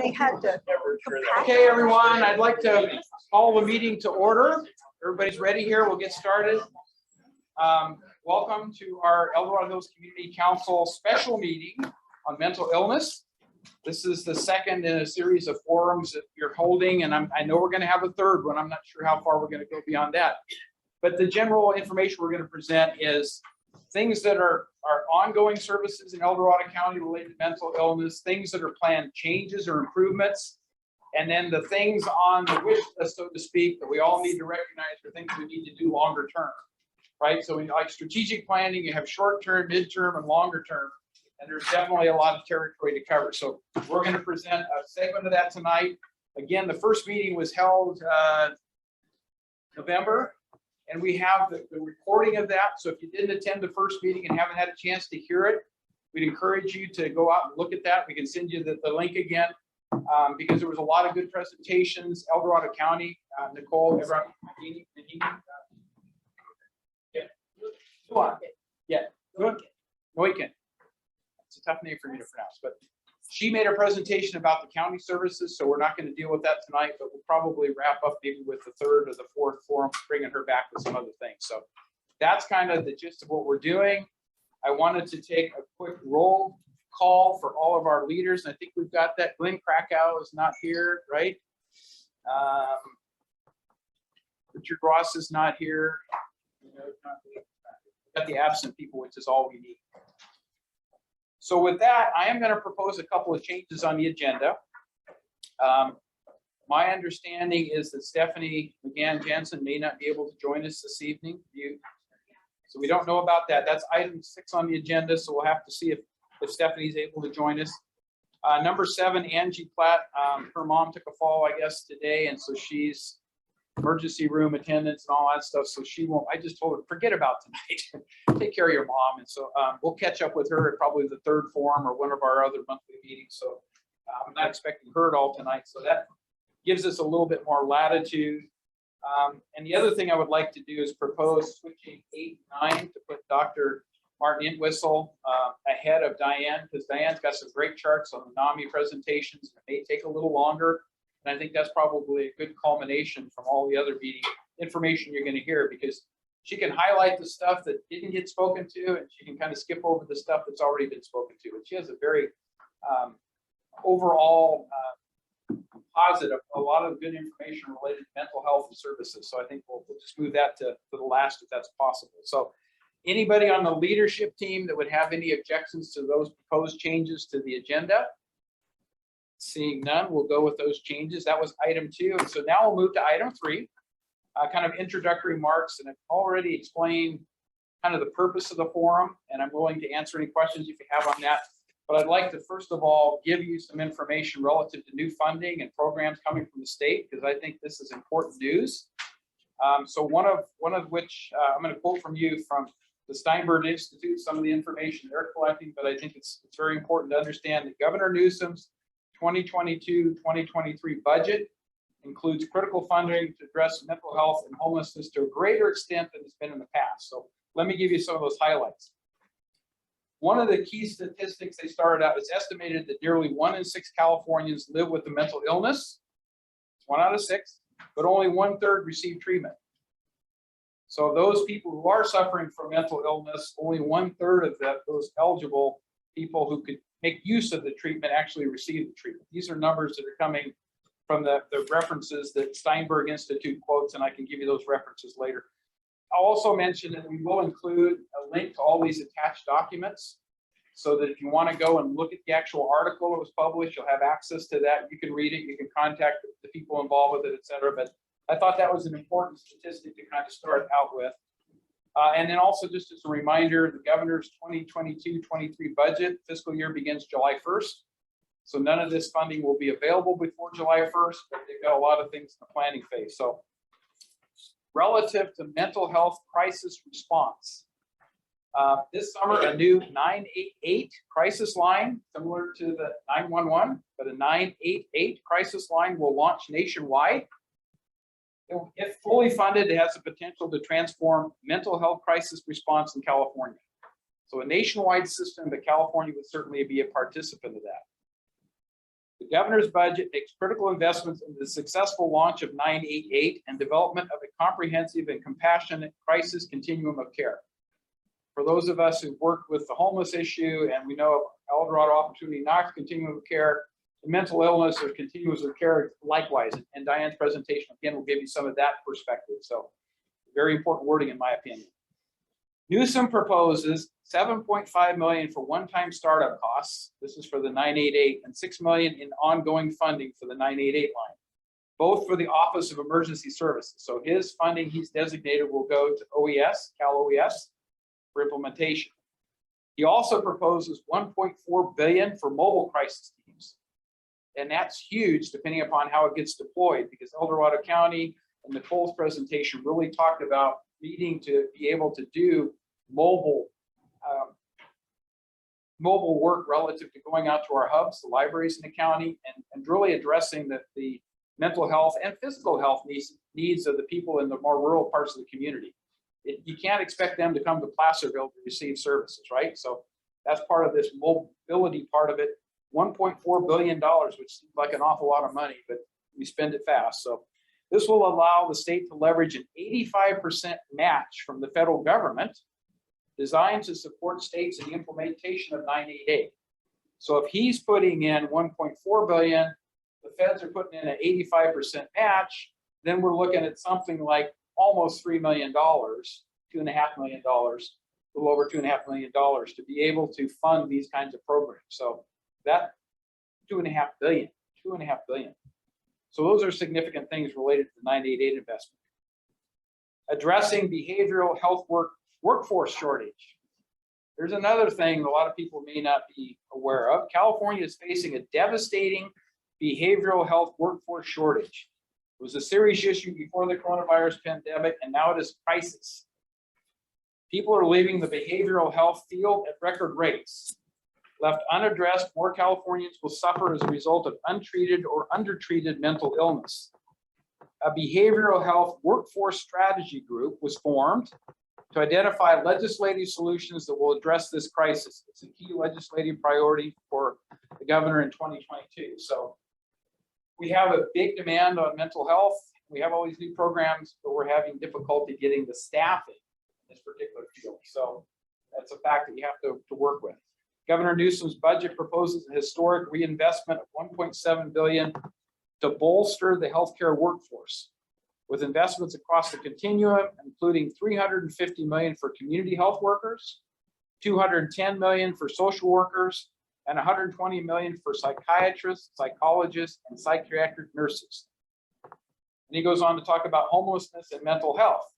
they had to. Okay, everyone, I'd like to call the meeting to order. Everybody's ready here. We'll get started. Welcome to our El Dorado Hills Community Council special meeting on mental illness. This is the second in a series of forums that you're holding, and I know we're going to have a third one. I'm not sure how far we're going to go beyond that. But the general information we're going to present is things that are ongoing services in El Dorado County related to mental illness, things that are planned changes or improvements, and then the things on the wish list, so to speak, that we all need to recognize are things we need to do longer term, right? So in like strategic planning, you have short term, midterm, and longer term, and there's definitely a lot of territory to cover. So we're going to present a segment of that tonight. Again, the first meeting was held November. And we have the recording of that. So if you didn't attend the first meeting and haven't had a chance to hear it, we'd encourage you to go out and look at that. We can send you the link again because there was a lot of good presentations. El Dorado County, Nicole, everyone, yeah, go on. Yeah, good. Noiken. It's a tough name for me to pronounce, but she made a presentation about the county services, so we're not going to deal with that tonight, but we'll probably wrap up maybe with the third or the fourth forum, bringing her back with some other things. So that's kind of the gist of what we're doing. I wanted to take a quick roll call for all of our leaders, and I think we've got that. Glenn Krakow is not here, right? Richard Ross is not here. We've got the absent people, which is all we need. So with that, I am going to propose a couple of changes on the agenda. My understanding is that Stephanie McGann-Jansen may not be able to join us this evening. So we don't know about that. That's item 6 on the agenda, so we'll have to see if Stephanie's able to join us. Number 7, Angie Platt, her mom took a fall, I guess, today, and so she's emergency room attendance and all that stuff, so she won't. I just told her, forget about tonight. Take care of your mom. And so we'll catch up with her at probably the third forum or one of our other monthly meetings. So I'm not expecting her at all tonight. So that gives us a little bit more latitude. And the other thing I would like to do is propose switching 8 and 9 to put Dr. Martin Entwistle ahead of Diane, because Diane's got some great charts on the NAMI presentations. It may take a little longer. And I think that's probably a good culmination from all the other meeting information you're going to hear, because she can highlight the stuff that didn't get spoken to, and she can kind of skip over the stuff that's already been spoken to. And she has a very overall positive, a lot of good information related to mental health and services. So I think we'll just move that to the last if that's possible. So anybody on the leadership team that would have any objections to those proposed changes to the agenda? Seeing none, we'll go with those changes. That was item 2. And so now we'll move to item 3, kind of introductory remarks. And I've already explained kind of the purpose of the forum, and I'm willing to answer any questions if you have on that. But I'd like to, first of all, give you some information relative to new funding and programs coming from the state, because I think this is important news. So one of which I'm going to quote from you from the Steinberg Institute, some of the information they're collecting, but I think it's very important to understand that Governor Newsom's 2022-2023 budget includes critical funding to address mental health and homelessness to a greater extent than it's been in the past. So let me give you some of those highlights. One of the key statistics they started out is estimated that nearly 1 in 6 Californians live with a mental illness. It's 1 out of 6, but only 1/3 receive treatment. So those people who are suffering from mental illness, only 1/3 of those eligible people who could make use of the treatment actually receive the treatment. These are numbers that are coming from the references that Steinberg Institute quotes, and I can give you those references later. I'll also mention that we will include a link to all these attached documents, so that if you want to go and look at the actual article that was published, you'll have access to that. You can read it, you can contact the people involved with it, et cetera. But I thought that was an important statistic to kind of start out with. And then also, just as a reminder, the governor's 2022-23 budget fiscal year begins July 1st. So none of this funding will be available before July 1st, but they've got a lot of things in the planning phase. So relative to mental health crisis response, this summer, a new 988 crisis line, similar to the 911, but a 988 crisis line will launch nationwide. If fully funded, it has the potential to transform mental health crisis response in California. So a nationwide system, but California would certainly be a participant of that. The governor's budget makes critical investments in the successful launch of 988 and development of a comprehensive and compassionate crisis continuum of care. For those of us who've worked with the homeless issue, and we know El Dorado Opportunity Knox continuum of care, the mental illness or continuums of care likewise. And Diane's presentation again will give you some of that perspective. So very important wording in my opinion. Newsom proposes $7.5 million for one-time startup costs. This is for the 988, and $6 million in ongoing funding for the 988 line, both for the Office of Emergency Services. So his funding he's designated will go to OES, Cal OES, for implementation. He also proposes $1.4 billion for mobile crisis teams. And that's huge depending upon how it gets deployed, because El Dorado County and Nicole's presentation really talked about needing to be able to do mobile work relative to going out to our hubs, the libraries in the county, and really addressing the mental health and physical health needs of the people in the more rural parts of the community. You can't expect them to come to Placerville to receive services, right? So that's part of this mobility part of it. $1.4 billion, which seems like an awful lot of money, but we spend it fast. So this will allow the state to leverage an 85% match from the federal government designed to support states in the implementation of 988. So if he's putting in $1.4 billion, the feds are putting in an 85% match, then we're looking at something like almost $3 million, $2.5 million, a little over $2.5 million to be able to fund these kinds of programs. So that $2.5 billion. So those are significant things related to the 988 investment. Addressing behavioral health workforce shortage. There's another thing a lot of people may not be aware of. California is facing a devastating behavioral health workforce shortage. It was a serious issue before the coronavirus pandemic, and now it is a crisis. People are leaving the behavioral health field at record rates. Left unaddressed, more Californians will suffer as a result of untreated or undertreated mental illness. A behavioral health workforce strategy group was formed to identify legislative solutions that will address this crisis. It's a key legislative priority for the governor in 2022. So we have a big demand on mental health. We have all these new programs, but we're having difficulty getting the staffing in this particular field. So that's a fact that you have to work with. Governor Newsom's budget proposes a historic reinvestment of $1.7 billion to bolster the healthcare workforce, with investments across the continuum, including $350 million for community health workers, $210 million for social workers, and $120 million for psychiatrists, psychologists, and psychiatric nurses. And he goes on to talk about homelessness and mental health.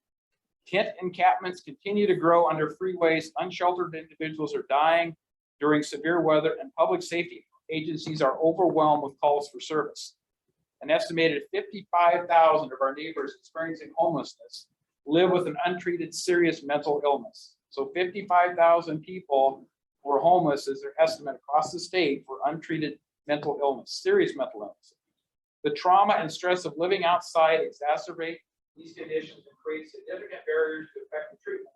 Tent encampments continue to grow under freeways. Unsheltered individuals are dying during severe weather, and public safety agencies are overwhelmed with calls for service. An estimated 55,000 of our neighbors experiencing homelessness live with an untreated serious mental illness. So 55,000 people who are homeless is their estimate across the state for untreated mental illness, serious mental illness. The trauma and stress of living outside exacerbate these conditions and create significant barriers to effective treatment.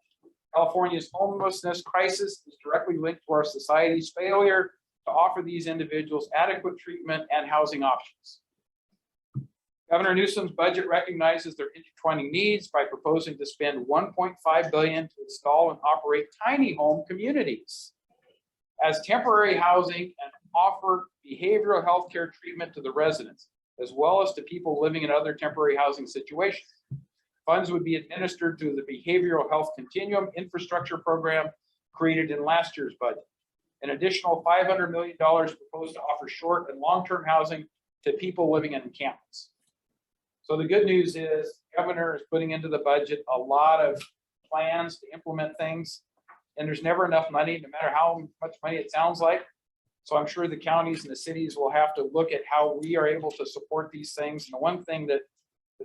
California's homelessness crisis is directly linked to our society's failure to offer these individuals adequate treatment and housing options. Governor Newsom's budget recognizes their intertwining needs by proposing to spend $1.5 billion to install and operate tiny home communities as temporary housing and offer behavioral health care treatment to the residents, as well as to people living in other temporary housing situations. Funds would be administered through the Behavioral Health Continuum Infrastructure Program created in last year's budget. An additional $500 million proposed to offer short and long-term housing to people living in encampments. So the good news is the governor is putting into the budget a lot of plans to implement things, and there's never enough money, no matter how much money it sounds like. So I'm sure the counties and the cities will have to look at how we are able to support these things. And the one thing that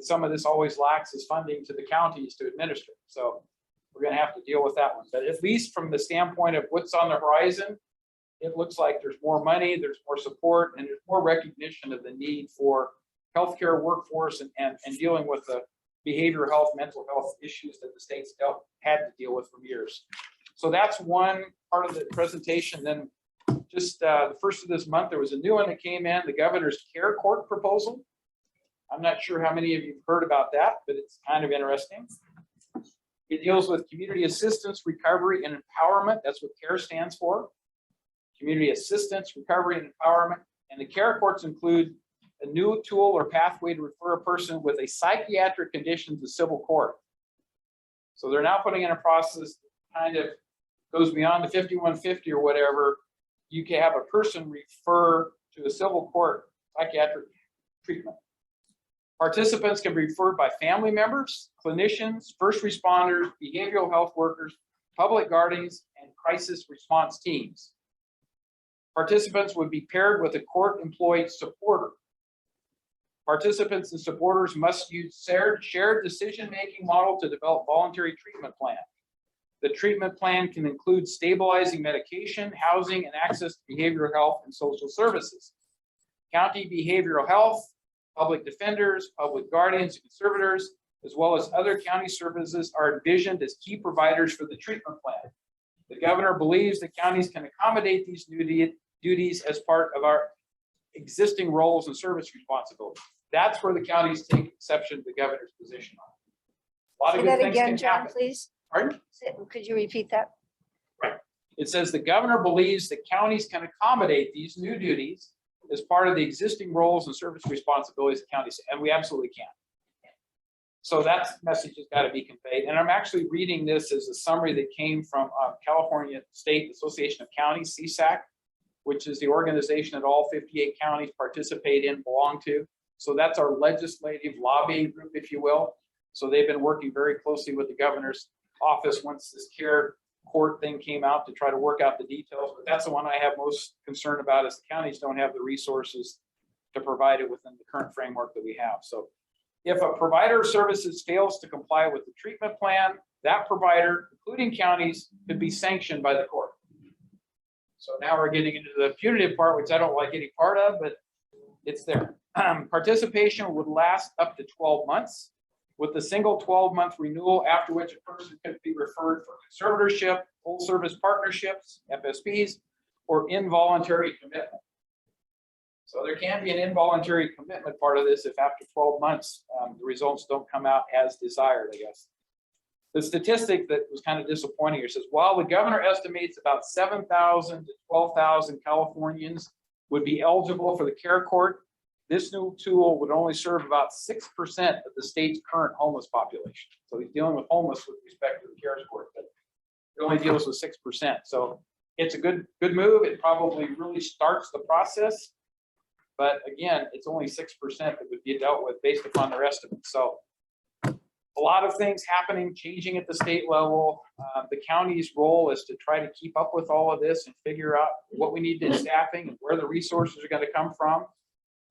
some of this always lacks is funding to the counties to administer. So we're going to have to deal with that one. But at least from the standpoint of what's on the horizon, it looks like there's more money, there's more support, and there's more recognition of the need for healthcare workforce and dealing with the behavioral health, mental health issues that the state's had to deal with for years. So that's one part of the presentation. Then just the first of this month, there was a new one that came in, the governor's care court proposal. I'm not sure how many of you have heard about that, but it's kind of interesting. It deals with community assistance, recovery, and empowerment. That's what CARE stands for. Community assistance, recovery, and empowerment. And the care courts include a new tool or pathway to refer a person with a psychiatric condition to civil court. So they're now putting in a process that kind of goes beyond the 5150 or whatever. You can have a person refer to a civil court psychiatric treatment. Participants can be referred by family members, clinicians, first responders, behavioral health workers, public guardians, and crisis response teams. Participants would be paired with a court-employed supporter. Participants and supporters must use shared decision-making model to develop voluntary treatment plan. The treatment plan can include stabilizing medication, housing, and access to behavioral health and social services. County behavioral health, public defenders, public guardians, and conservators, as well as other county services are envisioned as key providers for the treatment plan. The governor believes that counties can accommodate these duties as part of our existing roles and service responsibilities. That's where the counties take exception to the governor's position on it. A lot of good things can happen. Please. Pardon? Could you repeat that? Right. It says the governor believes that counties can accommodate these new duties as part of the existing roles and service responsibilities of counties, and we absolutely can. So that message has got to be conveyed. And I'm actually reading this as a summary that came from California State Association of Counties, CSAC, which is the organization that all 58 counties participate in, belong to. So that's our legislative lobbying group, if you will. So they've been working very closely with the governor's office once this care court thing came out to try to work out the details, but that's the one I have most concern about, is the counties don't have the resources to provide it within the current framework that we have. So if a provider of services fails to comply with the treatment plan, that provider, including counties, could be sanctioned by the court. So now we're getting into the punitive part, which I don't like any part of, but it's there. Participation would last up to 12 months. With a single 12-month renewal, after which a person could be referred for conservatorship, full service partnerships, FSPs, or involuntary commitment. So there can be an involuntary commitment part of this if after 12 months, the results don't come out as desired, I guess. The statistic that was kind of disappointing here says, while the governor estimates about 7,000 to 12,000 Californians would be eligible for the care court, this new tool would only serve about 6% of the state's current homeless population. So he's dealing with homeless with respect to the care court, but it only deals with 6%. So it's a good move. It probably really starts the process. But again, it's only 6% that would be dealt with based upon their estimates. So a lot of things happening, changing at the state level. The county's role is to try to keep up with all of this and figure out what we need in staffing and where the resources are going to come from.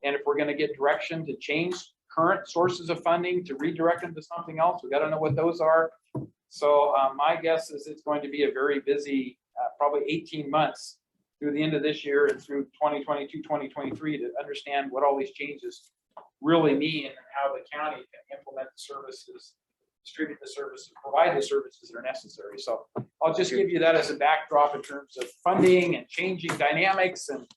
And if we're going to get direction to change current sources of funding to redirect them to something else, we got to know what those are. So my guess is it's going to be a very busy, probably 18 months through the end of this year and through 2022, 2023 to understand what all these changes really mean and how the county can implement the services, distribute the services, provide the services that are necessary. So I'll just give you that as a backdrop in terms of funding and changing dynamics, and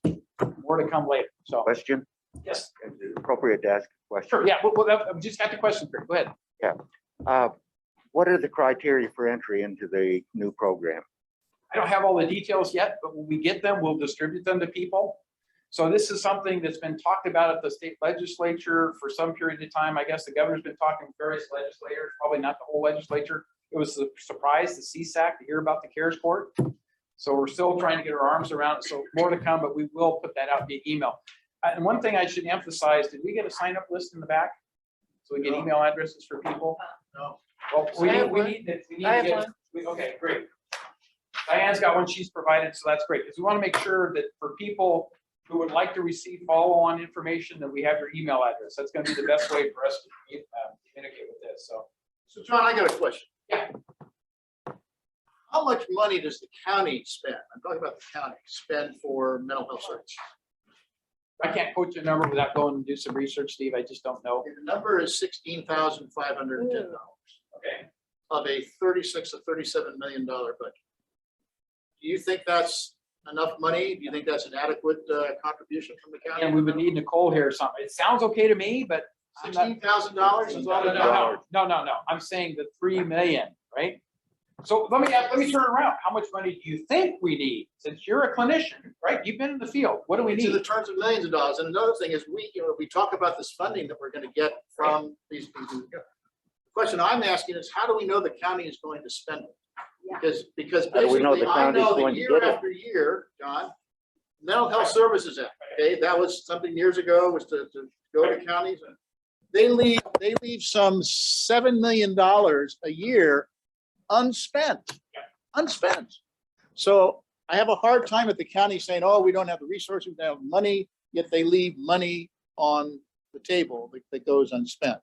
more to come later. So Question? yes. Is it appropriate to ask a question? Sure. Yeah. Well, I've just got the question. Go ahead. Yeah. What are the criteria for entry into the new program? I don't have all the details yet, but when we get them, we'll distribute them to people. So this is something that's been talked about at the state legislature for some period of time. I guess the governor's been talking to various legislators, probably not the whole legislature. It was a surprise to CSAC to hear about the CARES court. So we're still trying to get our arms around it. So more to come, but we will put that out via email. And one thing I should emphasize, did we get a sign up list in the back? So we get email addresses for people? No. Well, we need to get, okay, great. Diane's got one she's provided, so that's great. Because we want to make sure that for people who would like to receive follow-on information, that we have your email address. That's going to be the best way for us to communicate with this. So John, I got a question. Yeah. How much money does the county spend? I'm talking about the county spend for mental health services. I can't quote your number without going and do some research, Steve. I just don't know. The number is $16,510 Okay. of a $36 to $37 million budget. Do you think that's enough money? Do you think that's an adequate contribution from the county? And we would need Nicole here or something. It sounds okay to me, but I'm not. $16,000 is all No, it no, is. no. I'm saying the 3 million, right? So let me turn it around. How much money do you think we need? Since you're a clinician, right? You've been in the field. What do we It's in the need? terms of millions of dollars. And another thing is we talk about this funding that we're going to get from these. The question I'm asking is, how do we know the county is going to spend it? Because How do we know basically, the I county's know that going to year get it? after year, John, Mental Health Services Act, okay, that was something years ago, was to go to counties. And they leave some $7 million a year unspent. So I have a hard time at the county saying, oh, we don't have the resources, we don't have money, yet they leave money on the table that goes unspent.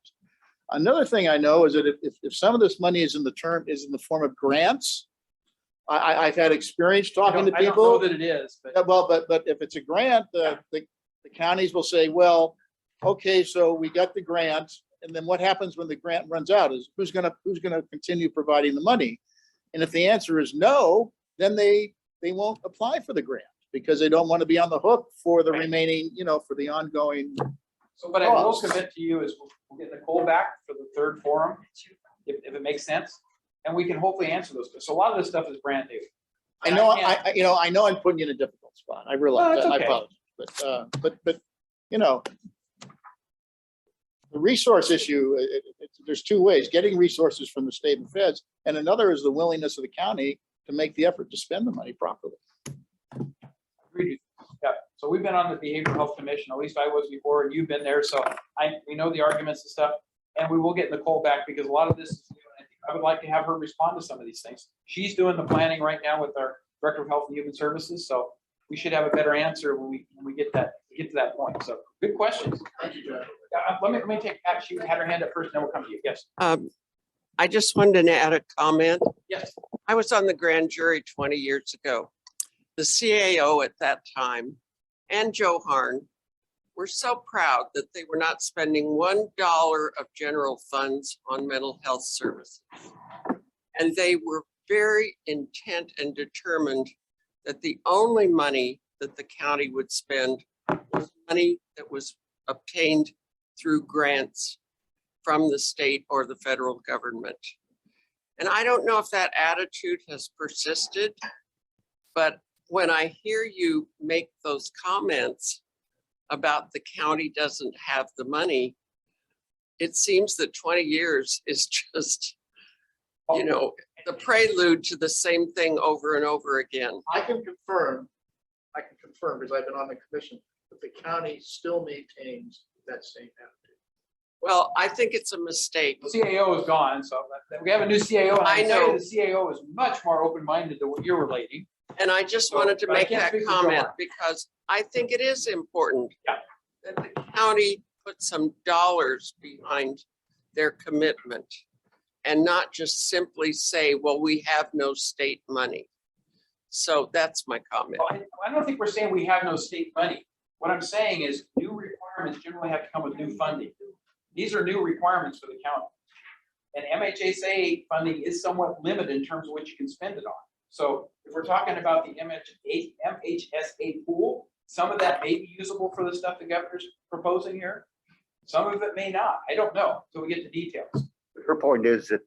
Another thing I know is that if some of this money is in the form of grants, I've had experience talking to I don't know people. that it is, but Well, but if it's a grant, the counties will say, well, okay, so we got the grant, and then what happens when the grant runs out is who's gonna continue providing the money? And if the answer is no, then they won't apply for the grant because they don't want to be on the hook for the remaining, for the ongoing. so what I will commit to you is we'll get Nicole back for the third forum, if it makes sense. And we can hopefully answer those. So a lot of this stuff is brand new. I know I'm putting you in a difficult spot. I realize that. I apologize. But the resource issue, there's two ways: getting resources from the state and feds, and another is the willingness of the county to make the effort to spend the money properly. Agreed. Yeah. So we've been on the Behavioral Health Commission, at least I was before, and you've been there. So we know the arguments and stuff, and we will get Nicole back because a lot of this is new. And I would like to have her respond to some of these things. She's doing the planning right now with our Director of Health and Human Services. So we should have a better answer when we get to that point. So good questions. Thank you, Jeff. Let me take Pat. She had her hand up first, and then we'll come to you. Yes. I just wanted to add a comment. Yes. I was on the grand jury 20 years ago. The CAO at that time and Joe Harn were so proud that they were not spending $1 of general funds on mental health services. And they were very intent and determined that the only money that the county would spend was money that was obtained through grants from the state or the federal government. And I don't know if that attitude has persisted, but when I hear you make those comments about the county doesn't have the money, it seems that 20 years is just, the prelude to the same thing over and over again. I can confirm because I've been on the commission, that the county still maintains that same attitude. Well, I think it's a mistake. The CAO is gone, so we have a new CAO. And I know. the CAO is much more open-minded to what you're relating. And I just wanted to But I make can't that speak for comment Joe. because I think it is important Yeah. that the county put some dollars behind their commitment and not just simply say, well, we have no state money. So that's my comment. Well, I don't think we're saying we have no state money. What I'm saying is new requirements generally have to come with new funding. These are new requirements for the county. And MHSA funding is somewhat limited in terms of what you can spend it on. So if we're talking about the MHSA pool, some of that may be usable for the stuff the governor's proposing here. Some of it may not. I don't know until we get to details. Her point is that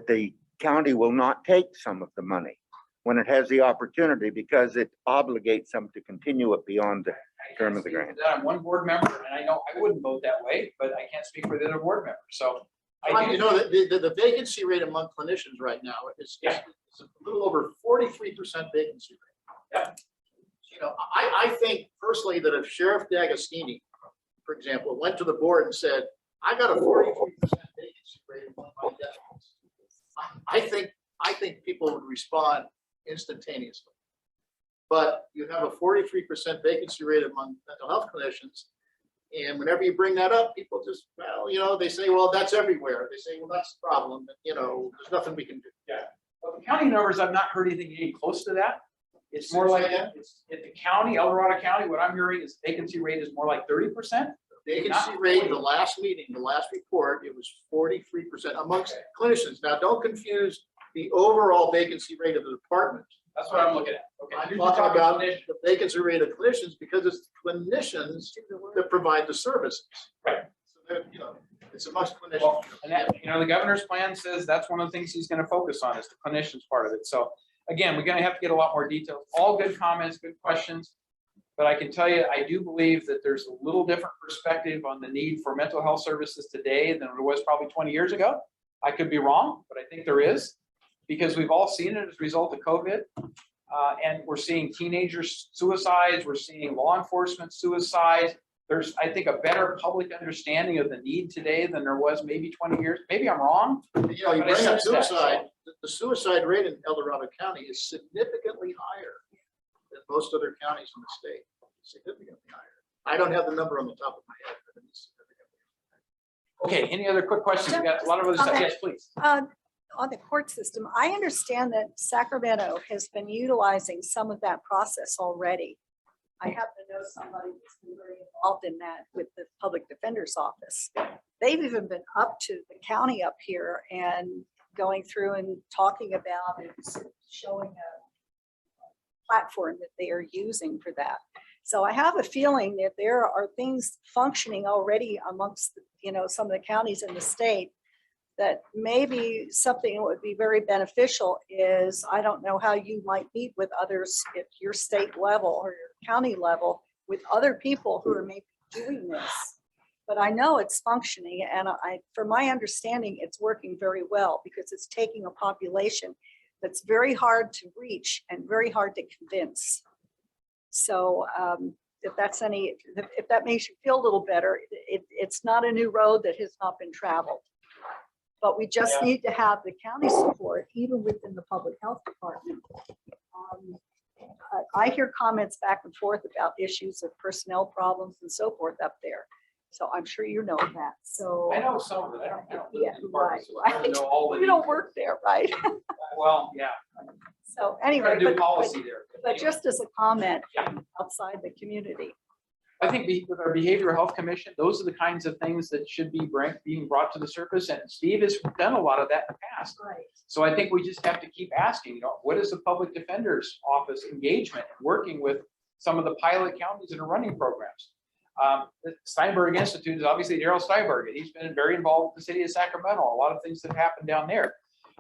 the county will not take some of the money when it has the opportunity because it obligates them to continue it beyond the term of the grant. I'm one board member, and I know I wouldn't vote that way, but I can't speak for the other board members. So I do. The vacancy rate among clinicians right now is a little over 43% vacancy rate. Yeah. I think personally that if Sheriff D'Agostini, for example, went to the board and said, I got a 43% vacancy rate among my deputies, I think people would respond instantaneously. But you have a 43% vacancy rate among mental health clinicians. And whenever you bring that up, people just, they say, well, that's everywhere. They say, well, that's the problem. There's nothing we can do. Yeah. Well, the county numbers, I've not heard anything getting close to that. It's more like it's at the county, El Dorado County. What I'm hearing is vacancy rate is more like 30%. Vacancy rate, the last meeting, the last report, it was 43% amongst clinicians. Now, don't confuse the overall vacancy rate of the department That's what I'm looking at. Okay. I'm You're talking talking about clinicians. the vacancy rate of clinicians because it's clinicians that provide the services. Right. So that, you know, it's amongst clinicians. Well, and that, you know, the governor's plan says that's one of the things he's gonna focus on is the clinicians part of it. So again, we're gonna have to get a lot more details. All good comments, good questions. But I can tell you, I do believe that there's a little different perspective on the need for mental health services today than there was probably 20 years ago. I could be wrong, but I think there is, because we've all seen it as a result of COVID. And we're seeing teenagers suicides, we're seeing law enforcement suicides. There's, I think, a better public understanding of the need today than there was maybe 20 years. Maybe I'm wrong. You know, you But I bring up sense that, so- suicide, the suicide rate in El Dorado County is significantly higher than most other counties in the state, significantly higher. I don't have the number on the top of my head, but it's significantly. Okay, any other quick questions? We got a lot of other stuff. Yes, please. On the court system, I understand that Sacramento has been utilizing some of that process already. I happen to know somebody that's been very involved in that with the public defender's office. They've even been up to the county up here and going through and talking about and showing a platform that they are using for that. So I have a feeling that there are things functioning already amongst, you know, some of the counties in the state that maybe something that would be very beneficial is, I don't know how you might meet with others at your state level or your county level with other people who are maybe doing this. But I know it's functioning, and from my understanding, it's working very well because it's taking a population that's very hard to reach and very hard to convince. So if that makes you feel a little better, it's not a new road that has not been traveled. But we just need to have the county support, even within the public health department. I hear comments back and forth about issues of personnel problems and so forth up there. So I'm sure you know that. So I know some of it. I don't live yeah, in the department, so I don't right. know all the You don't details. work there, right? Well, yeah. So Try anyway, to do but policy there. just as a comment Yeah. outside the community. I think with our behavioral health commission, those are the kinds of things that should be being brought to the surface. And Steve has done a lot of that in the past. Right. So I think we just have to keep asking, you know, what is the public defender's office engagement and working with some of the pilot counties that are running programs? The Steinberg Institute is obviously Darrell Steinberg, and he's been very involved with the city of Sacramento, a lot of things that happen down there.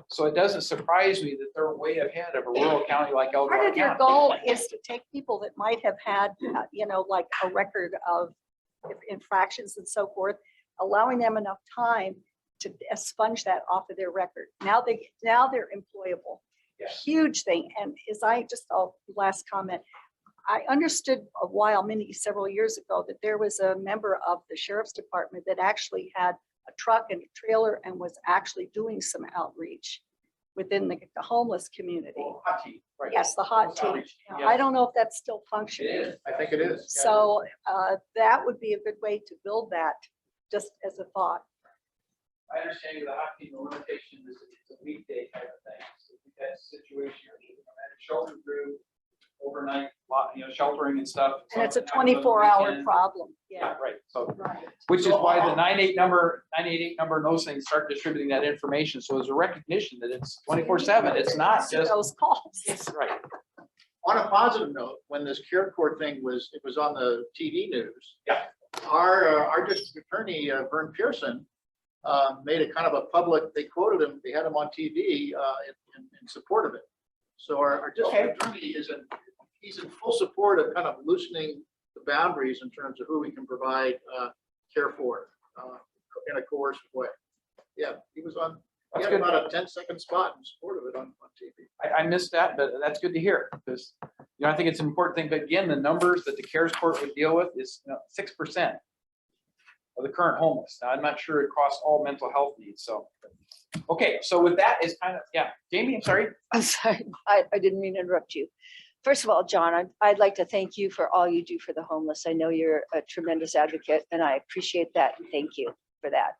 So it doesn't surprise me that they're way ahead of a rural county like El Part Dorado of your County. goal is to take people that might have had, you know, like a record of infractions and so forth, allowing them enough time to expunge that off of their record. Now they're employable. Yeah. Huge thing. And last comment, I understood several years ago that there was a member of the sheriff's department that actually had a truck and a trailer and was actually doing some outreach within the homeless community. Oh, hot tea, right. Yes, the hot tea. Outreach, Now, I yes. don't know if that's still It functioning. is. I think it is. So that would be a good way to build that, just as a thought. I understand the hot tea, the limitation is it's a weekday type of thing. So if you had a situation, you're shelter through overnight, sheltering and stuff. And it's a something happens on the 24-hour weekend. problem. Yeah, Yeah. right. So, Right. which is why the 988 number and those things start distributing that information. So there's a recognition that it's 24/7. It's not just, Those calls. right. On a positive note, when this Care Court thing was on the TV news. Yeah. Our district attorney, Vern Pearson, made a kind of a public, they quoted him, they had him on TV in support of it. So our district attorney he's in full support of kind of loosening the boundaries in terms of who we can provide care for in a coercive way. Yeah, he was on, he That's had good. about a 10-second spot in support of it on TV. I missed that, but that's good to hear because, I think it's an important thing. But again, the numbers that the CARES Court would deal with is 6% of the current homeless. Now, I'm not sure it across all mental health needs. So, okay. So with that is kind of, Jamie, I'm sorry. I'm sorry, I didn't mean to interrupt you. First of all, John, I'd like to thank you for all you do for the homeless. I know you're a tremendous advocate and I appreciate that. And thank you for that.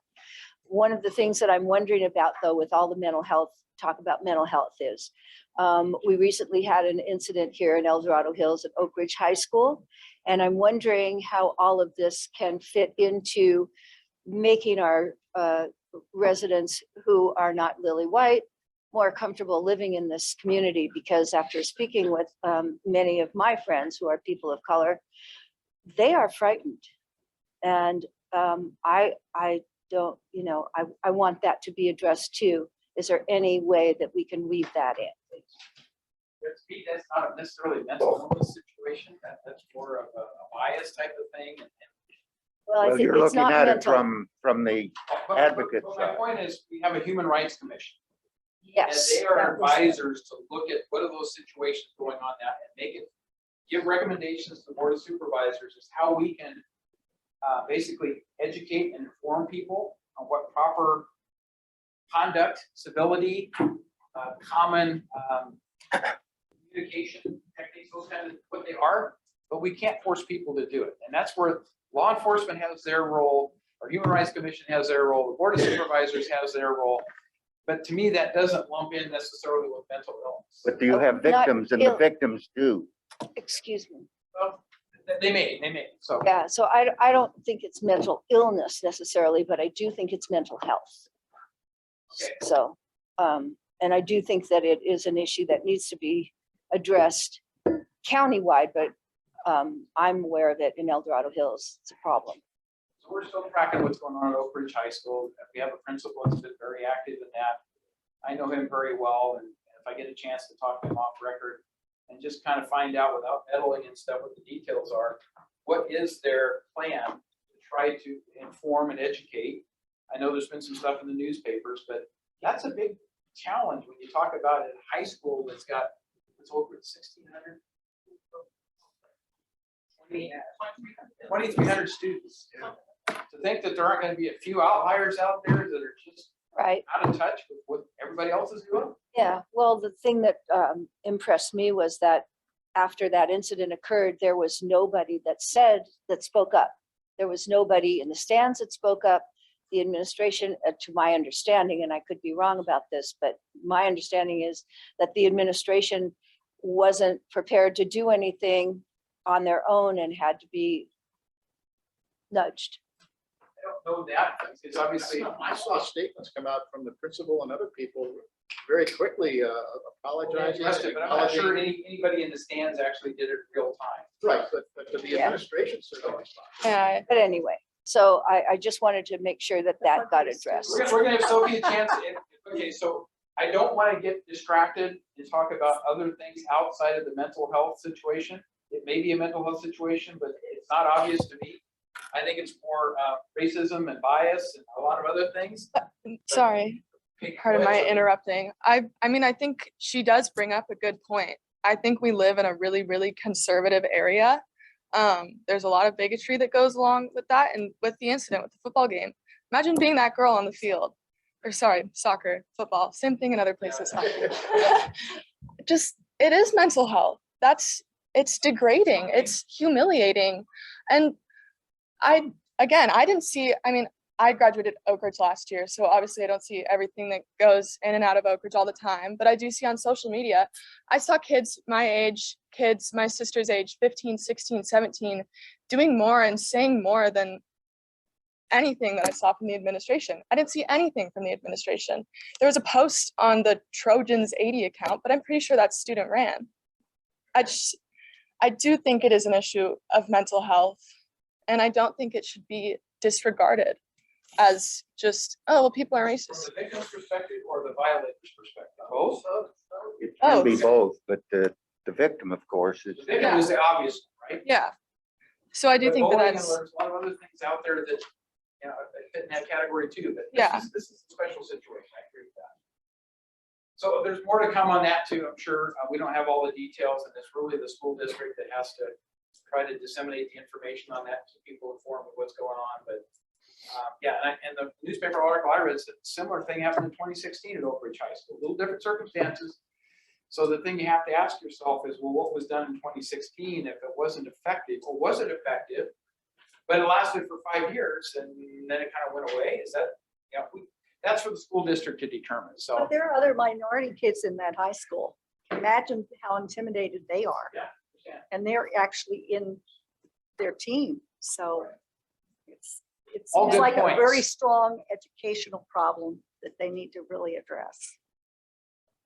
One of the things that I'm wondering about though, with all the mental health, talk about mental health is, we recently had an incident here in El Dorado Hills at Oak Ridge High School. And I'm wondering how all of this can fit into making our residents who are not lily white, more comfortable living in this community, because after speaking with many of my friends who are people of color, they are frightened. And I don't, I want that to be addressed too. Is there any way that we can weave that in? To me, that's not necessarily a mental illness situation. That's more of a bias type of thing. Well, I Well, think you're it's looking not at it mental. from the advocate My side. point is, we have a human rights commission. And Yes. they are that was it. advisors to look at what are those situations going on now and make it, give recommendations to the board of supervisors as how we can basically educate and inform people on what proper conduct, civility, common communication techniques, those kind of what they are, but we can't force people to do it. And that's where law enforcement has their role, our Human Rights Commission has their role, the Board of Supervisors has their role. But to me, that doesn't lump in necessarily with mental illness. But do you have Not victims, and the ill. victims do? Excuse me. Well, they may, so. Yeah, so I don't think it's mental illness necessarily, but I do think it's mental health. Okay. So, and I do think that it is an issue that needs to be addressed countywide, but I'm aware of it in El Dorado Hills. It's a problem. So we're still tracking what's going on at Oak Ridge High School. We have a principal that's been very active in that. I know him very well, and if I get a chance to talk to him off record and just kind of find out without meddling and stuff what the details are, what is their plan to try to inform and educate? I know there's been some stuff in the newspapers, but that's a big challenge when you talk about a high school that's got, it's over 1,600. 2,300 students. To think that there aren't going to be a few outliers out there that are just Right. out of touch with what everybody else is doing. Yeah, well, the thing that impressed me was that after that incident occurred, there was nobody that spoke up. There was nobody in the stands that spoke up. The administration, to my understanding, and I could be wrong about this, but my understanding is that the administration wasn't prepared to do anything on their own and had to be nudged. I don't know that. It's obviously. I saw statements come out from the principal and other people very quickly apologizing. But I'm not sure anybody in the stands actually did it real time. Right, but the Yeah. administration certainly. Yeah, but anyway, so I just wanted to make sure that that got addressed. We're gonna have Sophie a chance. Okay, so I don't want to get distracted and talk about other things outside of the mental health situation. It may be a mental health situation, but it's not obvious to me. I think it's more racism and bias and a lot of other things. Sorry, Okay, pardon go my ahead, Sophie. interrupting. I mean, I think she does bring up a good point. I think we live in a really, really conservative area. There's a lot of bigotry that goes along with that, and with the incident with the football game. Imagine being that girl on the field, or sorry, soccer, football, same thing in other places. Just, it is mental health. It's degrading, it's humiliating. And I didn't see, I mean, I graduated Oak Ridge last year, so obviously I don't see everything that goes in and out of Oak Ridge all the time, but I do see on social media, I saw kids my age, my sister's age, 15, 16, 17, doing more and saying more than anything that I saw from the administration. I didn't see anything from the administration. There was a post on the Trojans 80 account, but I'm pretty sure that's student ran. I do think it is an issue of mental health, and I don't think it should be disregarded as just, oh, well, people are From racist. the victim's perspective or the violator's perspective? Both? It can be Both. both, but the victim, of course, is. The victim is the obvious one, right? Yeah. So I do But think that bullying, that's, and there's a lot of other things out there that, you know, that fit in that category too, but Yeah. this is a special situation. I agree with that. So there's more to come on that too, I'm sure. We don't have all the details, and it's really the school district that has to try to disseminate the information on that, keep people informed of what's going on, but yeah, and the newspaper article I read said a similar thing happened in 2016 at Oak Ridge High School, a little different circumstances. So the thing you have to ask yourself is, well, what was done in 2016 if it wasn't effective, or was it effective? But it lasted for 5 years and then it kind of went away. Is that, you know, that's for the school district to determine. So But there are other minority kids in that high school. Imagine how intimidated they are. yeah. And they're actually in their team. So it All seems good like a very points. strong educational problem that they need to really address.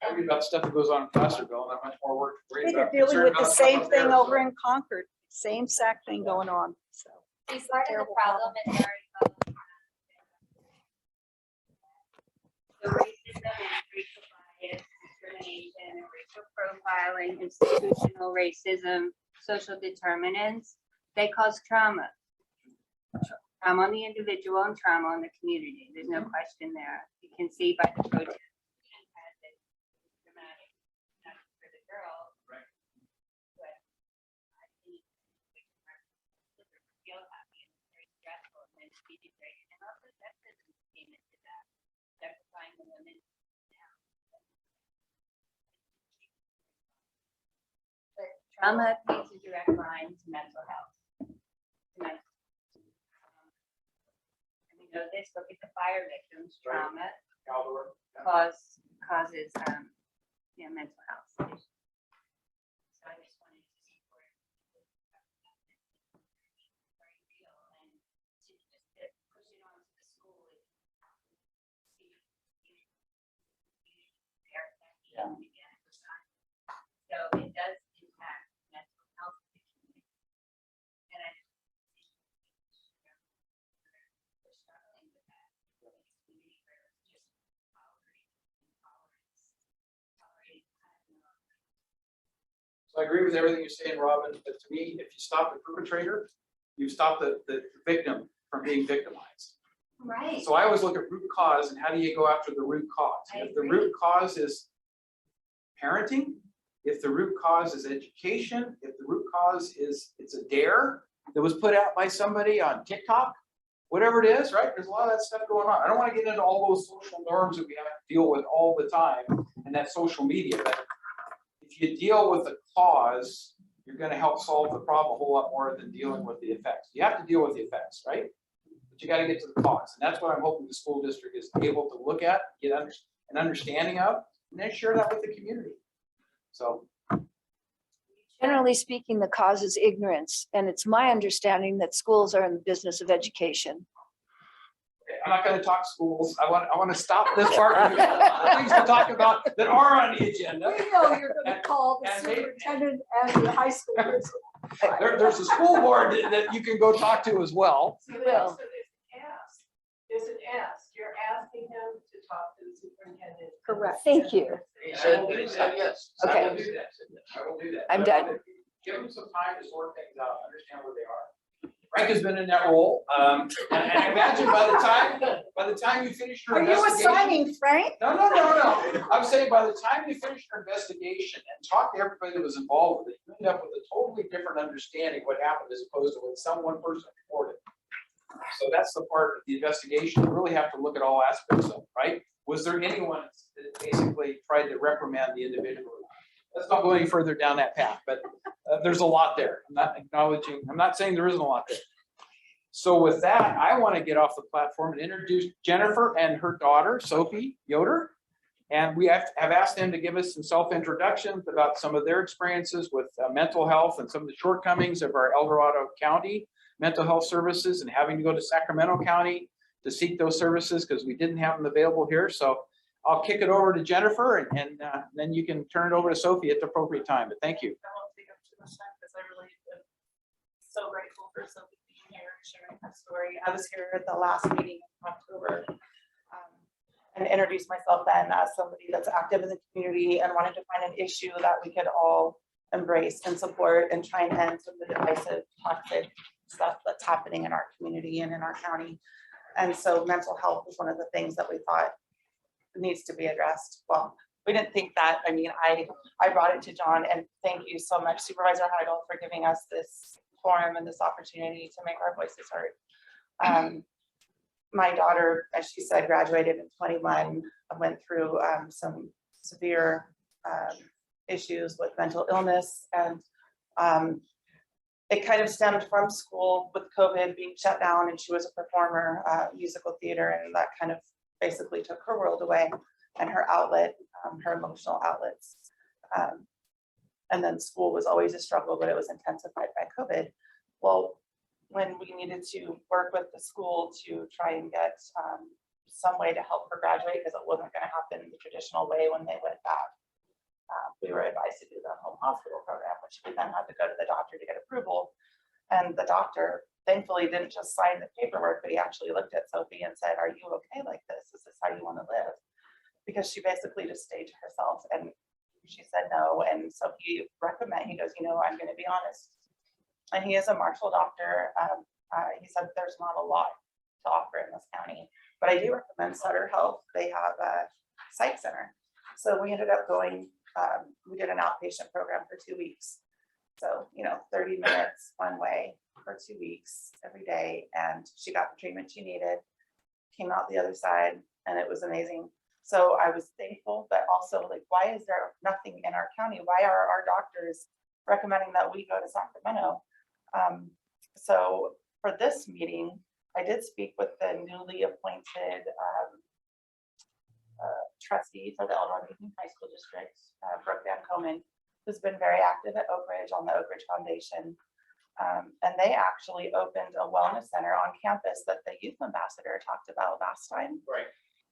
I read about stuff that goes on in Placerville, and I'm much more worried They're about. dealing concerned with the about stuff same up there, thing so. over in Concord, same exact thing going on, so. See, part of the Terrible problem is the racism and racial bias, discrimination, racial profiling, institutional racism, social determinants, they cause trauma. Trauma on the individual and trauma on the community. There's no question there. You can see by the protest. Dramatic, not just for the girls. Right. But I think feel happy and it's very stressful and then be degraded. And also sexism came into that, justifying the women now. But trauma plays a direct line to mental health. And we know this, look at the fire victims, Right. trauma Caldor, yeah. causes mental health issues. So I just wanted to see where you feel and to just to push it on to the school and see again. So it does impact mental health of the community. And I we're struggling with that in the community where it's just tolerating intolerance, tolerating So I agree with everything you're saying, Robin, but to me, if you stop the perpetrator, you stop the victim from being victimized. right. So I always look at root cause and how do you go after the root cause? I If the agree. root cause is parenting, if the root cause is education, if the root cause is it's a dare that was put out by somebody on TikTok, whatever it is, right? There's a lot of that stuff going on. I don't want to get into all those social norms that we have to deal with all the time and that social media, but if you deal with the cause, you're going to help solve the problem a whole lot more than dealing with the effects. You have to deal with the effects, right? But you got to get to the cause. And that's what I'm hoping the school district is able to look at, get an understanding of, and then share that with the community. So, Generally speaking, the cause is ignorance, and it's my understanding that schools are in the business of education. okay, I'm not going to talk schools. I want to stop this part. Of the things to talk about that are on the agenda. We know you're gonna And- call the and they- superintendent and the high school principal. There's a school board that you can go talk to as well. Will. There's an ask, you're asking him to talk to the superintendent. Correct. Thank you. I will do that, yes. I Okay. will do that. I will do that. I'm But done. Give them some time to sort things out, understand where they are. Frank has been in that role, and I imagine by the time you finish your Are you investigation. assigning Frank? No. I'm saying by the time you finish your investigation and talk to everybody that was involved with it, you end up with a totally different understanding of what happened as opposed to what some one person reported. So that's the part of the investigation. You really have to look at all aspects of it, right? Was there anyone that basically tried to reprimand the individual? Let's not go any further down that path, but there's a lot there. I'm not saying there isn't a lot there. So with that, I want to get off the platform and introduce Jennifer and her daughter, Sophie Yoder. And we have asked them to give us some self-introductions about some of their experiences with mental health and some of the shortcomings of our El Dorado County mental health services and having to go to Sacramento County to seek those services because we didn't have them available here. So I'll kick it over to Jennifer and then you can turn it over to Sophie at the appropriate time. But thank you. I won't take up too much time because I really am so grateful for Sophie being here and sharing her story. I was here at the last meeting in October and introduced myself then as somebody that's active in the community and wanted to find an issue that we could all embrace and support and try and end some of the divisive, toxic stuff that's happening in our community and in our county. And so mental health is one of the things that we thought needs to be addressed. Well, we didn't think that. I mean, I brought it to John, and thank you so much, Supervisor Heidel, for giving us this forum and this opportunity to make our voices heard. My daughter, as she said, graduated in 21, went through some severe issues with mental illness, and it kind of stemmed from school with COVID being shut down, and she was a performer, musical theater, and that kind of basically took her world away and her outlet, her emotional outlets. And then school was always a struggle, but it was intensified by COVID. Well, when we needed to work with the school to try and get some way to help her graduate because it wasn't going to happen the traditional way when they went back. We were advised to do the home hospital program, which we then had to go to the doctor to get approval. And the doctor thankfully didn't just sign the paperwork, but he actually looked at Sophie and said, "Are you okay like this? Is this how you want to live?" Because she basically just stayed to herself, and she said no. And so he goes, "I'm going to be honest." And he is a martial doctor. He said there's not a lot to offer in this county, but I do recommend Sutter Health. They have a psych center. So we ended up going, we did an outpatient program for 2 weeks. So, 30 minutes one way for 2 weeks every day. And she got the treatment she needed, came out the other side, and it was amazing. So I was thankful, but also like, why is there nothing in our county? Why are our doctors recommending that we go to Sacramento? So for this meeting, I did speak with the newly appointed trustee for the Elmore Union High School District, Brooke Van Komen, who's been very active at Oak Ridge on the Oak Ridge Foundation. And they actually opened a wellness center on campus that the youth ambassador talked about last time. Right.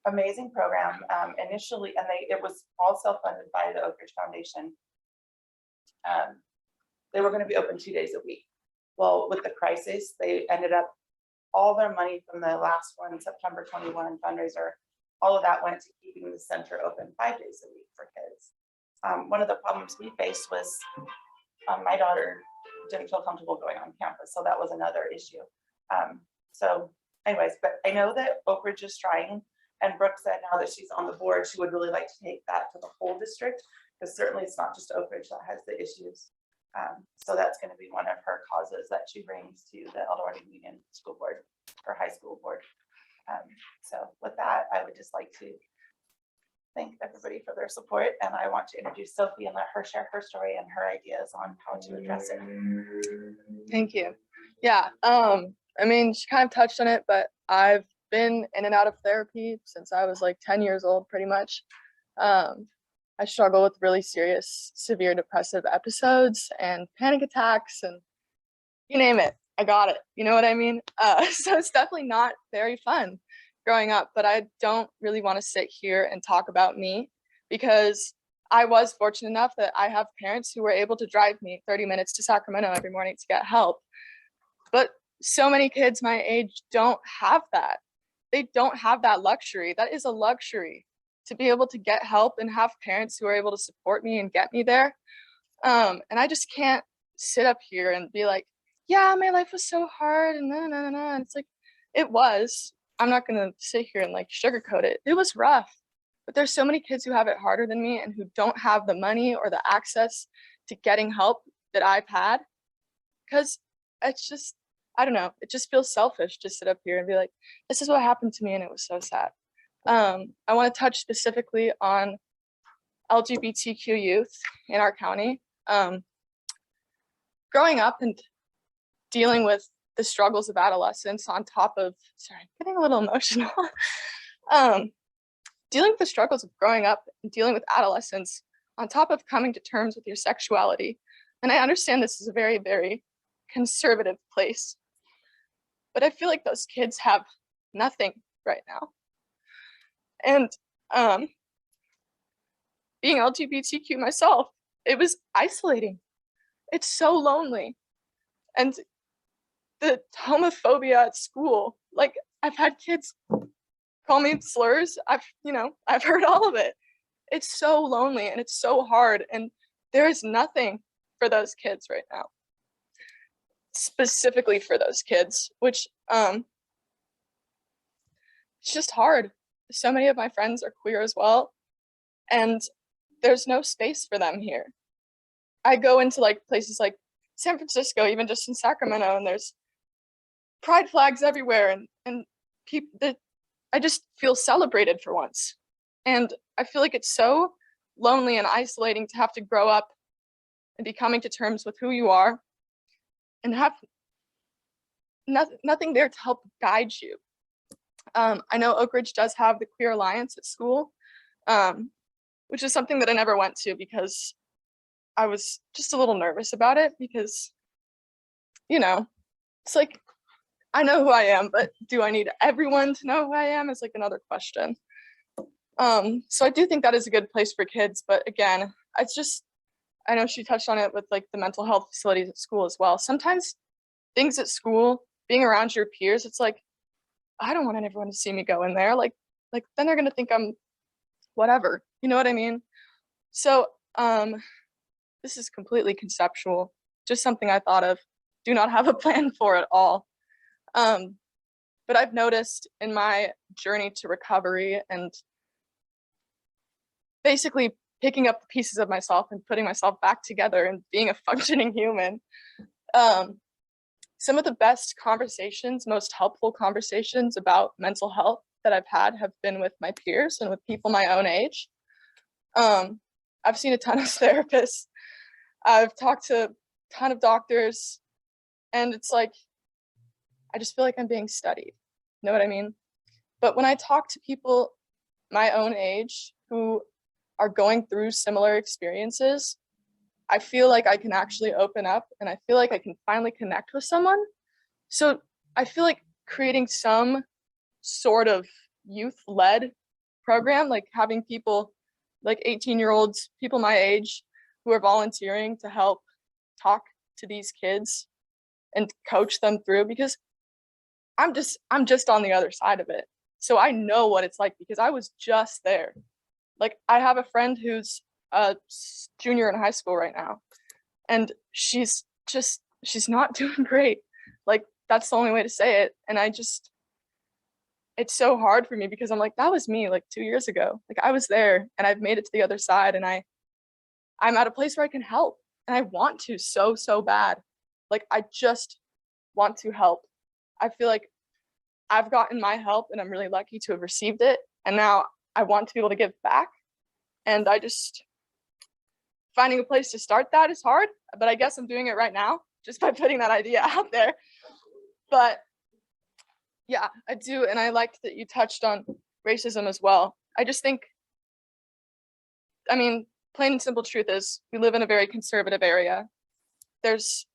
Amazing program initially, and it was all self-funded by the Oak Ridge Foundation. They were going to be open 2 days a week. Well, with the crisis, they ended up, all their money from the last one, September 21 fundraiser, all of that went to keeping the center open 5 days a week for kids. One of the problems we faced was my daughter didn't feel comfortable going on campus, so that was another issue. So anyways, but I know that Oak Ridge is trying, and Brooke said now that she's on the board, she would really like to take that to the whole district, because certainly it's not just Oak Ridge that has the issues. So that's going to be one of her causes that she brings to the El Dorado Union School Board or High School Board. So with that, I would just like to thank everybody for their support, and I want to introduce Sophie and let her share her story and her ideas on how to address it. Thank you. Yeah, I mean, she kind of touched on it, but I've been in and out of therapy since I was like 10 years old, pretty much. I struggle with really serious, severe depressive episodes and panic attacks, and you name it, I got it. You know what I mean? So it's definitely not very fun growing up, but I don't really want to sit here and talk about me, because I was fortunate enough that I have parents who were able to drive me 30 minutes to Sacramento every morning to get help. But so many kids my age don't have that. They don't have that luxury. That is a luxury, to be able to get help and have parents who are able to support me and get me there. And I just can't sit up here and be like, yeah, my life was so hard and And it's like, it was. I'm not gonna sit here and like sugarcoat it. It was rough, but there's so many kids who have it harder than me and who don't have the money or the access to getting help that I've had. Because it's just, I don't know, it just feels selfish to sit up here and be like, this is what happened to me and it was so sad. I want to touch specifically on LGBTQ youth in our county. Growing up and dealing with the struggles of adolescence on top of, sorry, I'm getting a little emotional. Dealing with the struggles of growing up and dealing with adolescence on top of coming to terms with your sexuality. And I understand this is a very, very conservative place, but I feel like those kids have nothing right now. And being LGBTQ myself, it was isolating. It's so lonely. And the homophobia at school, like I've had kids call me slurs. I've heard all of it. It's so lonely and it's so hard. And there is nothing for those kids right now. Specifically for those kids, which it's just hard. So many of my friends are queer as well, and there's no space for them here. I go into like places like San Francisco, even just in Sacramento, and there's pride flags everywhere, and people that I just feel celebrated for once. And I feel like it's so lonely and isolating to have to grow up and be coming to terms with who you are and have nothing there to help guide you. I know Oak Ridge does have the Queer Alliance at school, which is something that I never went to because I was just a little nervous about it, because, it's like I know who I am, but do I need everyone to know who I am is like another question. So I do think that is a good place for kids, but again, it's just, I know she touched on it with like the mental health facilities at school as well. Sometimes things at school, being around your peers, it's like, I don't want everyone to see me go in there. Like then they're gonna think I'm whatever. You know what I mean? So this is completely conceptual, just something I thought of. Do not have a plan for at all. But I've noticed in my journey to recovery and basically picking up the pieces of myself and putting myself back together and being a functioning human, some of the best conversations, most helpful conversations about mental health that I've had have been with my peers and with people my own age. I've seen a ton of therapists. I've talked to a ton of doctors, and it's like, I just feel like I'm being studied. You know what I mean? But when I talk to people my own age who are going through similar experiences, I feel like I can actually open up and I feel like I can finally connect with someone. So I feel like creating some sort of youth-led program, like having people like 18-year-olds, people my age who are volunteering to help talk to these kids and coach them through, because I'm just on the other side of it. So I know what it's like because I was just there. Like I have a friend who's a junior in high school right now, and she's not doing great. Like that's the only way to say it. And it's so hard for me because I'm like, that was me like 2 years ago. Like I was there and I've made it to the other side, and I'm at a place where I can help, and I want to so bad. Like I just want to help. I feel like I've gotten my help and I'm really lucky to have received it. And now I want to be able to give back. And finding a place to start that is hard, but I guess I'm doing it right now just by putting that idea out there. But yeah, I do. And I liked that you touched on racism as well. I just think, I mean, plain and simple truth is we live in a very conservative area. It's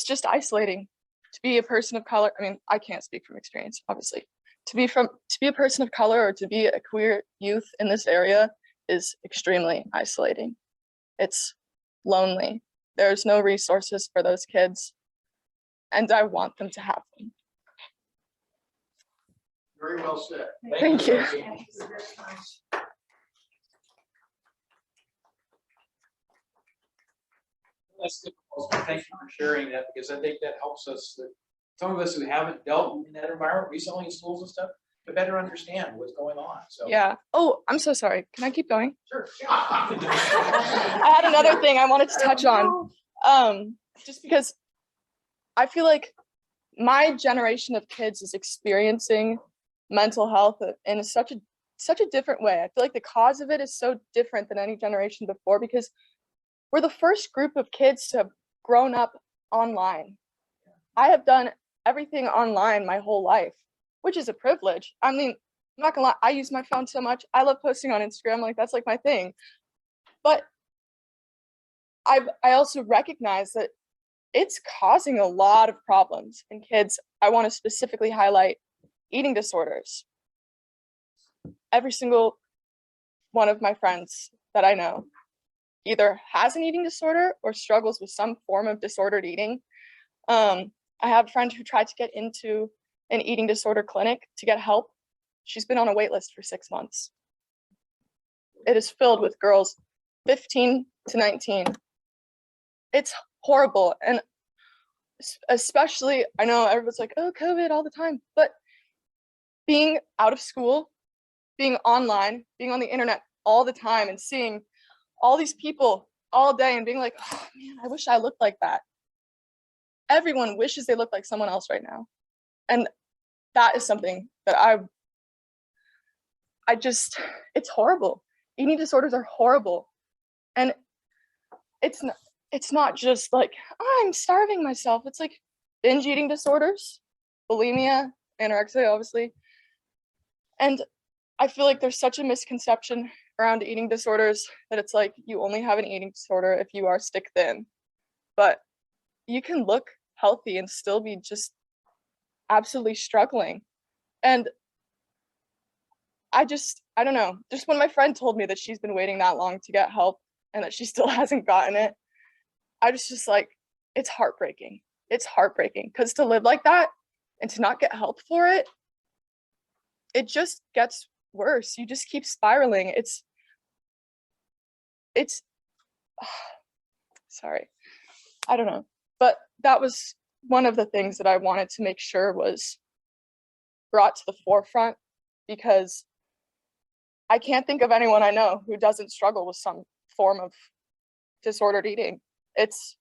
just isolating to be a person of color. I mean, I can't speak from experience, obviously. To be a person of color or to be a queer youth in this area is extremely isolating. It's lonely. There's no resources for those kids, and I want them to have them. Very well said. Thank you. That's good. Thank you for sharing that, because I think that helps us, some of us who haven't dealt in that environment recently in schools and stuff, to better understand what's going on. So Yeah. Oh, I'm so sorry. Can I keep going? sure. I had another thing I wanted to touch on. Just because I feel like my generation of kids is experiencing mental health in such a different way. I feel like the cause of it is so different than any generation before, because we're the first group of kids to have grown up online. I have done everything online my whole life, which is a privilege. I mean, I'm not gonna lie, I use my phone so much. I love posting on Instagram, like that's like my thing. But I also recognize that it's causing a lot of problems in kids. I want to specifically highlight eating disorders. Every single one of my friends that I know either has an eating disorder or struggles with some form of disordered eating. I have a friend who tried to get into an eating disorder clinic to get help. She's been on a wait list for 6 months. It is filled with girls 15 to 19. It's horrible. And especially, I know everyone's like, oh, COVID all the time, but being out of school, being online, being on the internet all the time and seeing all these people all day and being like, oh man, I wish I looked like that. Everyone wishes they looked like someone else right now. And that is something that it's horrible. Eating disorders are horrible. And it's not just like, oh, I'm starving myself. It's like binge eating disorders, bulimia, anorexia, obviously. And I feel like there's such a misconception around eating disorders that it's like you only have an eating disorder if you are stick thin. But you can look healthy and still be just absolutely struggling. And I don't know, just when my friend told me that she's been waiting that long to get help and that she still hasn't gotten it, I just like, it's heartbreaking. It's heartbreaking because to live like that and to not get help for it, it just gets worse. You just keep spiraling. It's sorry, I don't know. But that was one of the things that I wanted to make sure was brought to the forefront, because I can't think of anyone I know who doesn't struggle with some form of disordered eating. It's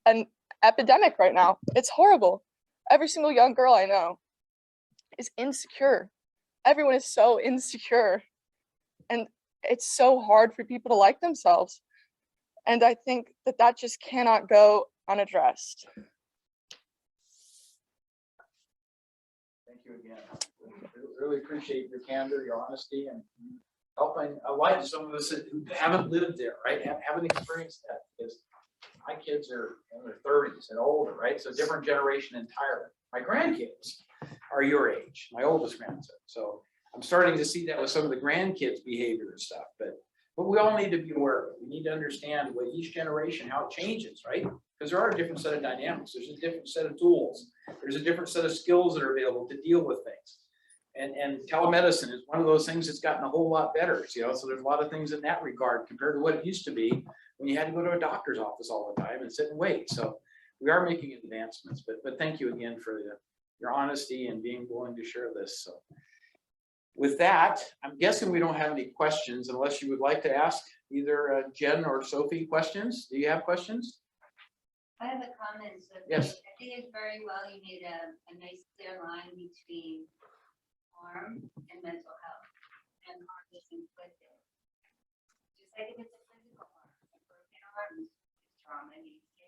an epidemic right now. It's horrible. Every single young girl I know is insecure. Everyone is so insecure. And it's so hard for people to like themselves. And I think that that just cannot go unaddressed. Thank you again. Really appreciate your candor, your honesty, and helping a light to some of us who haven't lived there, right? Haven't experienced that, because my kids are in their 30s and older, right? So different generation entirely. My grandkids are your age, my oldest grandson. So I'm starting to see that with some of the grandkids' behavior and stuff, but we all need to be aware of it. We need to understand with each generation how it changes, right? Because there are a different set of dynamics. There's a different set of tools. There's a different set of skills that are available to deal with things. And telemedicine is one of those things that's gotten a whole lot better, you know, so there's a lot of things in that regard compared to what it used to be when you had to go to a doctor's office all the time and sit and wait. So we are making advancements, but thank you again for your honesty and being willing to share this. So with that, I'm guessing we don't have any questions unless you would like to ask either Jen or Sophie questions. Do you have questions? I have a comment. So Yes. I think it's very well you made a nice clear line between harm and mental health, and harm is inflicted. Just like if it's a physical harm, a broken arm is trauma.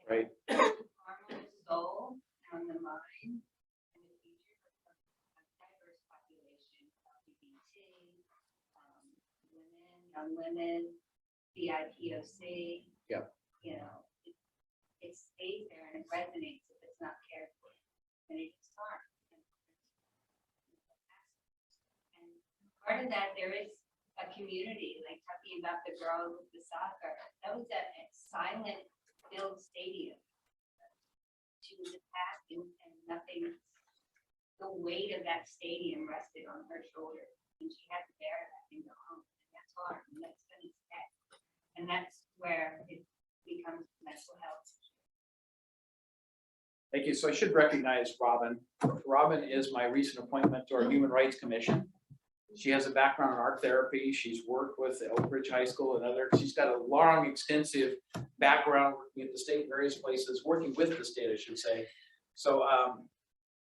Right. Harm on the soul, on the mind, and the future of a diverse population, LGBT, women, young women, BIPOC. Yeah. You know, it stays there and it resonates if it's not cared for, and it is harm. And part of that, there is a community, like talking about the girl with the soccer. That was a silent filled stadium. She was attacked and nothing, the weight of that stadium rested on her shoulder, and she had to bear that and go home. And that's hard, and that's gonna stay. And that's where it becomes mental health. Thank you. So I should recognize Robin. Robin is my recent appointment to our Human Rights Commission. She has a background in art therapy. She's worked with Oak Ridge High School and others. She's got a long, extensive background working at the state, various places, working with the state, I should say. So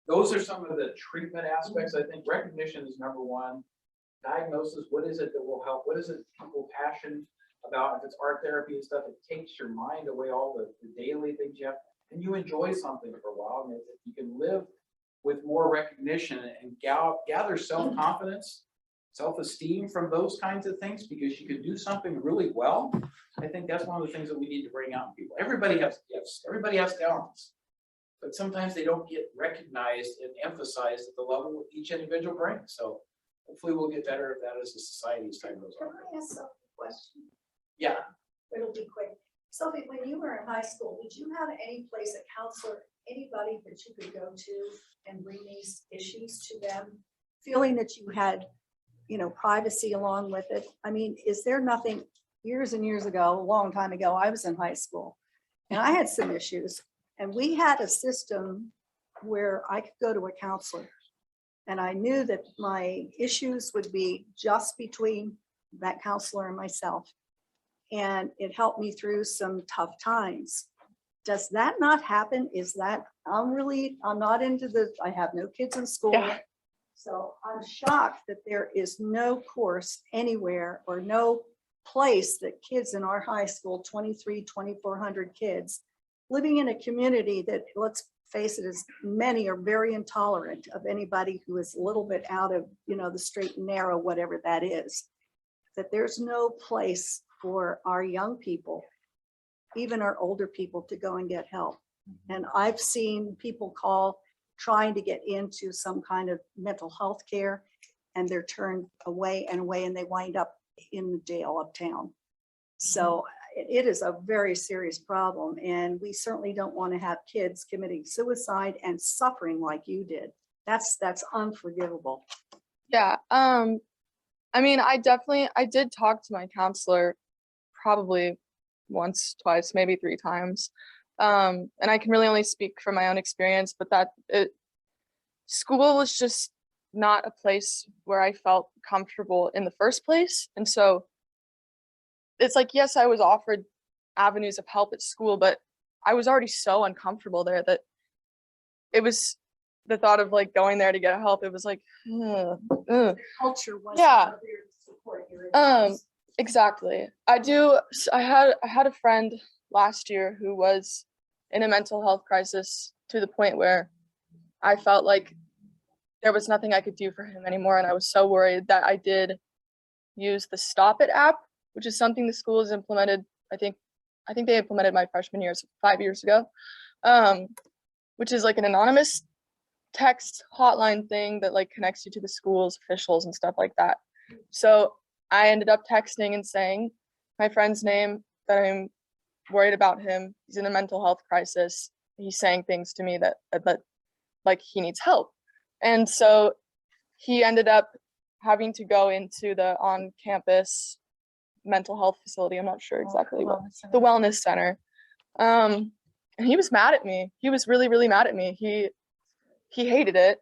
those are some of the treatment aspects. I think recognition is number one. Diagnosis, what is it that will help? What is it people passionate about? If it's art therapy and stuff, it takes your mind away all the daily things you have, and you enjoy something for a while. And if you can live with more recognition and gather self-confidence, self-esteem from those kinds of things, because you can do something really well. I think that's one of the things that we need to bring out in people. Everybody has gifts, everybody has talents, but sometimes they don't get recognized and emphasized at the level each individual brings. So hopefully we'll get better at that as a society as time goes Can on. I ask Sophie a question? Yeah. It'll be quick. Sophie, when you were in high school, did you have any place, a counselor, anybody that you could go to and bring these issues to them? Feeling that you had, you know, privacy along with it. I mean, is there nothing, years and years ago, a long time ago, I was in high school and I had some issues, and we had a system where I could go to a counselor and I knew that my issues would be just between that counselor and myself. And it helped me through some tough times. Does that not happen? Is that, I'm not into the, I have no kids in school. Yeah. So I'm shocked that there is no course anywhere or no place that kids in our high school, 2,400 kids, living in a community that, let's face it, as many are very intolerant of anybody who is a little bit out of, you know, the straight and narrow, whatever that is, that there's no place for our young people, even our older people, to go and get help. And I've seen people call trying to get into some kind of mental health care, and they're turned away and away, and they wind up in the jail uptown. So it is a very serious problem, and we certainly don't want to have kids committing suicide and suffering like you did. That's unforgivable. Yeah. I mean, I did talk to my counselor probably once, twice, maybe 3 times. And I can really only speak from my own experience, but school was just not a place where I felt comfortable in the first place. And so it's like, yes, I was offered avenues of help at school, but I was already so uncomfortable there that it was the thought of like going there to get help. It was like, ugh. Culture was Yeah. not there to support your Exactly. I had a friend last year who was in a mental health crisis to the point where I felt like there was nothing I could do for him anymore. And I was so worried that I did use the Stop It app, which is something the school has implemented. I think they implemented my freshman year, so 5 years ago, which is like an anonymous text hotline thing that like connects you to the school's officials and stuff like that. So I ended up texting and saying my friend's name, that I'm worried about him. He's in a mental health crisis. He's saying things to me that like he needs help. And so he ended up having to go into the on-campus mental health facility. I'm not sure exactly what, the wellness center. And he was mad at me. He was really, really mad at me. He hated it.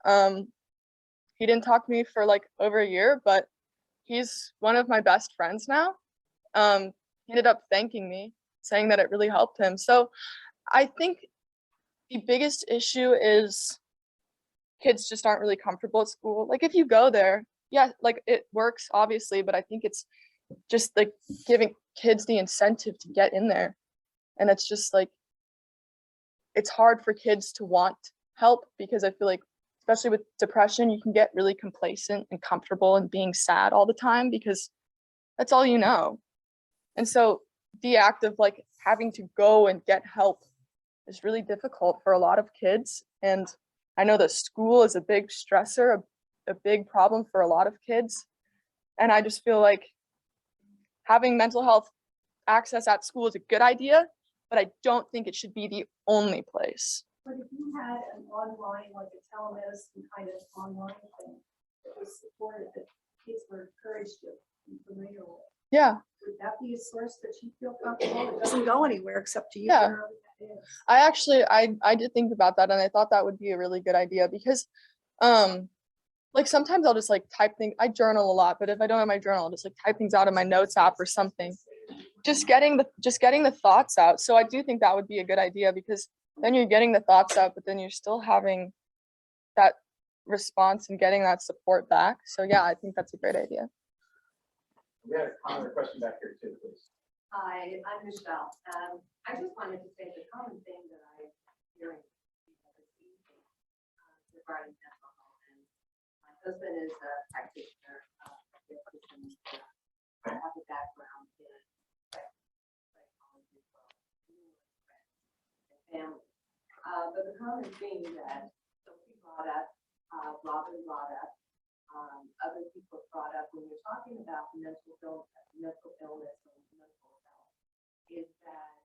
He didn't talk to me for like over a year, but he's one of my best friends now. He ended up thanking me, saying that it really helped him. So I think the biggest issue is kids just aren't really comfortable at school. Like if you go there, yeah, like it works obviously, but I think it's just like giving kids the incentive to get in there. And it's just like, it's hard for kids to want help, because I feel like, especially with depression, you can get really complacent and comfortable and being sad all the time because that's all you know. And so the act of like having to go and get help is really difficult for a lot of kids. And I know that school is a big stressor, a big problem for a lot of kids. And I just feel like having mental health access at school is a good idea, but I don't think it should be the only place. But if you had an online, like a telemedicine kind of online thing that was supported, that kids were encouraged to be familiar with, Yeah, would that be a source that you feel comfortable? It doesn't go anywhere except to you. Yeah. wherever that is. I actually, I did think about that, and I thought that would be a really good idea because, like sometimes I'll just like type things, I journal a lot, but if I don't have my journal, I'll just like type things out in my notes app or something. Just getting the thoughts out. So I do think that would be a good idea, because then you're getting the thoughts out, but then you're still having that response and getting that support back. So yeah, I think that's a great idea. We had a comment or question back here too, please. Hi, I'm Michelle. I just wanted to say the common thing that I'm hearing regarding mental health, and my husband is a practitioner. I have a background in psychology as well, and family. But the common thing that Sophie brought up, Robin brought up, other people brought up when you're talking about mental illness and mental health is that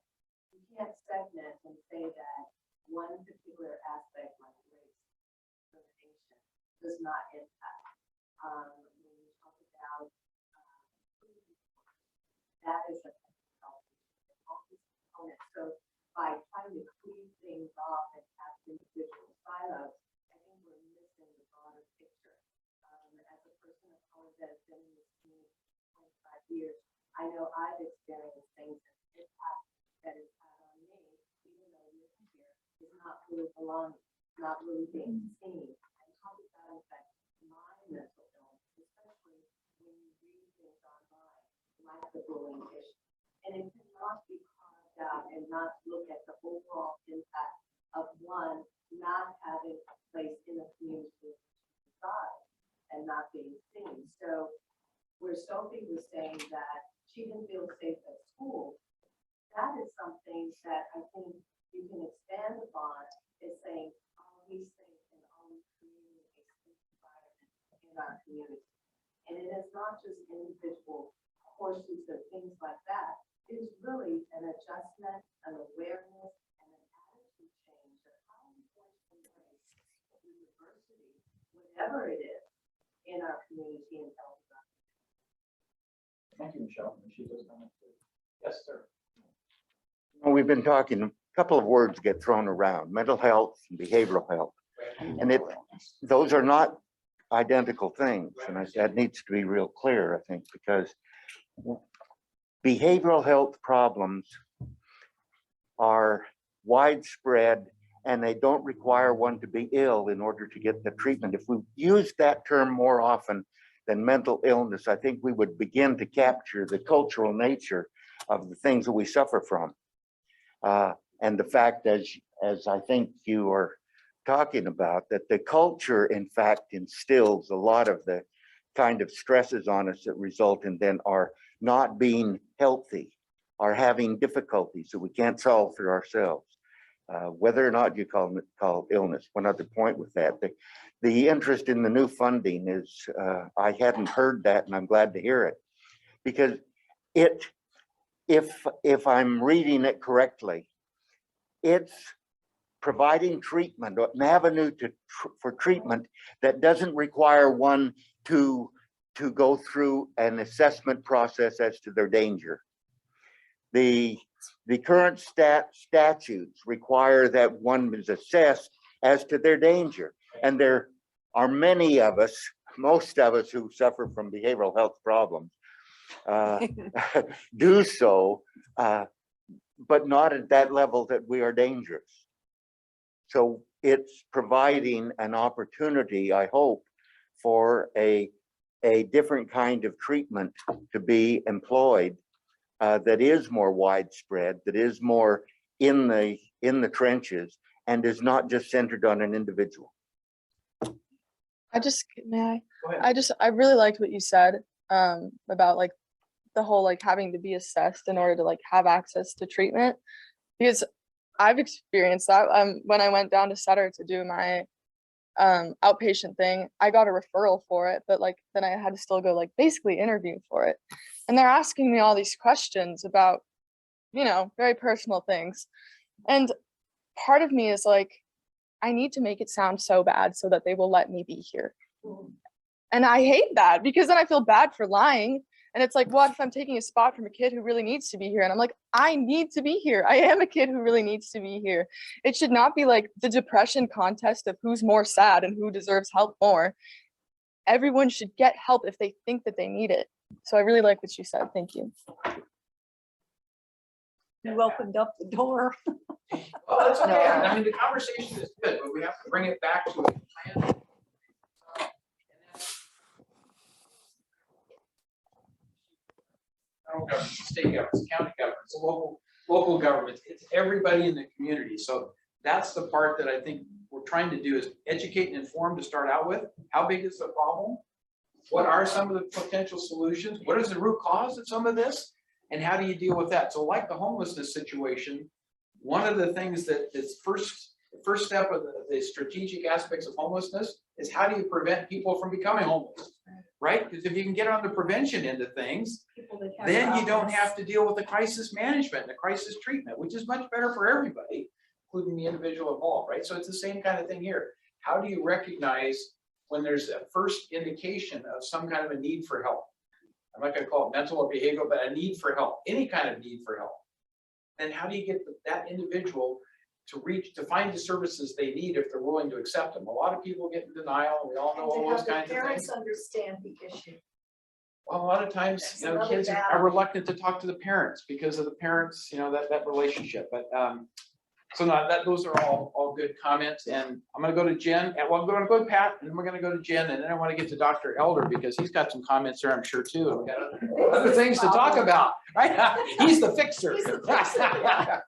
you can't segment and say that one particular aspect like race discrimination does not impact. When you talk about that is a health component. So by trying to clean things off and have individual silos, I think we're missing the broader picture. As a person of color that has been in this community for 25 years, I know I've experienced things that impact that it's had on me, even though living here is not really belonging, not really being seen. And how does that affect my mental illness, especially when you read things online, like the bullying issue. And it cannot be carved out and not look at the overall impact of one not having a place in the community side and not being seen. So where Sophie was saying that she didn't feel safe at school, that is something that I think you can expand upon is saying all these things and always creating a safe environment in our community. And it is not just individual courses or things like that. It is really an adjustment, an awareness, and an attitude change of how we going to embrace diversity, whatever it is, in our community and health. Thank you, Michelle. She does comment too. Yes, sir. Well, we've been talking, a couple of words get thrown around, mental health and behavioral health. And those are not identical things. And that needs to be real clear, I think, because behavioral health problems are widespread and they don't require one to be ill in order to get the treatment. If we use that term more often than mental illness, I think we would begin to capture the cultural nature of the things that we suffer from. And the fact, as I think you are talking about, that the culture, in fact, instills a lot of the kind of stresses on us that result in then our not being healthy, are having difficulties that we can't solve for ourselves. Whether or not you call illness. One other point with that, the interest in the new funding is, I hadn't heard that and I'm glad to hear it. Because if I'm reading it correctly, it's providing treatment, or an avenue for treatment that doesn't require one to go through an assessment process as to their danger. The current statutes require that one is assessed as to their danger. And there are many of us, most of us who suffer from behavioral health problems do so, but not at that level that we are dangerous. So it's providing an opportunity, I hope, for a different kind of treatment to be employed that is more widespread, that is more in the trenches, and is not just centered on an individual. I really liked what you said about like the whole like having to be assessed in order to like have access to treatment, because I've experienced that. When I went down to Sutter to do my outpatient thing, I got a referral for it, but like then I had to still go like basically interview for it. And they're asking me all these questions about, you know, very personal things. And part of me is like, I need to make it sound so bad so that they will let me be here. And I hate that because then I feel bad for lying. And it's like, what if I'm taking a spot from a kid who really needs to be here? And I'm like, I need to be here. I am a kid who really needs to be here. It should not be like the depression contest of who's more sad and who deserves help more. Everyone should get help if they think that they need it. So I really like what you said. Thank you. You opened up the door. Well, that's okay. I mean, the conversation is good, but we have to bring it back to a plan. Federal government, state governments, county governments, local governments, it's everybody in the community. So that's the part that I think we're trying to do is educate and inform to start out with. How big is the problem? What are some of the potential solutions? What is the root cause of some of this? And how do you deal with that? So like the homelessness situation, one of the things that is the first step of the strategic aspects of homelessness is how do you prevent people from becoming homeless, right? Because if you can get on the prevention end of things, then you don't have to deal with the crisis management, the crisis treatment, which is much better for everybody, including the individual involved, right? So it's the same kind of thing here. How do you recognize when there's a first indication of some kind of a need for help? I'm not going to call it mental or behavioral, but a need for help, any kind of need for help. Then how do you get that individual to find the services they need if they're willing to accept them? A lot of people get in denial. We all know all those kinds of things. Parents understand the issue. Well, a lot of times, That's you know, another kids are battle. reluctant to talk to the parents because of the parents, you know, that relationship. But so now those are all good comments. And I'm going to go to Jen. Well, I'm going to go to Pat, and then we're going to go to Jen, and then I want to get to Dr. Elder because he's got some comments there, I'm sure too. And we got other things to talk about, right? He's the fixer. He's the fixer, yeah.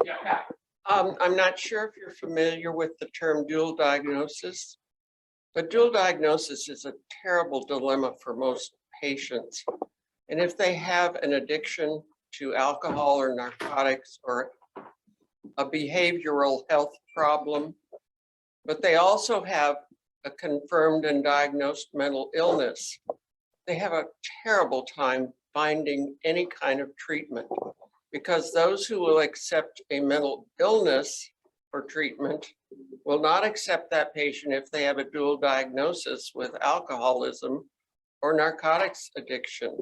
Yeah, Pat. I'm not sure if you're familiar with the term dual diagnosis, but dual diagnosis is a terrible dilemma for most patients. And if they have an addiction to alcohol or narcotics or a behavioral health problem, but they also have a confirmed and diagnosed mental illness. They have a terrible time finding any kind of treatment because those who will accept a mental illness for treatment will not accept that patient if they have a dual diagnosis with alcoholism or narcotics addiction.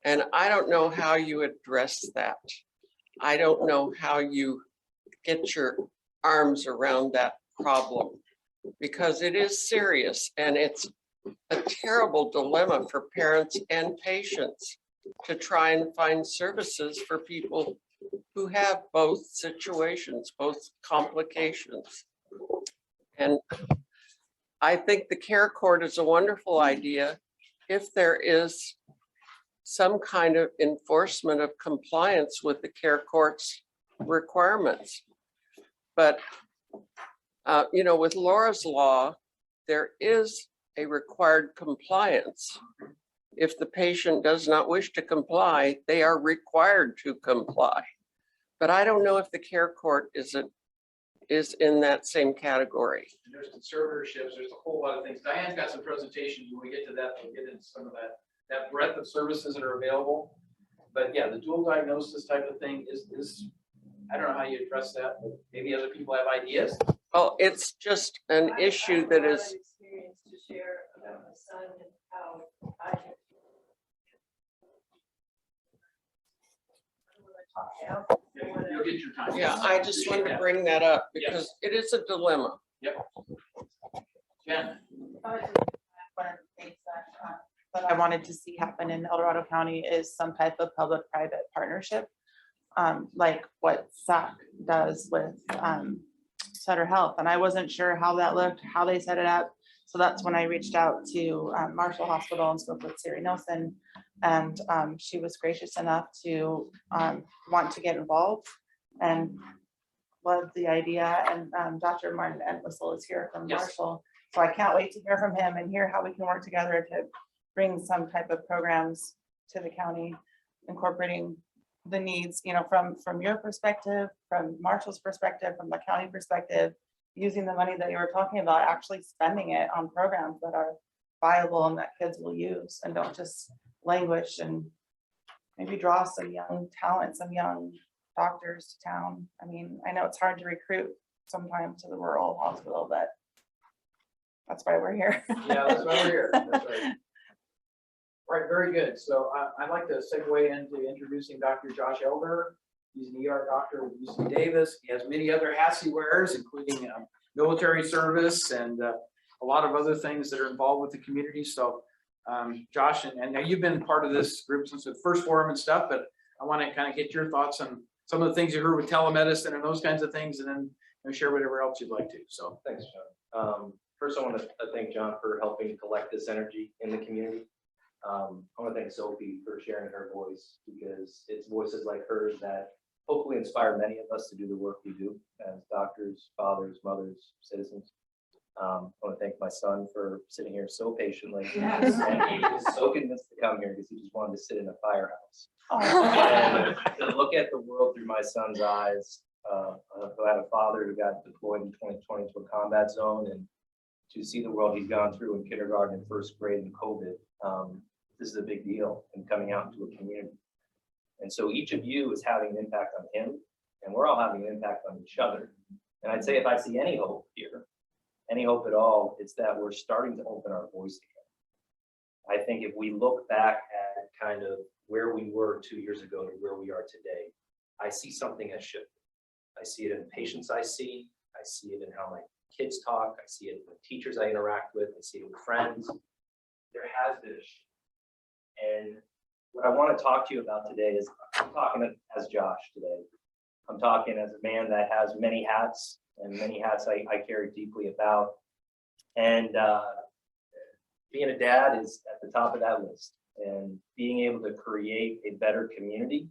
And I don't know how you address that. I don't know how you get your arms around that problem because it is serious and it's a terrible dilemma for parents and patients to try and find services for people who have both situations, both complications. And I think the care court is a wonderful idea if there is some kind of enforcement of compliance with the care court's requirements. But, you know, with Laura's law, there is a required compliance. If the patient does not wish to comply, they are required to comply. But I don't know if the care court is in that same category. And there's conservatorships, there's a whole lot of things. Diane's got some presentations. When we get to that, we'll get into some of that breadth of services that are available. But yeah, the dual diagnosis type of thing is I don't know how you address that, but maybe other people have ideas. Well, it's just an issue that is, Experience to share about my son and how I have. You'll get your time. yeah, I just wanted to bring that up because it is a dilemma. Jen, One of the things that I wanted to see happen in El Dorado County is some type of public-private partnership, like what SAC does with Sutter Health. And I wasn't sure how that looked, how they set it up. So that's when I reached out to Marshall Hospital and spoke with Siri Nelson. And she was gracious enough to want to get involved and loved the idea. And Dr. Martin Entwistle is here from Yes. Marshall. So I can't wait to hear from him and hear how we can work together to bring some type of programs to the county, incorporating the needs, you know, from your perspective, from Marshall's perspective, from the county perspective, using the money that you were talking about, actually spending it on programs that are viable and that kids will use and don't just languish, and maybe draw some young talent, some young doctors to town. I mean, I know it's hard to recruit sometimes to the rural hospital, but that's why we're here. yeah, that's why we're here. That's right. All right, very good. So I'd like to segue into introducing Dr. Josh Elder. He's an ER doctor with UC Davis. He has many other hats he wears, including military service and a lot of other things that are involved with the community. So Josh, and now you've been part of this group since the first forum and stuff, but I want to kind of get your thoughts on some of the things you heard with telemedicine and those kinds of things, and then share whatever else you'd like to. So thanks, John. First, I want to thank John for helping collect this energy in the community. I want to thank Sophie for sharing her voice, because it's voices like hers that hopefully inspire many of us to do the work we do as doctors, fathers, mothers, citizens. I want to thank my son for sitting here so patiently. Yes. And he was so convinced to come here because he just wanted to sit in a firehouse. Oh. And to look at the world through my son's eyes. I had a father who got deployed in 2020 to a combat zone, and to see the world he's gone through in kindergarten and first grade in COVID, this is a big deal, and coming out into a community. And so each of you is having an impact on him, and we're all having an impact on each other. And I'd say if I see any hope here, any hope at all, it's that we're starting to open our voice again. I think if we look back at kind of where we were 2 years ago to where we are today, I see something has shifted. I see it in patients I see it in how my kids talk, I see it with teachers I interact with, I see it with friends. There has been a shift. And what I want to talk to you about today is, I'm talking as Josh today. I'm talking as a man that has many hats, and many hats I care deeply about. And being a dad is at the top of that list. And being able to create a better community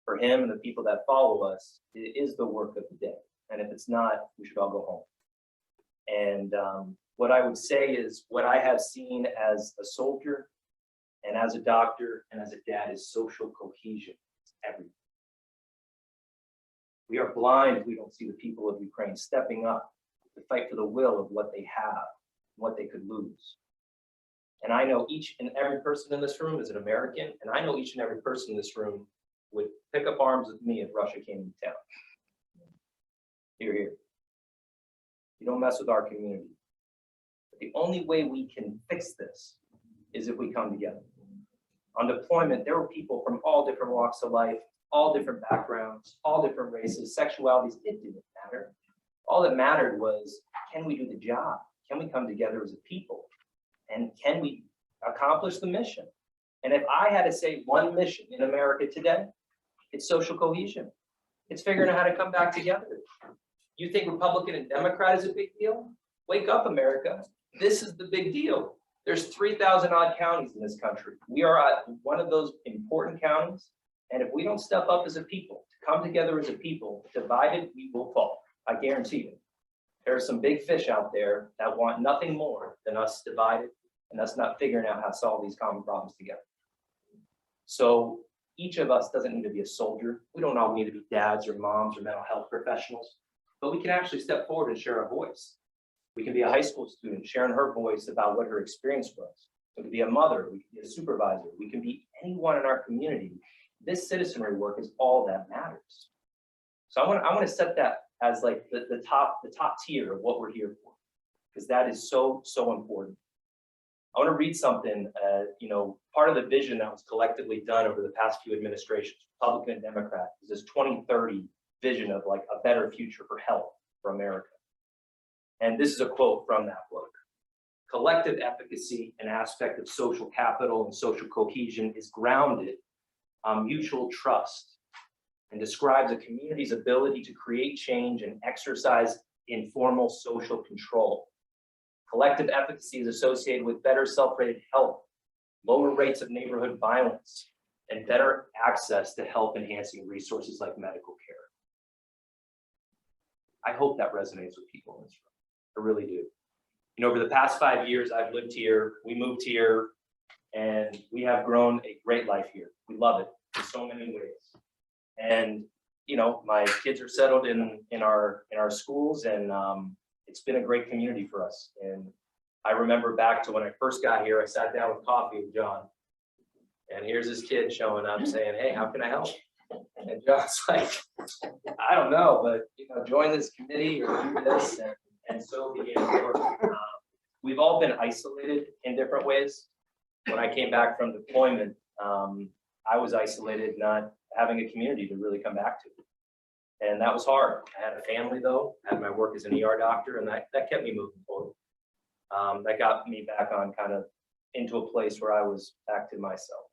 for him and the people that follow us is the work of the day. And if it's not, we should all go home. And what I would say is, what I have seen as a soldier and as a doctor and as a dad is social cohesion. It's everything. We are blind if we don't see the people of Ukraine stepping up to fight for the will of what they have, what they could lose. And I know each and every person in this room is an American, and I know each and every person in this room would pick up arms with me if Russia came into town. Hear, hear. You don't mess with our community. But the only way we can fix this is if we come together. On deployment, there were people from all different walks of life, all different backgrounds, all different races, sexualities. It didn't matter. All that mattered was, can we do the job? Can we come together as a people? And can we accomplish the mission? And if I had to say one mission in America today, it's social cohesion. It's figuring out how to come back together. You think Republican and Democrat is a big deal? Wake up, America. This is the big deal. There's 3,000 odd counties in this country. We are at one of those important counties. And if we don't step up as a people, to come together as a people, divided, we will fall. I guarantee you. There are some big fish out there that want nothing more than us divided and us not figuring out how to solve these common problems together. So each of us doesn't need to be a soldier. We don't all need to be dads or moms or mental health professionals, but we can actually step forward and share our voice. We can be a high school student sharing her voice about what her experience was. We can be a mother, we can be a supervisor, we can be anyone in our community. This citizenry work is all that matters. So I want to set that as like the top tier of what we're here for, because that is so important. I want to read something, part of the vision that was collectively done over the past few administrations, Republican and Democrat, is this 2030 vision of like a better future for health for America. And this is a quote from that book. Collective efficacy, an aspect of social capital and social cohesion, is grounded on mutual trust and describes a community's ability to create change and exercise informal social control. Collective efficacy is associated with better self-rated health, lower rates of neighborhood violence, and better access to health-enhancing resources like medical care. I hope that resonates with people in this room. I really do. Over the past 5 years, I've lived here, we moved here, and we have grown a great life here. We love it in so many ways. And, my kids are settled in our schools, and it's been a great community for us. And I remember back to when I first got here, I sat down with coffee with John, and here's this kid showing up saying, hey, how can I help? And John's like, I don't know, but join this committee or do this, and so began to work. We've all been isolated in different ways. When I came back from deployment, I was isolated, not having a community to really come back to. And that was hard. I had a family though, I had my work as an ER doctor, and that kept me moving forward. That got me back on kind of into a place where I was back to myself.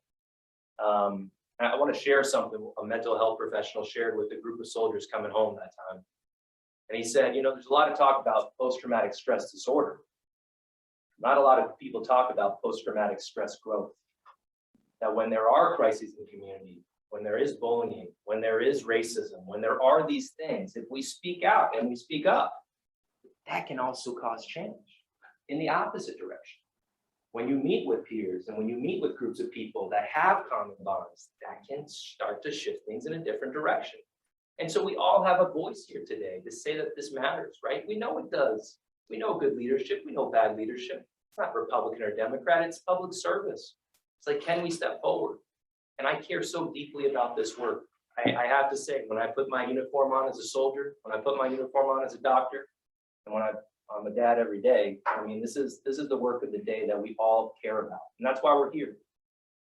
I want to share something a mental health professional shared with a group of soldiers coming home that time. And he said, there's a lot of talk about post-traumatic stress disorder. Not a lot of people talk about post-traumatic stress growth. That when there are crises in the community, when there is bullying, when there is racism, when there are these things, if we speak out and we speak up, that can also cause change in the opposite direction. When you meet with peers and when you meet with groups of people that have common bonds, that can start to shift things in a different direction. And so we all have a voice here today to say that this matters, right? We know it does. We know good leadership, we know bad leadership. It's not Republican or Democrat, it's public service. It's like, can we step forward? And I care so deeply about this work. I have to say, when I put my uniform on as a soldier, when I put my uniform on as a doctor, and when I'm a dad every day, this is the work of the day that we all care about. And that's why we're here.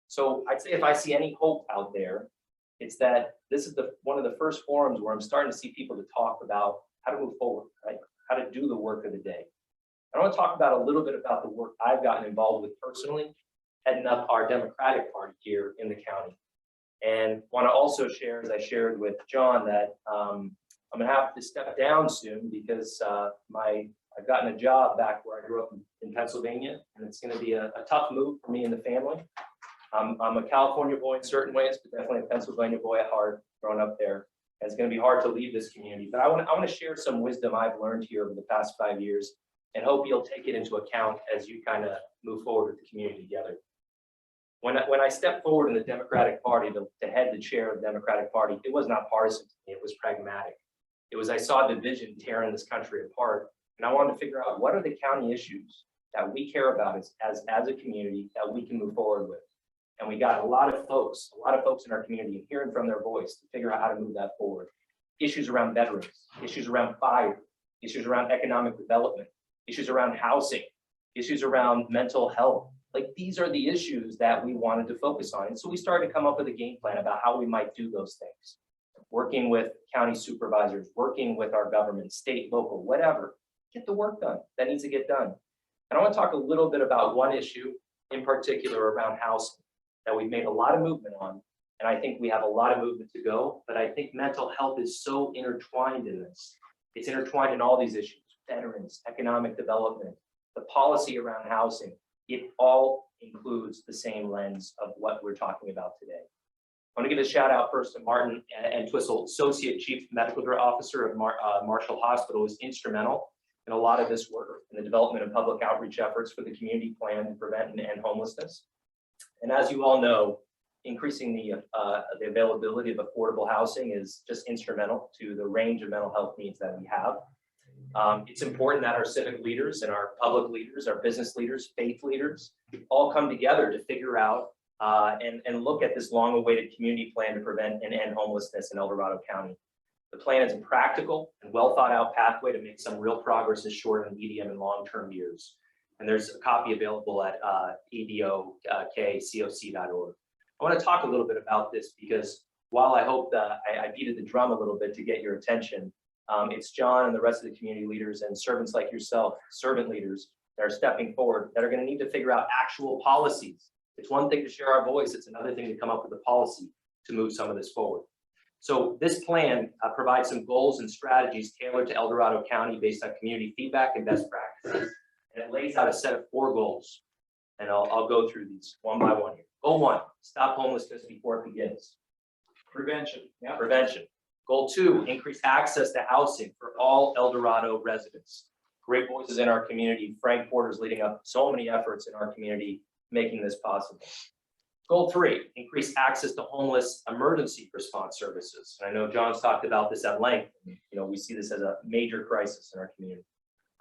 So I'd say if I see any hope out there, it's that this is one of the first forums where I'm starting to see people to talk about how to move forward, right? How to do the work of the day. I want to talk about a little bit about the work I've gotten involved with personally, heading up our Democratic Party here in the county. And want to also share, as I shared with John, that I'm going to have to step down soon because I've gotten a job back where I grew up in Pennsylvania, and it's going to be a tough move for me and the family. I'm a California boy in certain ways, but definitely a Pennsylvania boy at heart, growing up there. And it's going to be hard to leave this community, but I want to share some wisdom I've learned here over the past 5 years, and hope you'll take it into account as you kind of move forward with the community together. When I stepped forward in the Democratic Party to head the chair of the Democratic Party, it was not partisan to me, it was pragmatic. It was, I saw division tearing this country apart. And I wanted to figure out what are the county issues that we care about as a community that we can move forward with. And we got a lot of folks in our community hearing from their voice to figure out how to move that forward. Issues around veterans, issues around fire, issues around economic development, issues around housing, issues around mental health. Like, these are the issues that we wanted to focus on. And so we started to come up with a game plan about how we might do those things. Working with county supervisors, working with our government, state, local, whatever, get the work done that needs to get done. And I want to talk a little bit about one issue in particular around housing that we've made a lot of movement on. And I think we have a lot of movement to go, but I think mental health is so intertwined in this. It's intertwined in all these issues, veterans, economic development, the policy around housing. It all includes the same lens of what we're talking about today. I want to give a shout out first to Martin Entwistle, Associate Chief Medical Officer of Marshall Hospital, who was instrumental in a lot of this work in the development of public outreach efforts for the community plan to prevent and end homelessness. And as you all know, increasing the availability of affordable housing is just instrumental to the range of mental health needs that we have. It's important that our civic leaders and our public leaders, our business leaders, faith leaders, all come together to figure out and look at this long-awaited community plan to prevent and end homelessness in El Dorado County. The plan is a practical and well-thought-out pathway to make some real progress in short and medium and long-term years. And there's a copy available at edokcoc.org. I want to talk a little bit about this because while I hope that I beated the drum a little bit to get your attention, it's John and the rest of the community leaders and servants like yourself, servant leaders, that are stepping forward that are going to need to figure out actual policies. It's one thing to share our voice, it's another thing to come up with a policy to move some of this forward. So this plan provides some goals and strategies tailored to El Dorado County based on community feedback and best practices. And it lays out a set of 4 goals. And I'll go through these one by one here. Goal 1, stop homelessness before it begins. Prevention. Yeah. Prevention. Goal 2, increase access to housing for all El Dorado residents. Great voices in our community. Frank Porter's leading up so many efforts in our community making this possible. Goal 3, increase access to homeless emergency response services. And I know John's talked about this at length. We see this as a major crisis in our community.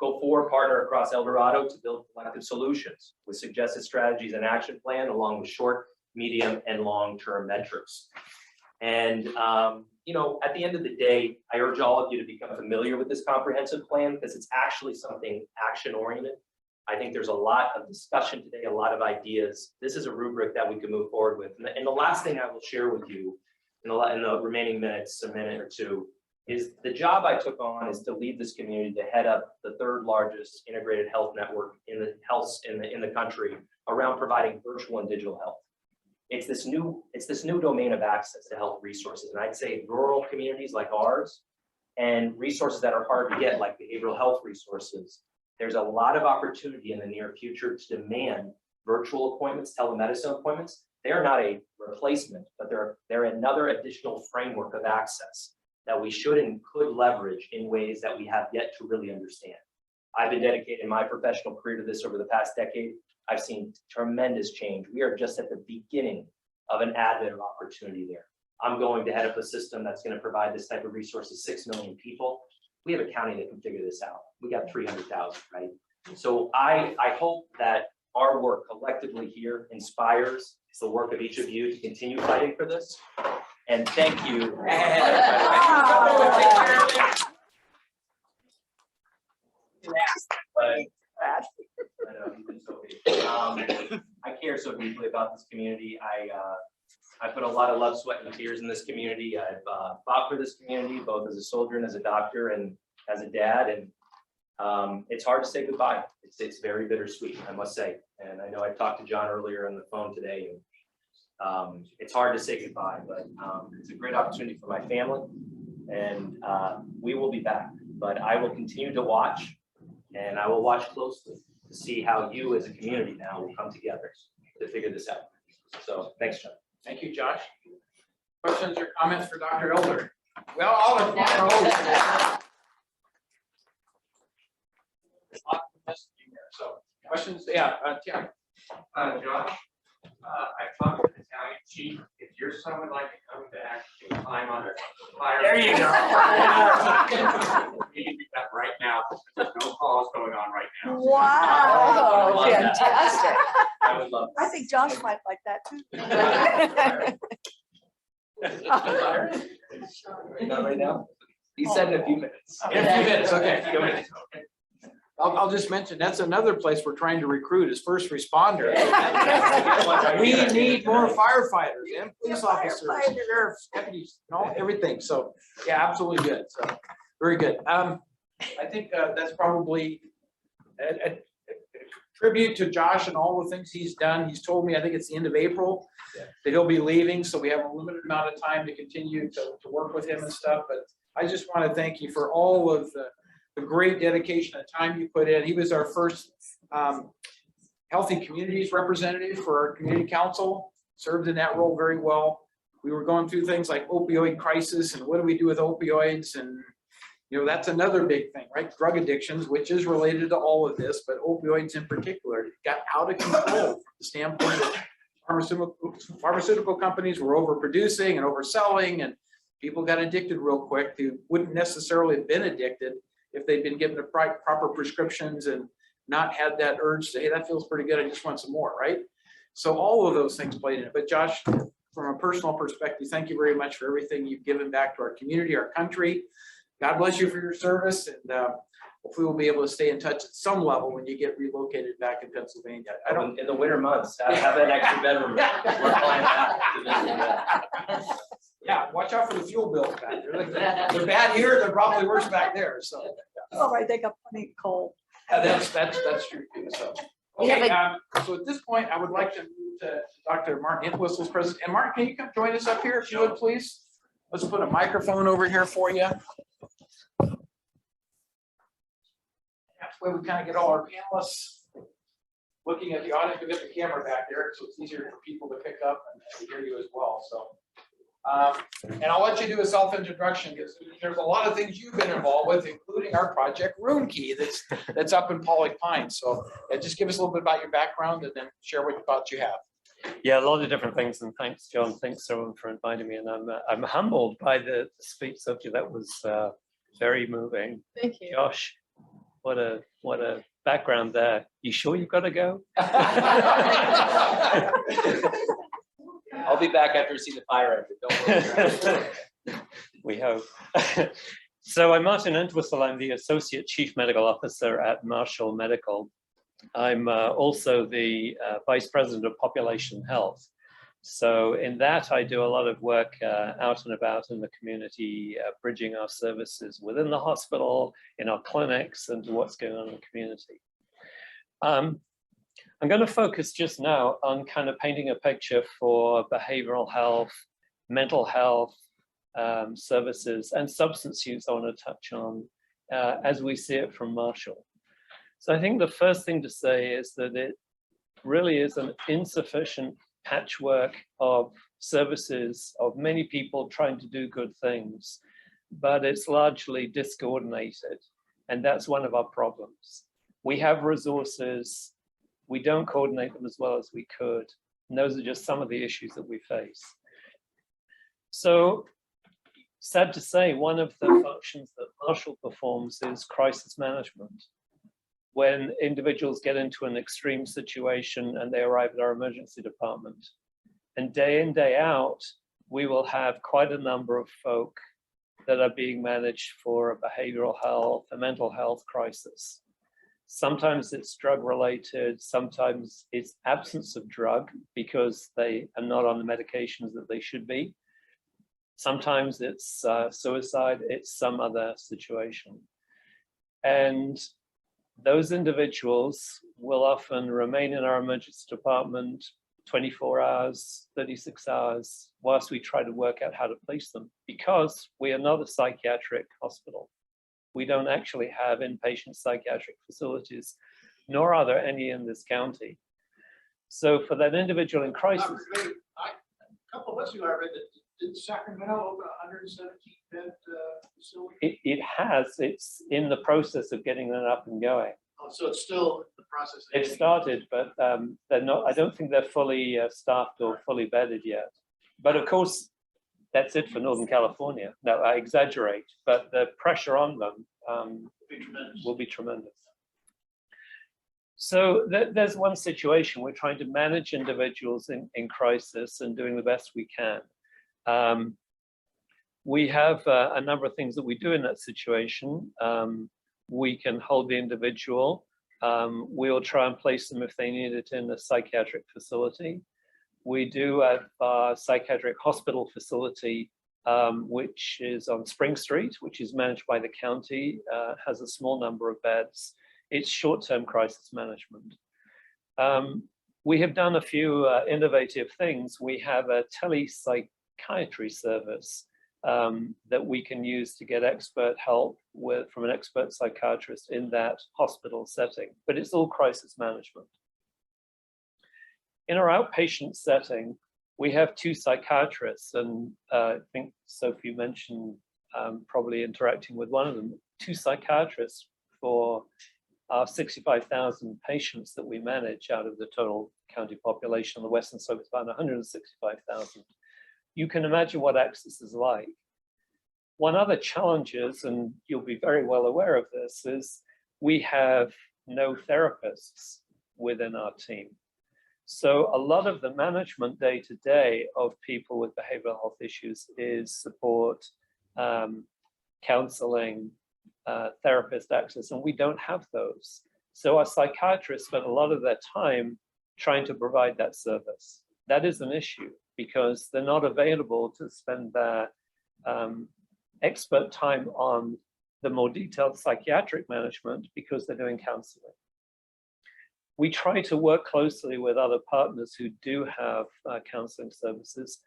Goal 4, partner across El Dorado to build collective solutions with suggested strategies and action plan along with short, medium, and long-term metrics. And, at the end of the day, I urge all of you to become familiar with this comprehensive plan because it's actually something action-oriented. I think there's a lot of discussion today, a lot of ideas. This is a rubric that we can move forward with. And the last thing I will share with you in the remaining minutes, a minute or two, is the job I took on is to lead this community to head up the 3rd largest integrated health network in the country around providing virtual and digital health. It's this new domain of access to health resources. And I'd say rural communities like ours and resources that are hard to get, like behavioral health resources. There's a lot of opportunity in the near future to demand virtual appointments, telemedicine appointments. They are not a replacement, but they're another additional framework of access that we should and could leverage in ways that we have yet to really understand. I've been dedicating my professional career to this over the past decade. I've seen tremendous change. We are just at the beginning of an advent of opportunity there. I'm going to head up a system that's going to provide this type of resource to 6 million people. We have a county that can figure this out. We got 300,000, right? So I hope that our work collectively here inspires the work of each of you to continue fighting for this. And thank you. I care so deeply about this community. I put a lot of love, sweat, and tears in this community. I've fought for this community, both as a soldier and as a doctor and as a dad. And it's hard to say goodbye. It's very bittersweet, I must say. And I know I talked to John earlier on the phone today. And it's hard to say goodbye, but it's a great opportunity for my family. And we will be back. But I will continue to watch, and I will watch closely to see how you as a community now will come together to figure this out. So thanks, John. Thank you, Josh. Questions or comments for Dr. Elder? Well, all of them. So questions? Yeah, Tim. Josh, I talked to the county chief, if your son would like to come back and climb on a fire. There you go. He can do that right now, there's no calls going on right now. Wow, love that. fantastic. I would love. I think Josh might like that too. Not right now? He said in a few minutes. In a few minutes, okay. Few minutes. I'll just mention, that's another place we're trying to recruit is first responders. We need more firefighters and police officers, sheriffs, deputies, everything. So, yeah, absolutely good. So, very good. I think that's probably a tribute to Josh and all the things he's done. He's told me, I think it's the end of April, that he'll be leaving. So we have a limited amount of time to continue to work with him and stuff. But I just want to thank you for all of the great dedication and time you put in. He was our first Healthy Communities representative for our community council, served in that role very well. We were going through things like opioid crisis and what do we do with opioids, and you know, that's another big thing, right? Drug addictions, which is related to all of this, but opioids in particular got out of control from the standpoint of pharmaceutical companies were overproducing and overselling, and people got addicted real quick who wouldn't necessarily have been addicted if they'd been given the proper prescriptions and not had that urge to, hey, that feels pretty good, I just want some more, right? So all of those things played in it. But Josh, from a personal perspective, thank you very much for everything you've given back to our community, our country. God bless you for your service, and hopefully we'll be able to stay in touch at some level when you get relocated back in Pennsylvania. I don't. In the winter months, have an extra bedroom. We're flying back to visit that. Yeah, watch out for the fuel bills back there. They're bad here, they're probably worse back there, so. All right, they got plenty of coal. That's true too, so. We have Okay, so at this point, I would like to move to Dr. Martin Entwistle's president. And Martin, can you come join us up here if you would, please? Let's put a microphone over here for you. That's where we kind of get all our panelists looking at the audience. We get the camera back there, so it's easier for people to pick up and hear you as well, so. And I'll let you do a self-introduction because there's a lot of things you've been involved with, including our project Room Key that's up in Pollock Pines. So just give us a little bit about your background and then share what thoughts you have. Yeah, a lot of different things, and thanks, John. Thanks everyone for inviting me, and I'm humbled by the speech subject. That was very moving. Thank you. Josh, what a background there. You sure you've got to go? I'll be back after you see the fire exit. Don't worry. We hope. So I'm Martin Entwistle. I'm the Associate Chief Medical Officer at Marshall Medical. I'm also the Vice President of Population Health. So in that, I do a lot of work out and about in the community, bridging our services within the hospital, in our clinics, and what's going on in the community. I'm going to focus just now on kind of painting a picture for behavioral health, mental health services, and substance use I want to touch on as we see it from Marshall. So I think the first thing to say is that it really is an insufficient patchwork of services of many people trying to do good things, but it's largely discoordinated. And that's one of our problems. We have resources, we don't coordinate them as well as we could. And those are just some of the issues that we face. So sad to say, one of the functions that Marshall performs is crisis management. When individuals get into an extreme situation and they arrive at our emergency department. And day in, day out, we will have quite a number of folk that are being managed for a behavioral health, a mental health crisis. Sometimes it's drug related, sometimes it's absence of drug because they are not on the medications that they should be. Sometimes it's suicide, it's some other situation. And those individuals will often remain in our emergency department 24 hours, 36 hours, whilst we try to work out how to place them, because we are not a psychiatric hospital. We don't actually have inpatient psychiatric facilities, nor are there any in this county. So for that individual in crisis. A couple of months ago, I read that did Sacramento open a 117-bed facility? It has, it's in the process of getting that up and going. So it's still the process. They've started, but they're not, I don't think they're fully staffed or fully bedded yet. But of course, that's it for Northern California. No, I exaggerate, but the pressure on them will be tremendous. So there's one situation. We're trying to manage individuals in crisis and doing the best we can. We have a number of things that we do in that situation. We can hold the individual. We'll try and place them if they need it in a psychiatric facility. We do have a psychiatric hospital facility, which is on Spring Street, which is managed by the county, has a small number of beds. It's short-term crisis management. We have done a few innovative things. We have a telepsychiatry service that we can use to get expert help from an expert psychiatrist in that hospital setting, but it's all crisis management. In our outpatient setting, we have 2 psychiatrists, and I think Sophie mentioned probably interacting with one of them, 2 psychiatrists for our 65,000 patients that we manage out of the total county population on the western slope. It's about 165,000. You can imagine what access is like. One other challenge is, and you'll be very well aware of this, is we have no therapists within our team. So a lot of the management day-to-day of people with behavioral health issues is support, counseling, therapist access, and we don't have those. So our psychiatrists spend a lot of their time trying to provide that service. That is an issue because they're not available to spend their expert time on the more detailed psychiatric management because they're doing counseling. We try to work closely with other partners who do have counseling services,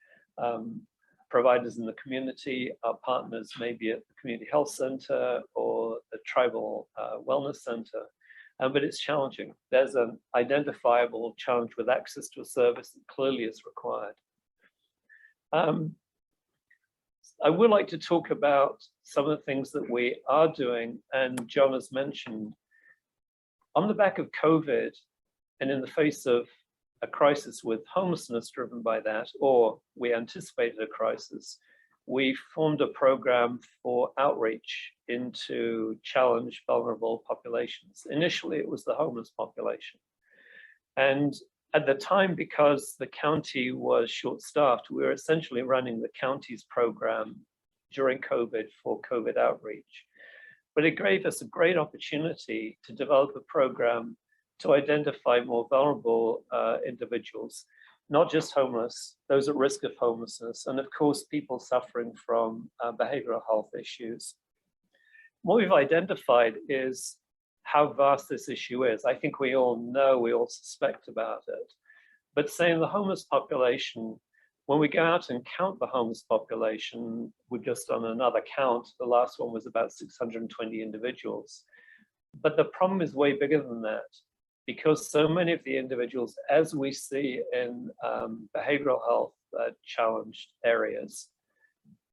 providers in the community. Our partners may be at the community health center or the tribal wellness center, but it's challenging. There's an identifiable challenge with access to a service that clearly is required. I would like to talk about some of the things that we are doing, and John has mentioned. On the back of COVID, and in the face of a crisis with homelessness driven by that, or we anticipated a crisis, we formed a program for outreach into challenged, vulnerable populations. Initially, it was the homeless population. And at the time, because the county was short-staffed, we were essentially running the county's program during COVID for COVID outreach. But it gave us a great opportunity to develop a program to identify more vulnerable individuals, not just homeless, those at risk of homelessness, and of course, people suffering from behavioral health issues. What we've identified is how vast this issue is. I think we all know, we all suspect about it. But say in the homeless population, when we go out and count the homeless population, we've just done another count. The last one was about 620 individuals. But the problem is way bigger than that, because so many of the individuals, as we see in behavioral health challenged areas,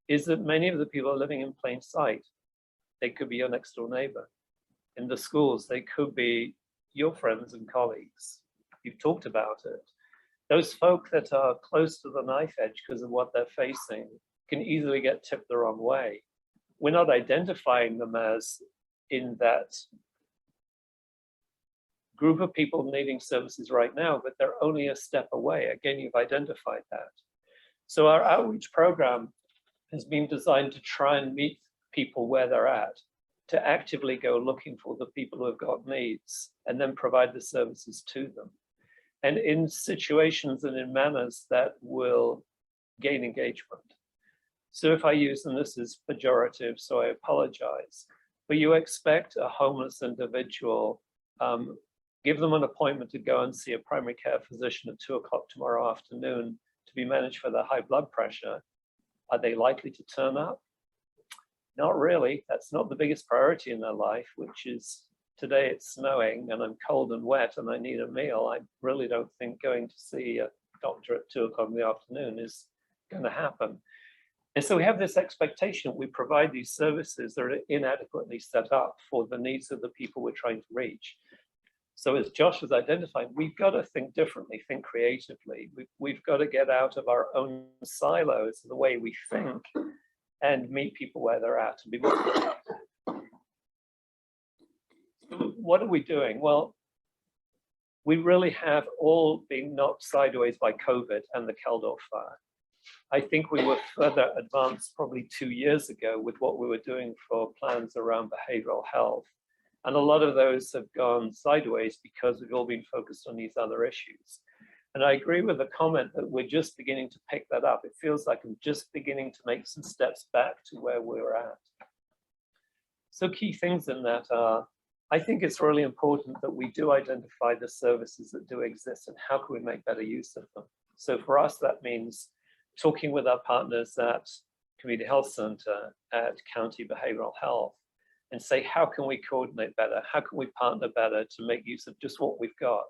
is that many of the people are living in plain sight. They could be your next door neighbor. In the schools, they could be your friends and colleagues. You've talked about it. Those folk that are close to the knife edge because of what they're facing can easily get tipped the wrong way. We're not identifying them as in that group of people needing services right now, but they're only a step away. Again, you've identified that. So our outreach program has been designed to try and meet people where they're at, to actively go looking for the people who have got needs and then provide the services to them. And in situations and in manners that will gain engagement. So if I use, and this is pejorative, so I apologize, but you expect a homeless individual, give them an appointment to go and see a primary care physician at 2 o'clock tomorrow afternoon to be managed for their high blood pressure. Are they likely to turn up? Not really. That's not the biggest priority in their life, which is today it's snowing and I'm cold and wet and I need a meal. I really don't think going to see a doctor at 2 o'clock in the afternoon is going to happen. And so we have this expectation that we provide these services that are inadequately set up for the needs of the people we're trying to reach. So as Josh has identified, we've got to think differently, think creatively. We've got to get out of our own silos, the way we think, and meet people where they're at and be more creative. What are we doing? Well, we really have all been knocked sideways by COVID and the Keldorf fire. I think we were further advanced probably 2 years ago with what we were doing for plans around behavioral health. And a lot of those have gone sideways because we've all been focused on these other issues. And I agree with the comment that we're just beginning to pick that up. It feels like I'm just beginning to make some steps back to where we were at. So key things in that are, I think it's really important that we do identify the services that do exist and how can we make better use of them. So for us, that means talking with our partners at Community Health Center, at County Behavioral Health, and say, how can we coordinate better? How can we partner better to make use of just what we've got?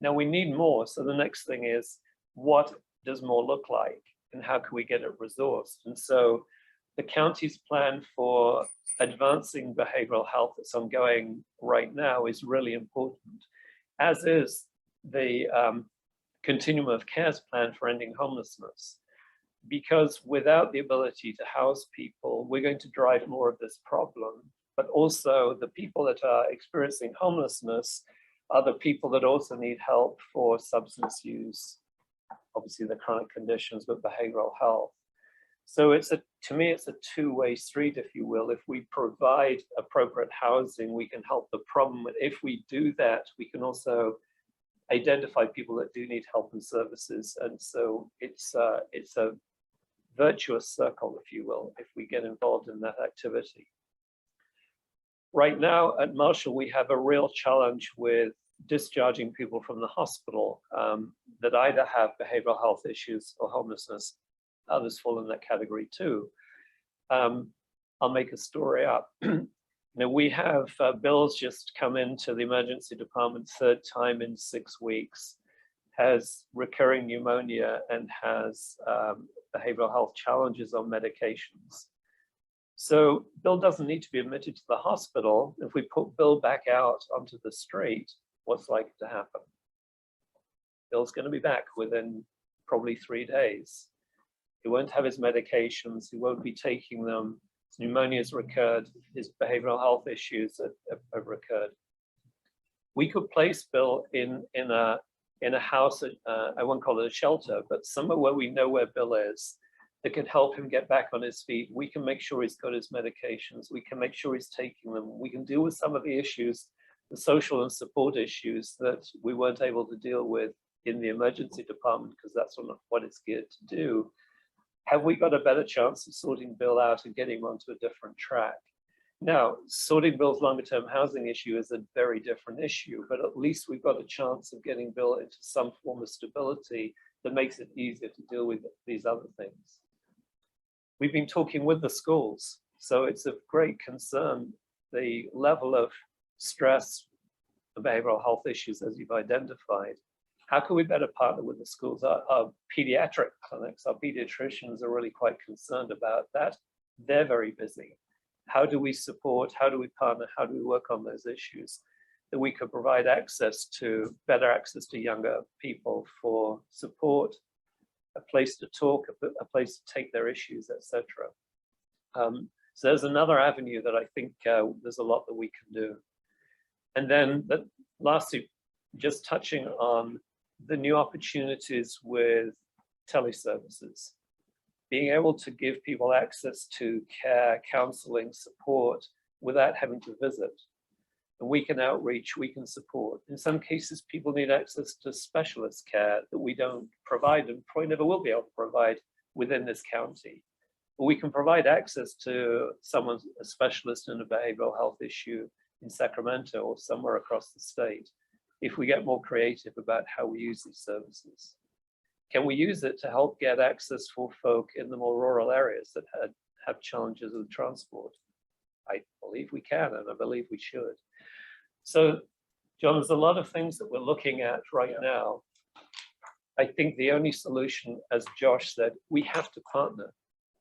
Now we need more. So the next thing is, what does more look like? And how can we get it resourced? And so the county's plan for advancing behavioral health that's ongoing right now is really important, as is the continuum of cares plan for ending homelessness. Because without the ability to house people, we're going to drive more of this problem. But also the people that are experiencing homelessness are the people that also need help for substance use, obviously the chronic conditions, but behavioral health. So to me, it's a two-way street, if you will. If we provide appropriate housing, we can help the problem. If we do that, we can also identify people that do need help and services. And so it's a virtuous circle, if you will, if we get involved in that activity. Right now at Marshall, we have a real challenge with discharging people from the hospital that either have behavioral health issues or homelessness. Others fall in that category too. I'll make a story up. Now we have Bill's just come into the emergency department third time in 6 weeks, has recurring pneumonia and has behavioral health challenges on medications. So Bill doesn't need to be admitted to the hospital. If we put Bill back out onto the street, what's likely to happen? Bill's going to be back within probably 3 days. He won't have his medications. He won't be taking them. His pneumonia's recurred. His behavioral health issues have recurred. We could place Bill in a house, I won't call it a shelter, but somewhere where we know where Bill is, that can help him get back on his feet. We can make sure he's got his medications. We can make sure he's taking them. We can deal with some of the issues, the social and support issues that we weren't able to deal with in the emergency department because that's not what it's geared to do. Have we got a better chance of sorting Bill out and getting him onto a different track? Now, sorting Bill's longer term housing issue is a very different issue, but at least we've got a chance of getting Bill into some form of stability that makes it easier to deal with these other things. We've been talking with the schools, so it's of great concern, the level of stress and behavioral health issues as you've identified. How can we better partner with the schools? Our pediatric clinics, our pediatricians are really quite concerned about that. They're very busy. How do we support, how do we partner, how do we work on those issues? That we could provide better access to younger people for support, a place to talk, a place to take their issues, etc. So there's another avenue that I think there's a lot that we can do. And then lastly, just touching on the new opportunities with teleservices. Being able to give people access to care, counseling, support without having to visit. And we can outreach, we can support. In some cases, people need access to specialist care that we don't provide and probably never will be able to provide within this county. But we can provide access to someone, a specialist in a behavioral health issue in Sacramento or somewhere across the state, if we get more creative about how we use these services. Can we use it to help get access for folk in the more rural areas that have challenges with transport? I believe we can, and I believe we should. So, John, there's a lot of things that we're looking at right now. I think the only solution, as Josh said, we have to partner.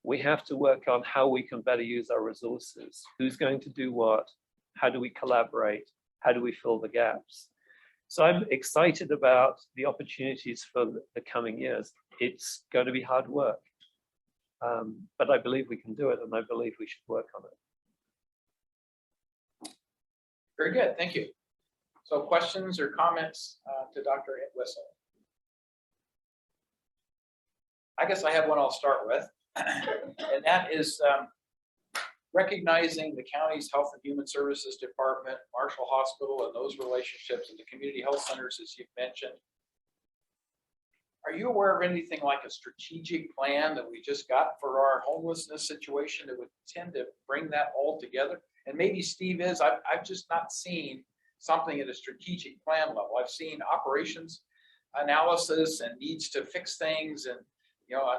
We have to work on how we can better use our resources. Who's going to do what? How do we collaborate? How do we fill the gaps? So I'm excited about the opportunities for the coming years. It's going to be hard work, but I believe we can do it, and I believe we should work on it. Very good, thank you. So questions or comments to Dr. Whistle? I guess I have one I'll start with, and that is recognizing the county's Health and Human Services Department, Marshall Hospital, and those relationships and the community health centers, as you've mentioned. Are you aware of anything like a strategic plan that we just got for our homelessness situation that would tend to bring that all together? And maybe Steve is, I've just not seen something at a strategic plan level. I've seen operations analysis and needs to fix things and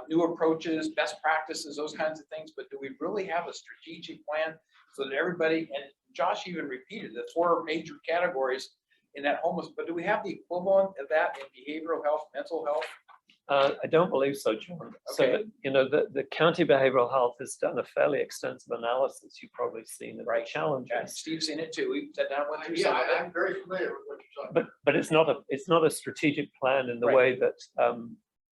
new approaches, best practices, those kinds of things. But do we really have a strategic plan so that everybody, and Josh even repeated the 4 major categories in that homeless, but do we have the equivalent of that in behavioral health, mental health? I don't believe so, John. So Okay. that, the county behavioral health has done a fairly extensive analysis. You've probably seen it. Right. Challenges. Yeah, Steve's in it too. We sat down with through some Yeah, of it. I'm very familiar with what you're talking about. But it's not a strategic plan in the Right. way that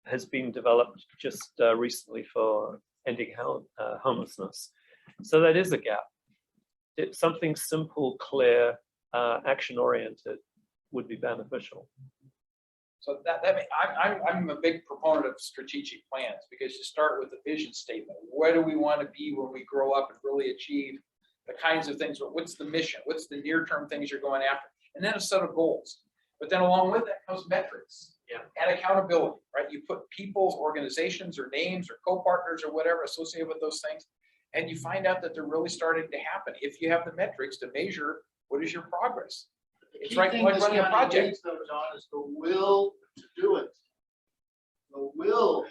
has been developed just recently for ending homelessness. So that is a gap. It's something simple, clear, action-oriented would be beneficial. So I'm a big proponent of strategic plans because you start with a vision statement. Where do we want to be when we grow up and really achieve the kinds of things? What's the mission? What's the near-term things you're going after? And then a set of goals. But then along with that comes metrics and accountability, right? You put people's organizations or names or co-partners or whatever associated with those things, and you find out that they're really starting to happen if you have the metrics to measure what is your progress. It's right like running a project. Though, John, is the will to do it. The will.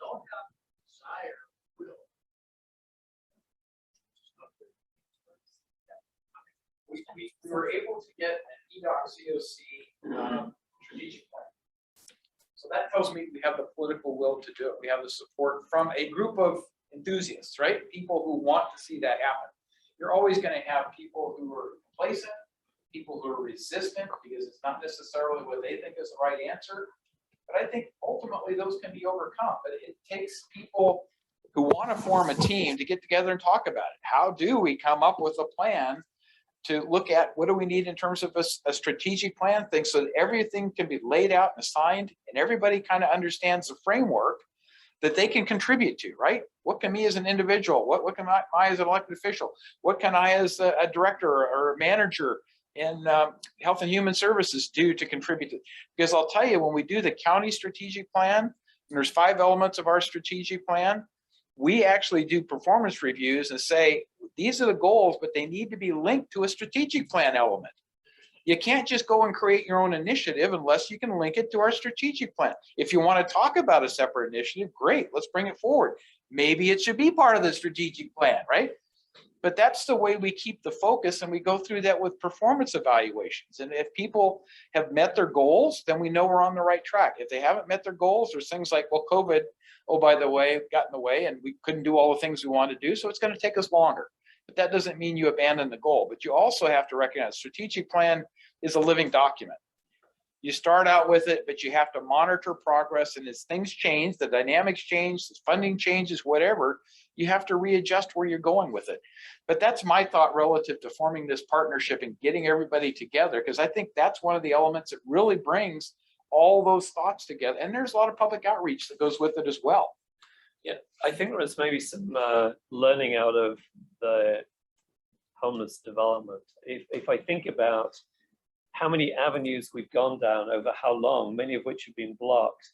Don't have desire, will. We were able to get an EDOC strategic plan. So that tells me we have the political will to do it. We have the support from a group of enthusiasts, right? People who want to see that happen. You're always going to have people who are complacent, people who are resistant because it's not necessarily what they think is the right answer. But I think ultimately those can be overcome. But it takes people who want to form a team to get together and talk about it. How do we come up with a plan to look at what do we need in terms of a strategic plan thing so that everything can be laid out and assigned and everybody kind of understands the framework that they can contribute to, right? What can me as an individual, what can I as an elected official, what can I as a director or a manager in Health and Human Services do to contribute to? Because I'll tell you, when we do the county strategic plan, and there's 5 elements of our strategic plan, we actually do performance reviews and say, these are the goals, but they need to be linked to a strategic plan element. You can't just go and create your own initiative unless you can link it to our strategic plan. If you want to talk about a separate initiative, great, let's bring it forward. Maybe it should be part of the strategic plan, right? But that's the way we keep the focus, and we go through that with performance evaluations. And if people have met their goals, then we know we're on the right track. If they haven't met their goals, there's things like, well, COVID, oh, by the way, got in the way and we couldn't do all the things we wanted to do, so it's going to take us longer. But that doesn't mean you abandon the goal. But you also have to recognize strategic plan is a living document. You start out with it, but you have to monitor progress. And as things change, the dynamics change, the funding changes, whatever, you have to readjust where you're going with it. But that's my thought relative to forming this partnership and getting everybody together, because I think that's one of the elements that really brings all those thoughts together. And there's a lot of public outreach that goes with it as well. Yeah, I think there's maybe some learning out of the homeless development. If I think about how many avenues we've gone down over how long, many of which have been blocked,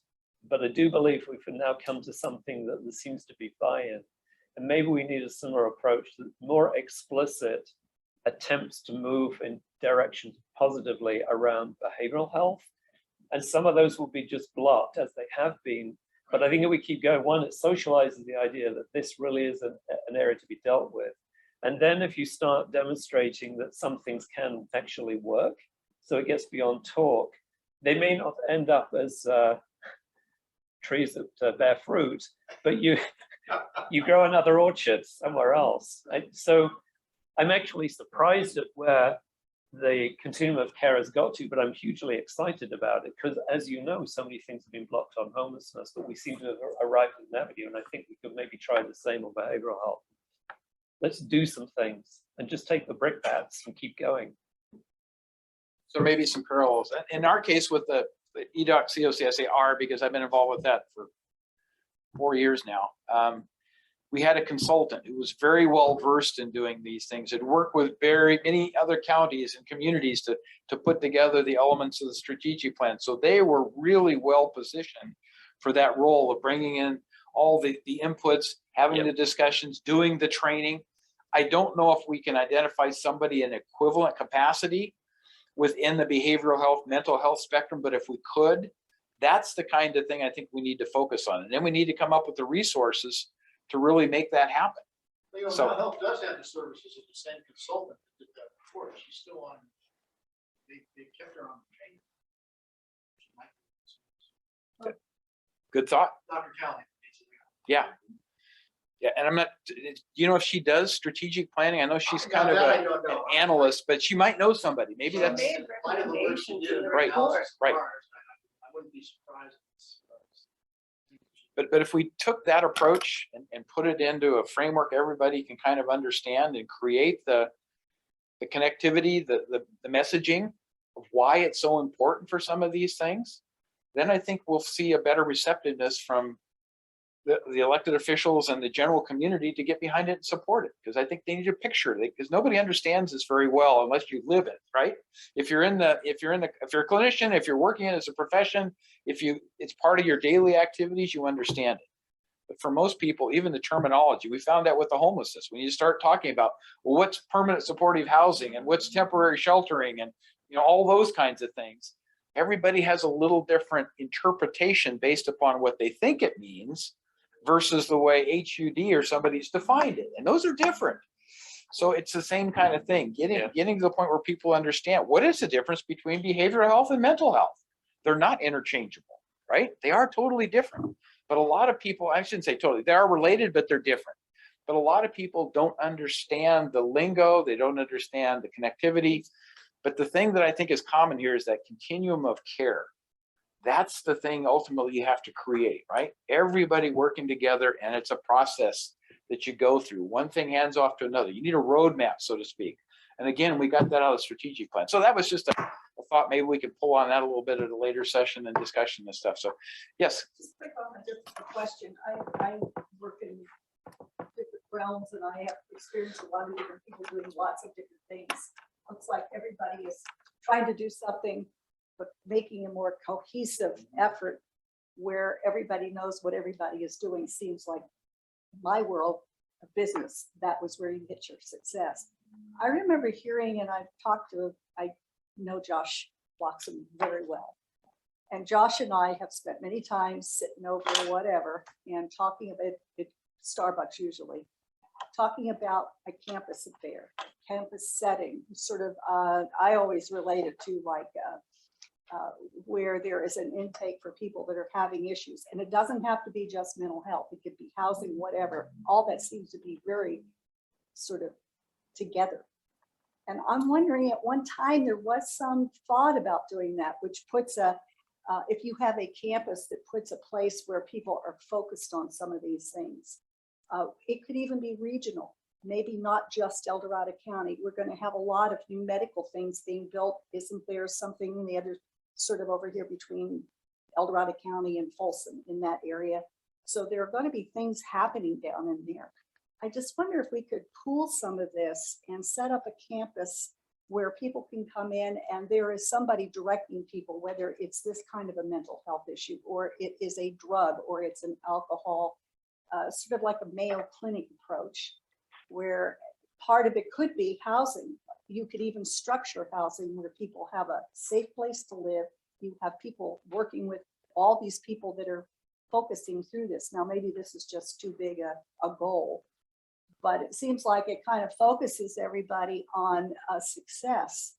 but I do believe we've now come to something that there seems to be buy-in. And maybe we need a similar approach, more explicit attempts to move in directions positively around behavioral health. And some of those will be just blocked as they have been. But I think if we keep going, one, it socializes the idea that this really is an area to be dealt with. And then if you start demonstrating that some things can actually work, so it gets beyond talk, they may not end up as trees that bear fruit, but you grow another orchard somewhere else. So I'm actually surprised at where the continuum of care has got to, but I'm hugely excited about it because, as you know, so many things have been blocked on homelessness, but we seem to have arrived at an avenue, and I think we could maybe try the same on behavioral health. Let's do some things and just take the brickbats and keep going. So maybe some parallels. In our case with the EDOC COCSAR, because I've been involved with that for 4 years now. We had a consultant who was very well versed in doing these things. Had worked with very many other counties and communities to put together the elements of the strategic plan. So they were really well positioned for that role of bringing in all the inputs, having the discussions, doing the training. I don't know if we can identify somebody in equivalent capacity within the behavioral health, mental health spectrum, but if we could, that's the kind of thing I think we need to focus on. And then we need to come up with the resources to really make that happen. So mental health does have the services of the same consultant that did that before. She's still on, they kept her on training. good thought. Dr. Kelly. Yeah. Yeah, and I'm not, you know, if she does strategic planning, I know she's kind of I an don't know. analyst, but she might know somebody. Maybe that's right. Right. I wouldn't be surprised. But if we took that approach and put it into a framework everybody can kind of understand and create the connectivity, the messaging of why it's so important for some of these things, then I think we'll see a better receptiveness from the elected officials and the general community to get behind it and support it. Because I think they need a picture, because nobody understands this very well unless you live it, right? If you're a clinician, if you're working in it as a profession, it's part of your daily activities, you understand it. But for most people, even the terminology, we found that with the homelessness, when you start talking about, well, what's permanent supportive housing and what's temporary sheltering and, you know, all those kinds of things, everybody has a little different interpretation based upon what they think it means versus the way HUD or somebody's defined it. And those are different. So it's the same kind of thing, getting to the point where people understand what is the difference between behavioral health and mental health. They're not interchangeable, right? They are totally different. But a lot of people, I shouldn't say totally, they are related, but they're different. But a lot of people don't understand the lingo. They don't understand the connectivity. But the thing that I think is common here is that continuum of care. That's the thing ultimately you have to create, right? Everybody working together, and it's a process that you go through. One thing hands off to another. You need a roadmap, so to speak. And again, we got that out of the strategic plan. So that was just a thought. Maybe we could pull on that a little bit at a later session and discussion and stuff. So yes. Just quick on a different question. I work in different realms and I have experienced a lot of different people doing lots of different things. Looks like everybody is trying to do something, but making a more cohesive effort where everybody knows what everybody is doing. Seems like my world of business, that was where you get your success. I remember hearing, and I've talked to, I know Josh Bloxham very well. And Josh and I have spent many times sitting over whatever and talking about it, Starbucks usually, talking about a campus affair, campus setting, sort of, I always relate it to like, where there is an intake for people that are having issues. And it doesn't have to be just mental health. It could be housing, whatever. All that seems to be very sort of together. And I'm wondering, at one time, there was some thought about doing that, which puts if you have a campus that puts a place where people are focused on some of these things, it could even be regional, maybe not just El Dorado County. We're going to have a lot of new medical things being built. Isn't there something in the other sort of over here between El Dorado County and Folsom in that area? So there are going to be things happening down in there. I just wonder if we could pool some of this and set up a campus where people can come in and there is somebody directing people, whether it's this kind of a mental health issue, or it is a drug, or it's an alcohol, sort of like a Mayo Clinic approach, where part of it could be housing. You could even structure housing where people have a safe place to live. You have people working with all these people that are focusing through this. Now, maybe this is just too big a goal, but it seems like it kind of focuses everybody on success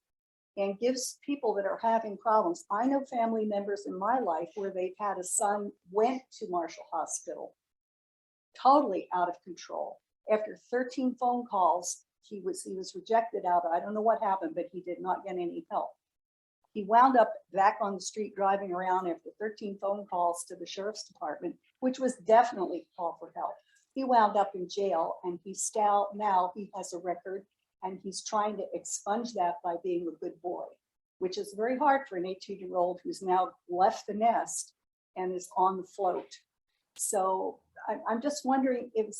and gives people that are having problems. I know family members in my life where they've had a son went to Marshall Hospital, totally out of control. After 13 phone calls, he was rejected out. I don't know what happened, but he did not get any help. He wound up back on the street driving around after 13 phone calls to the sheriff's department, which was definitely a call for help. He wound up in jail, and now he has a record, and he's trying to expunge that by being a good boy, which is very hard for an 18-year-old who's now left the nest and is on the float. So I'm just wondering if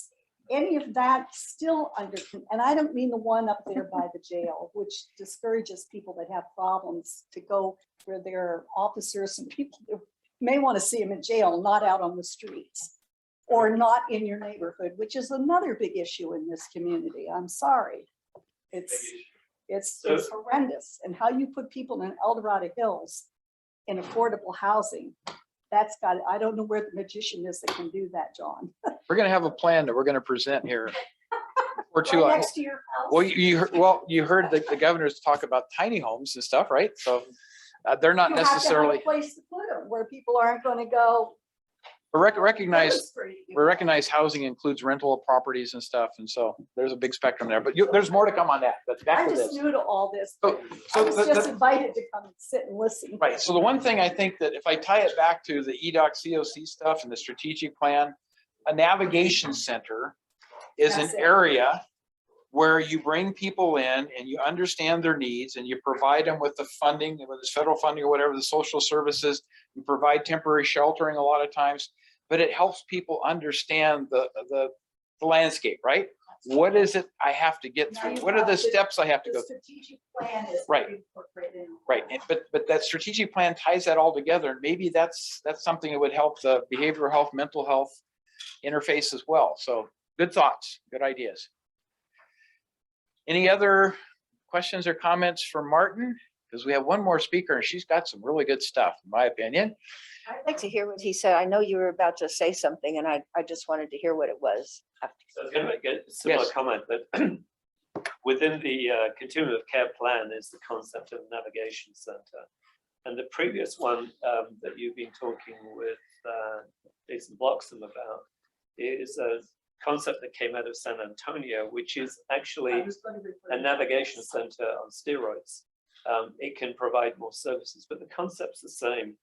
any of that still and I don't mean the one up there by the jail, which discourages people that have problems to go where there are officers and people who may want to see them in jail, not out on the streets or not in your neighborhood, which is another big issue in this community. I'm sorry. It's horrendous. And how you put people in El Dorado Hills in affordable housing, I don't know where the magician is that can do that, John. We're gonna have a plan that we're gonna present here. Or two. Right next to your house. Well, you heard the governors talk about tiny homes and stuff, right? So they're not You have to have necessarily, a place to put them where people aren't going to go. recognize demonstrating. we recognize housing includes rental properties and stuff. And so there's a big spectrum there, but there's more to come on that. But back I'm to just this. new to all this. So- I was just the- invited to come and sit and listen. Right. So the one thing I think that if I tie it back to the EDOC COC stuff and the strategic plan, a navigation center is an That's it. area where you bring people in and you understand their needs and you provide them with the funding, whether it's federal funding or whatever, the social services, you provide temporary sheltering a lot of times, but it helps people understand the landscape, right? What is it I have to get Now through? you've What are got the steps I have to The go through? strategic plan is. Right. incorporated in. Right, but that strategic plan ties that all together. And maybe that's something that would help the behavioral health, mental health interface as well. So good thoughts, good ideas. Any other questions or comments for Martin? Because we have one more speaker and she's got some really good stuff, in my opinion. I'd like to hear what he said. I know you were about to say something and I just wanted to hear what it was. So I was going to make a similar Yes. comment, but within the continuum of care plan is the concept of navigation center. And the previous one that you've been talking with Jason Bloxham about is a concept that came out of San Antonio, which is actually a navigation center on steroids. It can provide more services, but the concept's the same.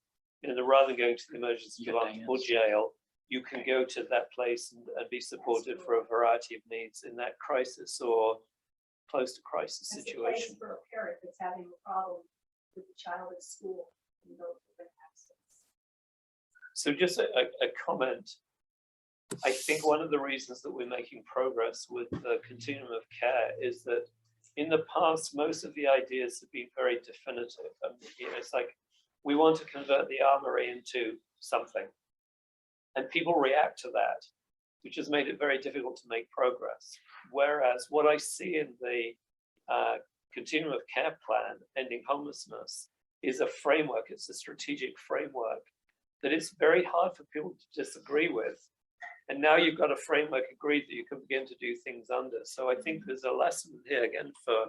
Rather than going to the emergency department or jail, you can go to that place and be supported for a variety of needs in that crisis or close to crisis It's a place situation. for a parent that's having a problem with the child at school. And go for the access. So just a comment. I think one of the reasons that we're making progress with the continuum of care is that in the past, most of the ideas have been very definitive. It's like, we want to convert the armory into something. And people react to that, which has made it very difficult to make progress. Whereas what I see in the continuum of care plan, ending homelessness, is a framework, it's a strategic framework that it's very hard for people to disagree with. And now you've got a framework agreed that you can begin to do things under. So I think there's a lesson here again for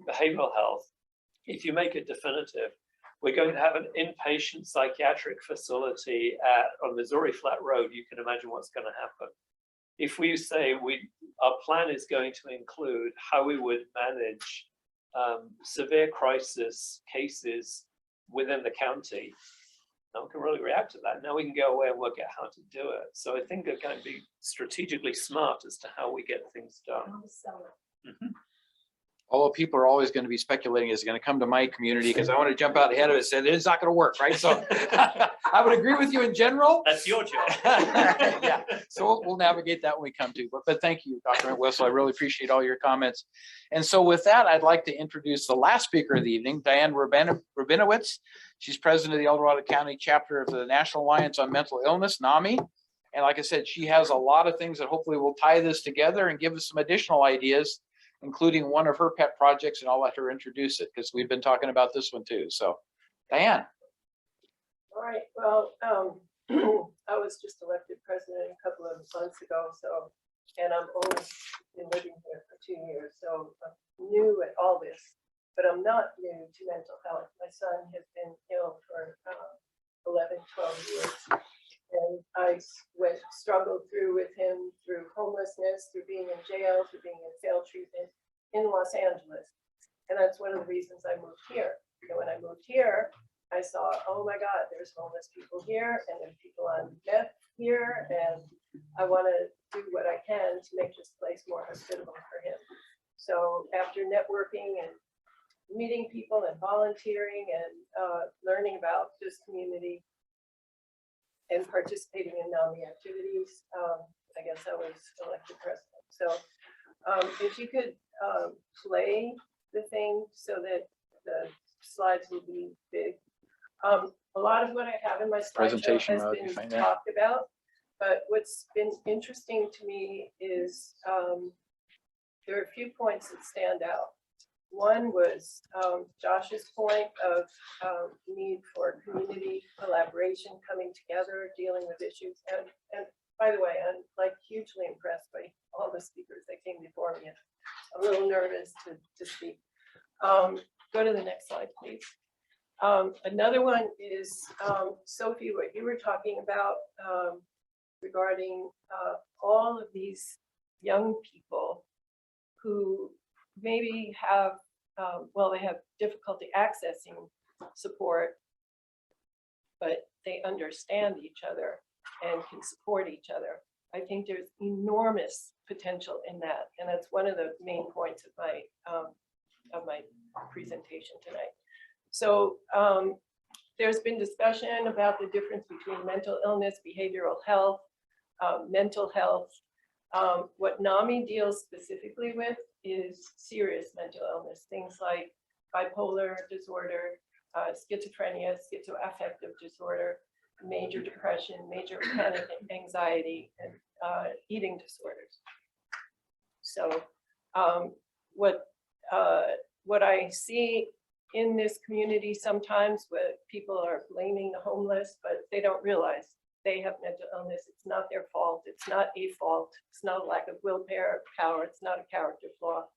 behavioral health. If you make it definitive, we're going to have an inpatient psychiatric facility on Missouri Flat Road. You can imagine what's going to happen. If we say our plan is going to include how we would manage severe crisis cases within the county, no one can really react to that. Now we can go away and work out how to do it. So I think they're going to be strategically smart as to how we get things done. How to sell it. Mhm. Although people are always going to be speculating, is it going to come to my community? Because I want to jump out ahead of it and say it's not going to work, right? So I would agree with you in general. That's your job. Yeah, so we'll navigate that when we come to. But thank you, Dr. Whistle. I really appreciate all your comments. And so with that, I'd like to introduce the last speaker of the evening, Diane Rabinowitz. She's president of the El Dorado County chapter of the National Alliance on Mental Illness, NAMI. And like I said, she has a lot of things that hopefully will tie this together and give us some additional ideas, including one of her pet projects, and I'll let her introduce it because we've been talking about this one too. So, Diane. All right, well, I was just elected president a couple of months ago, so, and I'm only been living here for 2 years, so I'm new at all this, but I'm not new to mental health. My son has been ill for 11, 12 years, and I struggled through with him through through homelessness, through being in jail, through being in failed treatment in Los Angeles. And that's one of the reasons I moved here. You know, when I moved here, I saw, oh my God, there's homeless people here and there's people on meth here. And I want to do what I can to make this place more hospitable for him. So after networking and meeting people and volunteering and learning about this community and participating in NAMI activities, I guess I was elected president. So if you could play the thing so that the slides will be big. A lot of what I have in my slideshow has been talked about, but what's been interesting to me is there are a few points that stand out. One was Josh's point of need for community collaboration, coming together, dealing with issues. And by the way, I'm like hugely impressed by all the speakers that came before me. I'm a little nervous to speak. Go to the next slide, please. Another one is, Sophie, what you were talking about regarding all of these young people who maybe have, well, they have difficulty accessing support, but they understand each other and can support each other. I think there's enormous potential in that. And that's one of the main points of my presentation tonight. So there's been discussion about the difference between mental illness, behavioral health, mental health. What NAMI deals specifically with is serious mental illness, things like bipolar disorder, schizophrenia, schizoaffective disorder, major depression, major panic and anxiety, and eating disorders. So what I see in this community sometimes, where people are blaming the homeless, but they don't realize they have mental illness. It's not their fault. It's not a fault. It's not a lack of willpower. It's not a character flaw.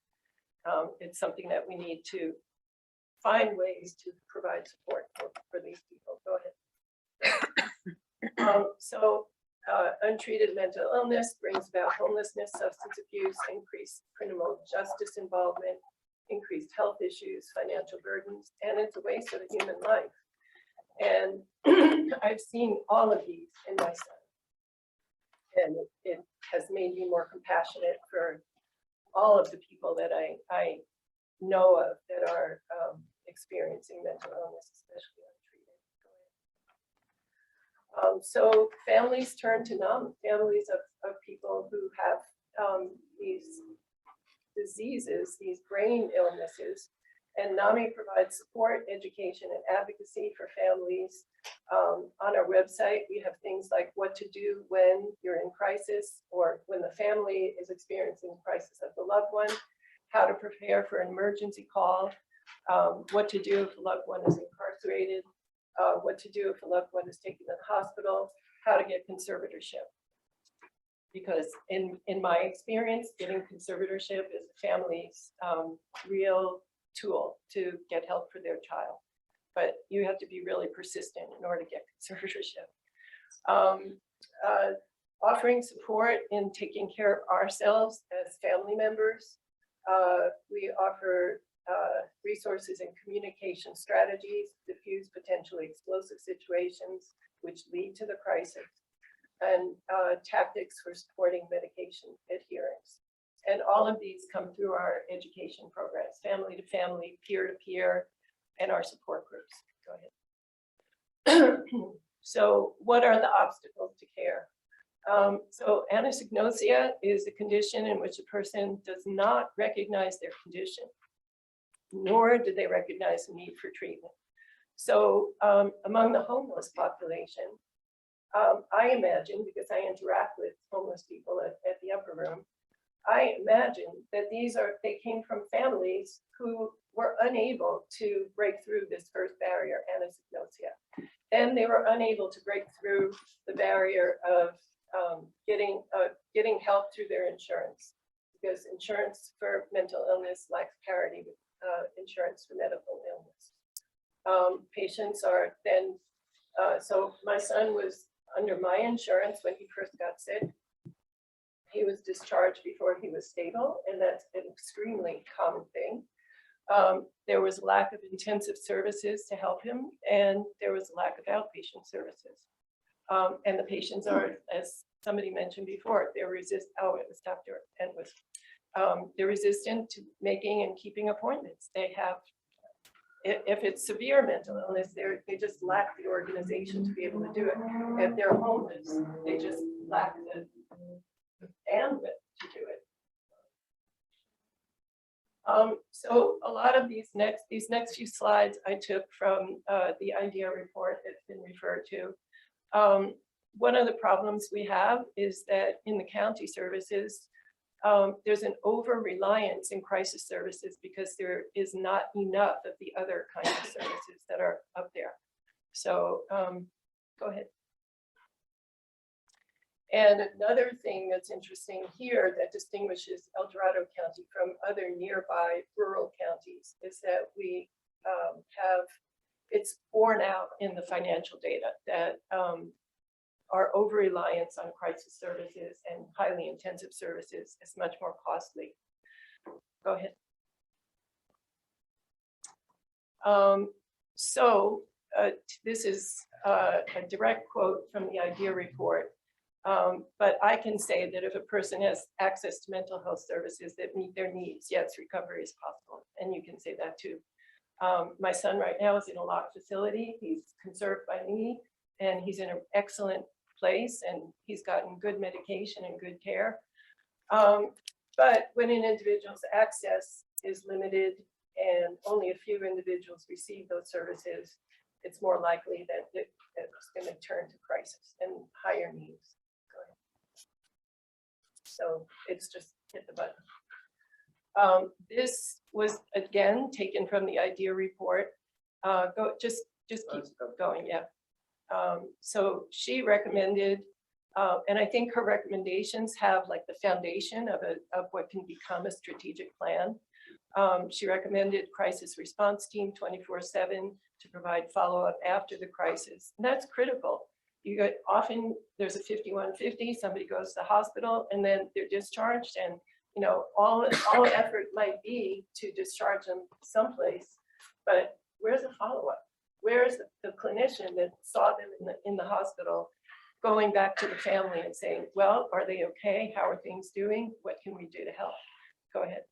It's something that we need to find ways to provide support for these people. Go ahead. Untreated mental illness brings about homelessness, substance abuse, increased criminal justice involvement, increased health issues, financial burdens, and it's a waste of a human life. And I've seen all of these in my son. And it has made me more compassionate for all of the people that I know of that are experiencing mental illness, especially untreated. So families turn to NAMI, families of people who have these diseases, these brain illnesses, and NAMI provides support, education, and advocacy for families. On our website, we have things like what to do when you're in crisis or when the family is experiencing crisis of the loved one, how to prepare for an emergency call, what to do if a loved one is incarcerated, what to do if a loved one is taken to the hospital, how to get conservatorship. Because in my experience, getting conservatorship is a family's real tool to get help for their child. But you have to be really persistent in order to get conservatorship. Offering support in taking care of ourselves as family members. We offer resources and communication strategies, diffuse potentially explosive situations which lead to the crisis, and tactics for supporting medication adherence. And all of these come through our education programs, family to family, peer to peer, and our support groups. Go ahead. So what are the obstacles to care? So anosognosia is a condition in which a person does not recognize their condition, nor do they recognize the need for treatment. So among the homeless population, I imagine, because I interact with homeless people at the Upper Room, I imagine that they came from families who were unable to break through this first barrier, anosognosia. Then they were unable to break through the barrier of getting help through their insurance, because insurance for mental illness lacks parity with insurance for medical illness. Patients are then, so my son was under my insurance when he first got sick. he was discharged before he was stable, and that's an extremely common thing. There was lack of intensive services to help him, and there was a lack of outpatient services. And the patients are, as somebody mentioned before, it was Dr. Entwistle. They're resistant to making and keeping appointments. They have, if it's severe mental illness, they just lack the organization to be able to do it. If they're homeless, they just lack the bandwidth to do it. So a lot of these next few slides I took from the IDEA report that's been referred to. One of the problems we have is that in the county services, there's an over-reliance in crisis services because there is not enough of the other kinds of services that are up there. So go ahead. And another thing that's interesting here that distinguishes El Dorado County from other nearby rural counties is that we it's borne out in the financial data that our over-reliance on crisis services and highly intensive services is much more costly. Go ahead. This is a direct quote from the IDEA report. But I can say that if a person has access to mental health services that meet their needs, yes, recovery is possible. And you can say that too. My son right now is in a locked facility. He's conserved by me, and he's in an excellent place, and he's gotten good medication and good care. But when an individual's access is limited and only a few individuals receive those services, it's more likely that it's going to turn to crisis and higher needs. So it's just hit the button. This was again taken from the IDEA report. Just keep going, yeah. So she recommended, and I think her recommendations have like the foundation of what can become a strategic plan. She recommended crisis response team 24/7 to provide follow-up after the crisis. And that's critical. You get often there's a 5150, somebody goes to the hospital and then they're discharged, and you know all effort might be to discharge them someplace, but where's the follow-up? Where's the clinician that saw them in the hospital going back to the family and saying, well, are they okay? How are things doing? What can we do to help? Go ahead.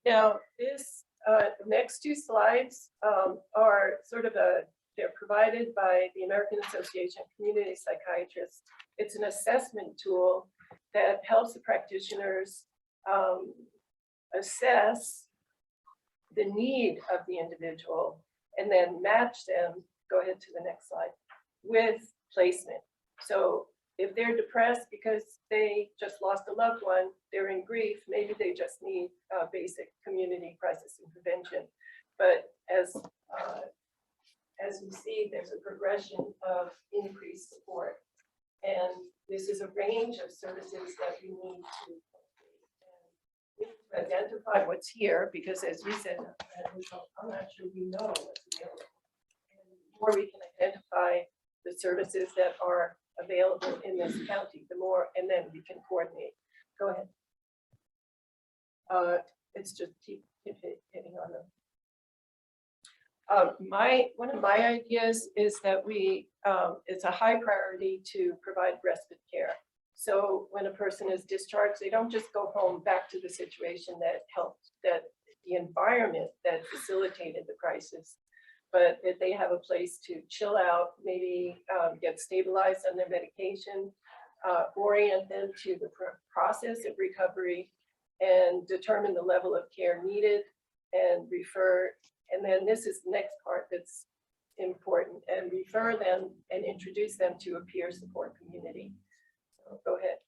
Now this next two slides are sort of they're provided by the American Association of Community Psychiatrists. It's an assessment tool that helps the practitioners assess the need of the individual and then match them, go ahead to the next slide, with placement. So if they're depressed because they just lost a loved one, they're in grief, maybe they just need basic community crisis intervention. But as we see, there's a progression of increased support. And this is a range of services that we need to identify what's here, because as we said, I'm not sure we know what's available. And the more we can identify the services that are available in this county, the more, and then we can coordinate. Go ahead. It's just keep hitting on them. One of my ideas is that it's a high priority to provide respite care. So when a person is discharged, they don't just go home back to the situation that helped, that the environment that facilitated the crisis, but that they have a place to chill out, maybe get stabilized on their medication, orient them to the process of recovery, and determine the level of care needed and refer. And then this is the next part that's important, and refer them and introduce them to a peer support community. So go ahead.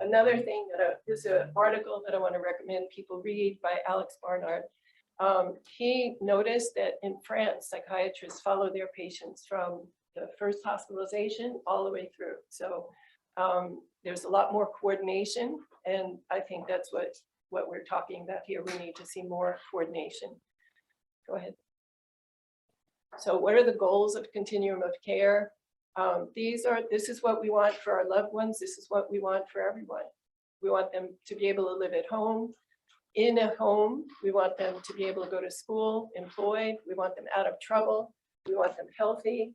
Another thing there's an article that I want to recommend people read by Alex Barnard. He noticed that in France, psychiatrists follow their patients from the first hospitalization all the way through. So there's a lot more coordination, and I think that's what we're talking about here. We need to see more coordination. Go ahead. So what are the goals of continuum of care? This is what we want for our loved ones. This is what we want for everyone. We want them to be able to live at home, in a home. We want them to be able to go to school, employed. We want them out of trouble. We want them healthy.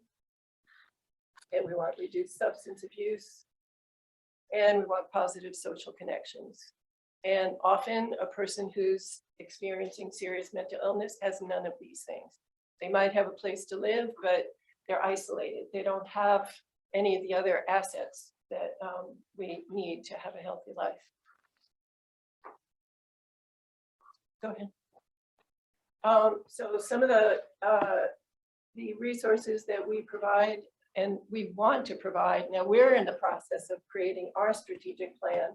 And we want reduced substance abuse. And we want positive social connections. And often a person who's experiencing serious mental illness has none of these things. They might have a place to live, but they're isolated. They don't have any of the other assets that we need to have a healthy life. Go ahead. So some of the resources that we provide and we want to provide, now we're in the process of creating our strategic plan.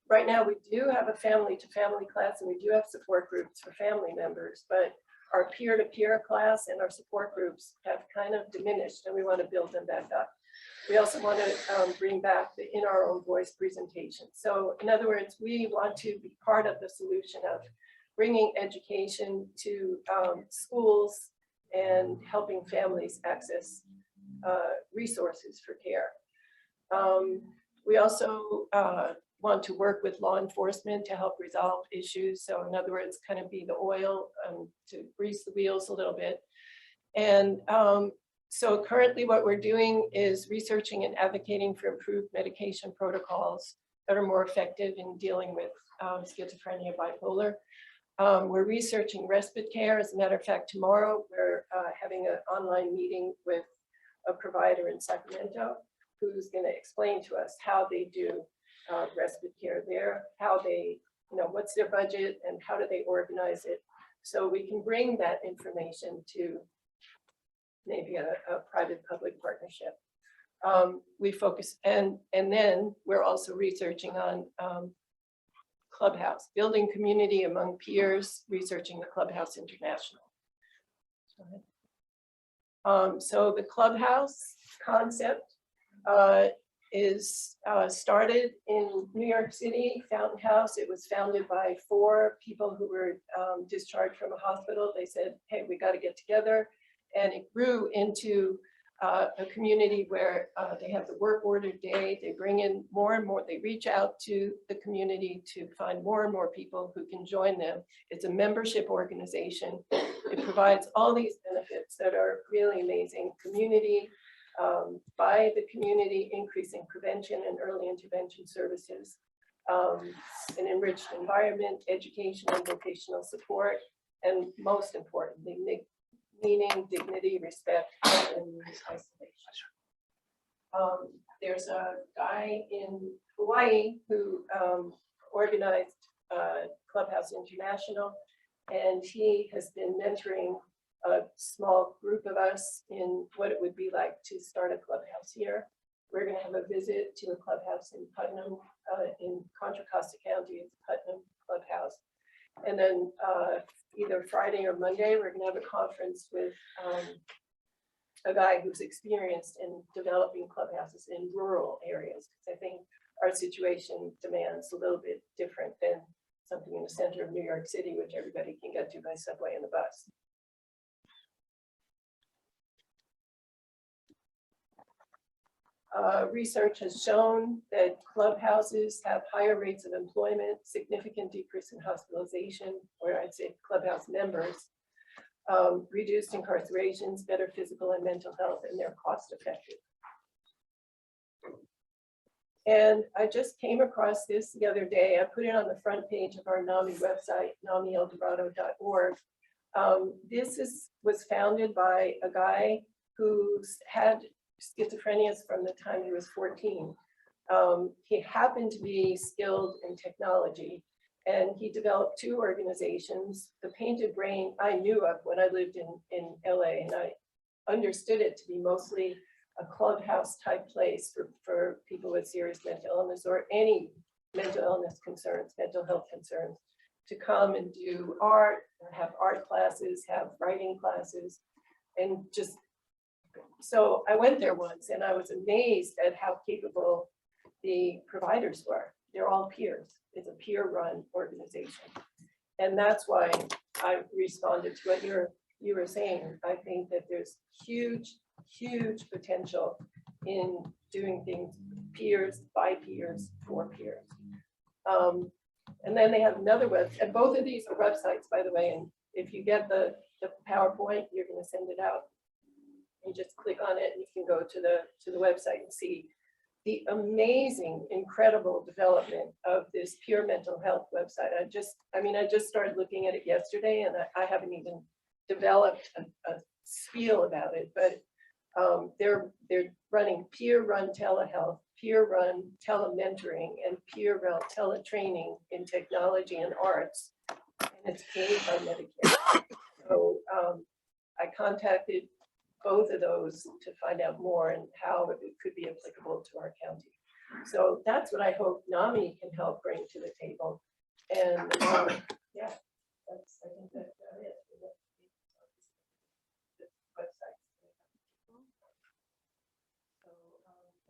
Right now we do have a family-to-family class and we do have support groups for family members, but our peer-to-peer class and our support groups have kind of diminished and we want to build them back up. We also want to bring back the in our own voice presentation. So in other words, we want to be part of the solution of bringing education to schools and helping families access resources for care. We also want to work with law enforcement to help resolve issues. So in other words, kind of be the oil to grease the wheels a little bit. And so currently what we're doing is researching and advocating for improved medication protocols that are more effective in dealing with schizophrenia, bipolar. We're researching respite care. As a matter of fact, tomorrow we're having an online meeting with a provider in Sacramento who's going to explain to us how they do respite care there, how they, what's their budget and how do they organize it. So we can bring that information to maybe a private-public partnership. We focus, and then we're also researching on Clubhouse, building community among peers, researching the Clubhouse International. So the Clubhouse concept is started in New York City, Fountain House. It was founded by 4 people who were discharged from a hospital. They said, hey, we got to get together. And it grew into a community where they have the work order day. They bring in more and more, they reach out to the community to find more and more people who can join them. It's a membership organization. It provides all these benefits that are really amazing. Community, by the community, increasing prevention and early intervention services, an enriched environment, education and vocational support, and most importantly, meaning, dignity, respect, and isolation. There's a guy in Hawaii who organized Clubhouse International, and he has been mentoring a small group of us in what it would be like to start a clubhouse here. We're going to have a visit to a clubhouse in Putnam, in Contra Costa County, it's Putnam Clubhouse. And then either Friday or Monday, we're going to have a conference with a guy who's experienced in developing clubhouses in rural areas. Because I think our situation demands a little bit different than something in the center of New York City, which everybody can get to by subway and the bus. Research has shown that clubhouses have higher rates of employment, significant decrease in hospitalization, or I'd say clubhouse members, reduced incarcerations, better physical and mental health, and they're cost effective. And I just came across this the other day. I put it on the front page of our NAMI website, namieldorado.org. This was founded by a guy who's had schizophrenia from the time he was 14. He happened to be skilled in technology, and he developed 2 organizations. The Painted Brain I knew of when I lived in LA, and I understood it to be mostly a clubhouse type place for people with serious mental illness or any mental illness concerns, mental health concerns, to come and do art, have art classes, have writing classes, and just, so I went there once and I was amazed at how capable the providers were. They're all peers. It's a peer-run organization. And that's why I responded to what you were saying. I think that there's huge potential in doing things peers, by peers, for peers. And then they have another and both of these are websites, by the way, and if you get the PowerPoint, you're gonna send it out. You just click on it and you can go to the website and see the amazing, incredible development of this Pure Mental Health website. I just started looking at it yesterday, and I haven't even developed a spiel about it, but they're running peer-run telehealth, peer-run telementoring, and peer-run teletraining in technology and arts, and it's paid by Medicare. So I contacted both of those to find out more and how it could be applicable to our county. So that's what I hope NAMI can help bring to the table. And yeah, I think that's about it. Website. So I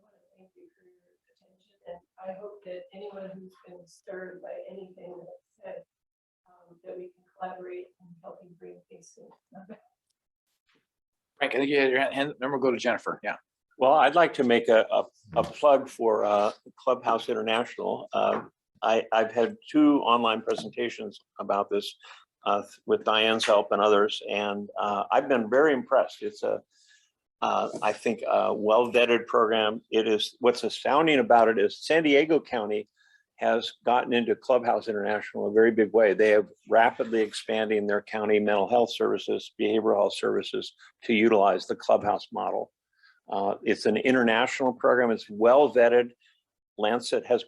want to thank you for your attention, and I hope that anyone who's been stirred by anything that's said, that we can collaborate in helping bring things to. Frank, I think you had your hand, then we'll go to Jennifer. Yeah. Well, I'd like to make a plug for Clubhouse International. I've had 2 online presentations about this with Diane's help and others, and I've been very impressed. It's I think a well-vetted program. It is, what's astounding about it is San Diego County has gotten into Clubhouse International in a very big way. They have rapidly expanding their county mental health services, behavioral health services to utilize the Clubhouse model. It's an international program. It's well vetted. Lancet has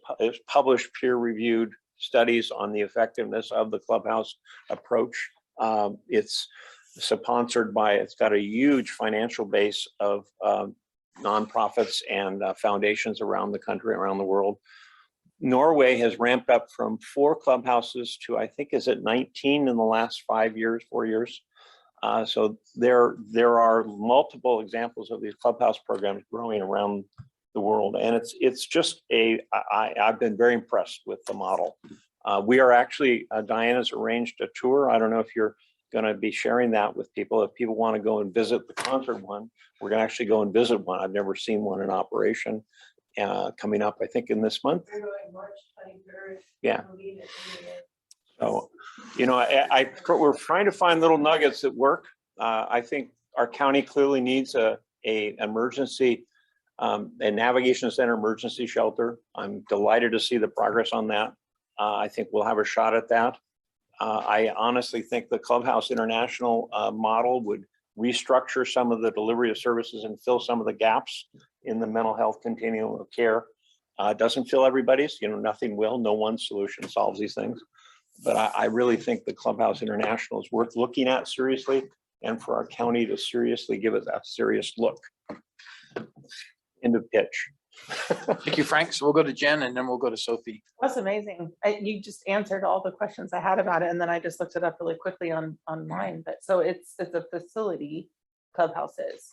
published peer-reviewed studies on the effectiveness of the Clubhouse approach. It's sponsored by, it's got a huge financial base of nonprofits and foundations around the country, around the world. Norway has ramped up from 4 clubhouses to, I think, is it 19 in the last 4 years. So there are multiple examples of these clubhouse programs growing around the world. And it's just I've been very impressed with the model. We are actually, Diana's arranged a tour. I don't know if you're going to be sharing that with people. If people want to go and visit the concert one, we're going to actually go and visit one. I've never seen one in operation. Coming up, I think, in this month. Yeah. So, you know, we're trying to find little nuggets that work. I think our county clearly needs a emergency, a navigation center emergency shelter. I'm delighted to see the progress on that. I think we'll have a shot at that. I honestly think the Clubhouse International model would restructure some of the delivery of services and fill some of the gaps in the mental health continuum of care. It doesn't fill everybody's, you know, nothing will, no one solution solves these things. But I really think the Clubhouse International is worth looking at seriously, and for our county to seriously give it that serious look. End of pitch. Thank you, Frank. So we'll go to Jen and then we'll go to Sophie. That's amazing. You just answered all the questions I had about it, and then I just looked it up really quickly online. But so it's a facility, Clubhouse is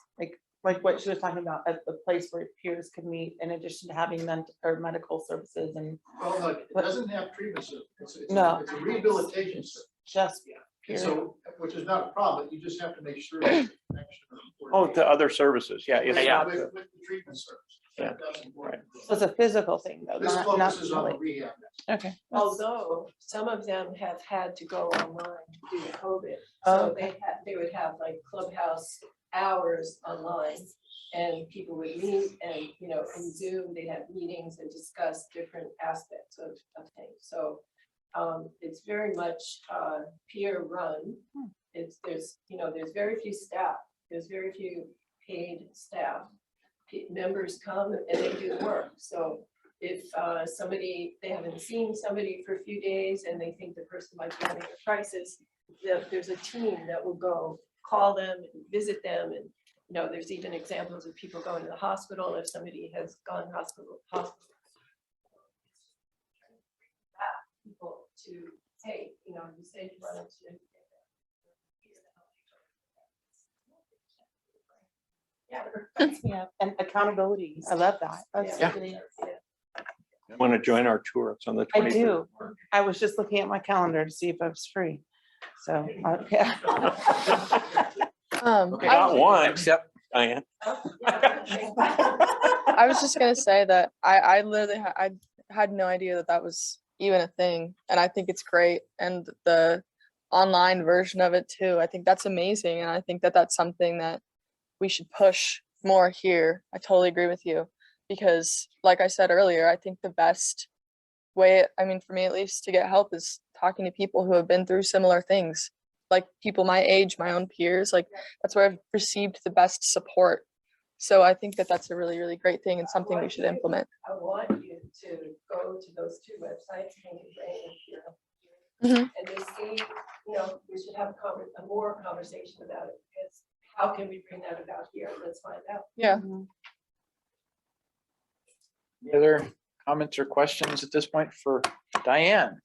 like what she was talking about, at the place where peers can meet in addition to having medical services and. Well, no, it doesn't have treatment service. No. It's a rehabilitation service. Just And so, which is not a problem, you just have to make sure. there's a connection or Oh, to other services, yeah. It's Yeah. not, With the treatment service. Yeah. That's important. So it's a physical thing though. This not focuses on really. the rehab. Okay. Although some of them have had to go online due to COVID. Oh, So they would have like Clubhouse hours online, and people would meet and, you know, in Zoom, they'd have meetings and discuss different aspects of things. So it's very much peer run. There's very few staff. There's very few paid staff. Members come and they do work. So if they haven't seen somebody for a few days and they think the person might be having a crisis, there's a team that will go call them and visit them. And, you know, there's even examples of people going to the hospital if somebody has gone hospital. People to, hey, you know, you say you run into. Yeah, and accountability. I love that. That's Yeah. really. want to join our tour. It's on the 23rd. I do. I was just looking at my calendar to see if I was free. So, yeah. Okay. Got one. Except Diane? I was just gonna say that I literally I had no idea that that was even a thing, and I think it's great. And the online version of it too, I think that's amazing, and I think that that's something that we should push more here. I totally agree with you, because like I said earlier, I think the best way, I mean, for me at least, to get help is talking to people who have been through similar things, like people my age, my own peers. Like that's where I've received the best support. So I think that that's a really, really great thing and something we should implement. I want you to go to those two websites, Pink and Gray and Pure, Mhm. and just see, we should have a more conversation about it, because how can we bring that about here? Let's find out. Yeah. Any other comments or questions at this point for Diane?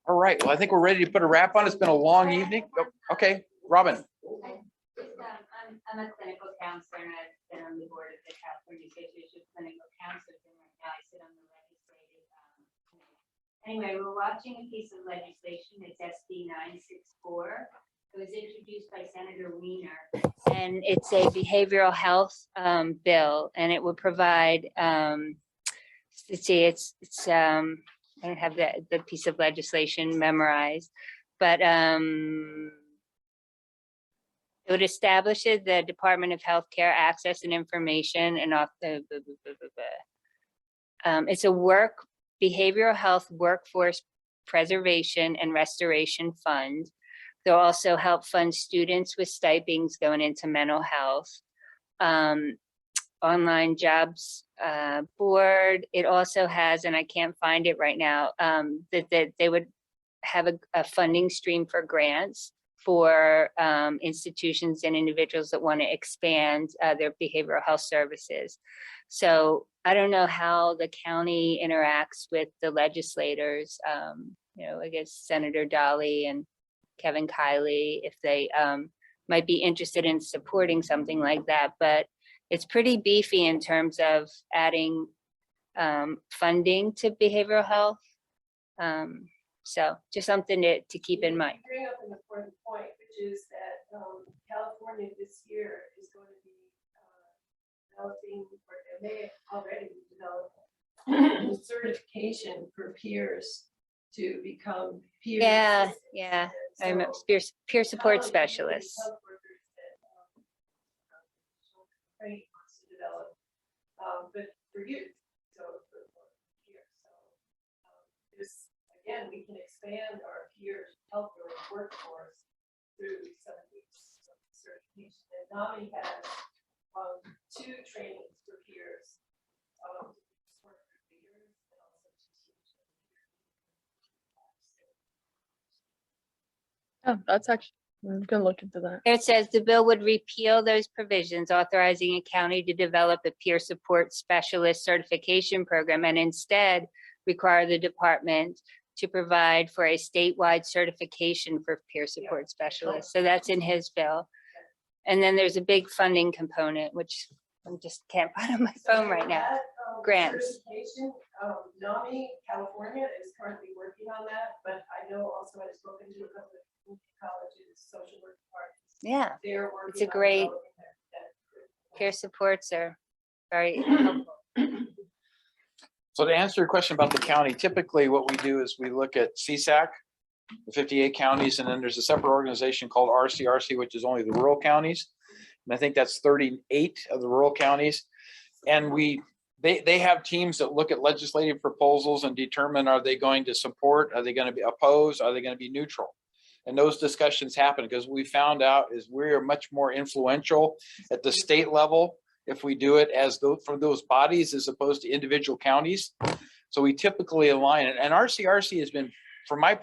All right, well, I think we're ready to put a wrap on. It's been a long evening. Oh, okay, Robin. I'm a clinical counselor, and I've been on the board of the California Association of Clinical Counselors, and right now I sit on the legislative committee. Anyway, we're watching a piece of legislation. It's SB 964. It was introduced by Senator Weiner, and it's a behavioral health bill, and it would provide. Let's see, it's I don't have the piece of legislation memorized, but it would establish the Department of Healthcare Access and Information and it's a behavioral health workforce preservation and restoration fund. They'll also help fund students with stipends going into mental health. Online jobs board. It also has, and I can't find it right now, that they would have a funding stream for grants for institutions and individuals that want to expand their behavioral health services. So I don't know how the county interacts with the legislators, I guess Senator Dolly and Kevin Kiley, if they might be interested in supporting something like that, but it's pretty beefy in terms of adding funding to behavioral health. So just something to keep in mind. Bring up an important point, which is that California this year is going to be developing, or they may already be developing certification for peers to become peers. Yeah. I'm a peer support specialist. Wants to develop, but for youth, so for peers. So this, again, we can expand our peer health workforce through some of these certifications. And NAMI has 2 trainings for peers. Oh, that's actually, I'm gonna look into that. It says the bill would repeal those provisions authorizing a county to develop a peer support specialist certification program and instead require the department to provide for a statewide certification for peer support specialists. So that's in his bill. And then there's a big funding component, which I just can't find on my phone right now. Grants. Certification, NAMI California is currently working on that, but I know also I've spoken to a couple of colleges, social work departments. Yeah, They're working. it's a on great, developing that. peer supports are very helpful. So to answer your question about the county, typically what we do is we look at CSAC, the 58 counties, and then there's a separate organization called RCRC, which is only the rural counties. And I think that's 38 of the rural counties. And they have teams that look at legislative proposals and determine, are they going to support? Are they going to be opposed? Are they going to be neutral? And those discussions happen because we found out is we are much more influential at the state level if we do it as for those bodies as opposed to individual counties. So we typically align it. And RCRC has been, from my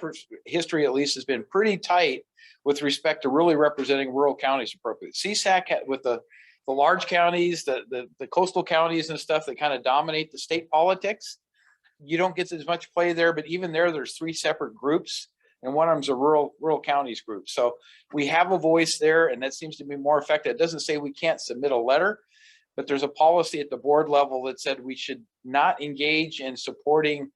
history at least, has been pretty tight with respect to really representing rural counties appropriately. CSAC with the large counties, the coastal counties and stuff that kind of dominate the state politics, you don't get as much play there, but even there's 3 separate groups. And one of them's a rural counties group. So we have a voice there, and that seems to be more effective. It doesn't say we can't submit a letter, but there's a policy at the board level that said we should not engage in supporting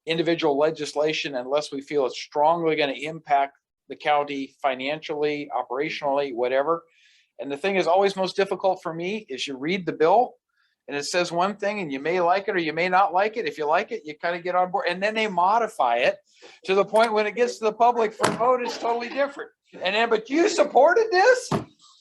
individual legislation unless we feel it's strongly going to impact the county financially, operationally, whatever. And the thing is always most difficult for me is you read the bill and it says one thing and you may like it or you may not like it. If you like it, you kind of get on board and then they modify it to the point when it gets to the public for vote, it's totally different. And then, but you supported this?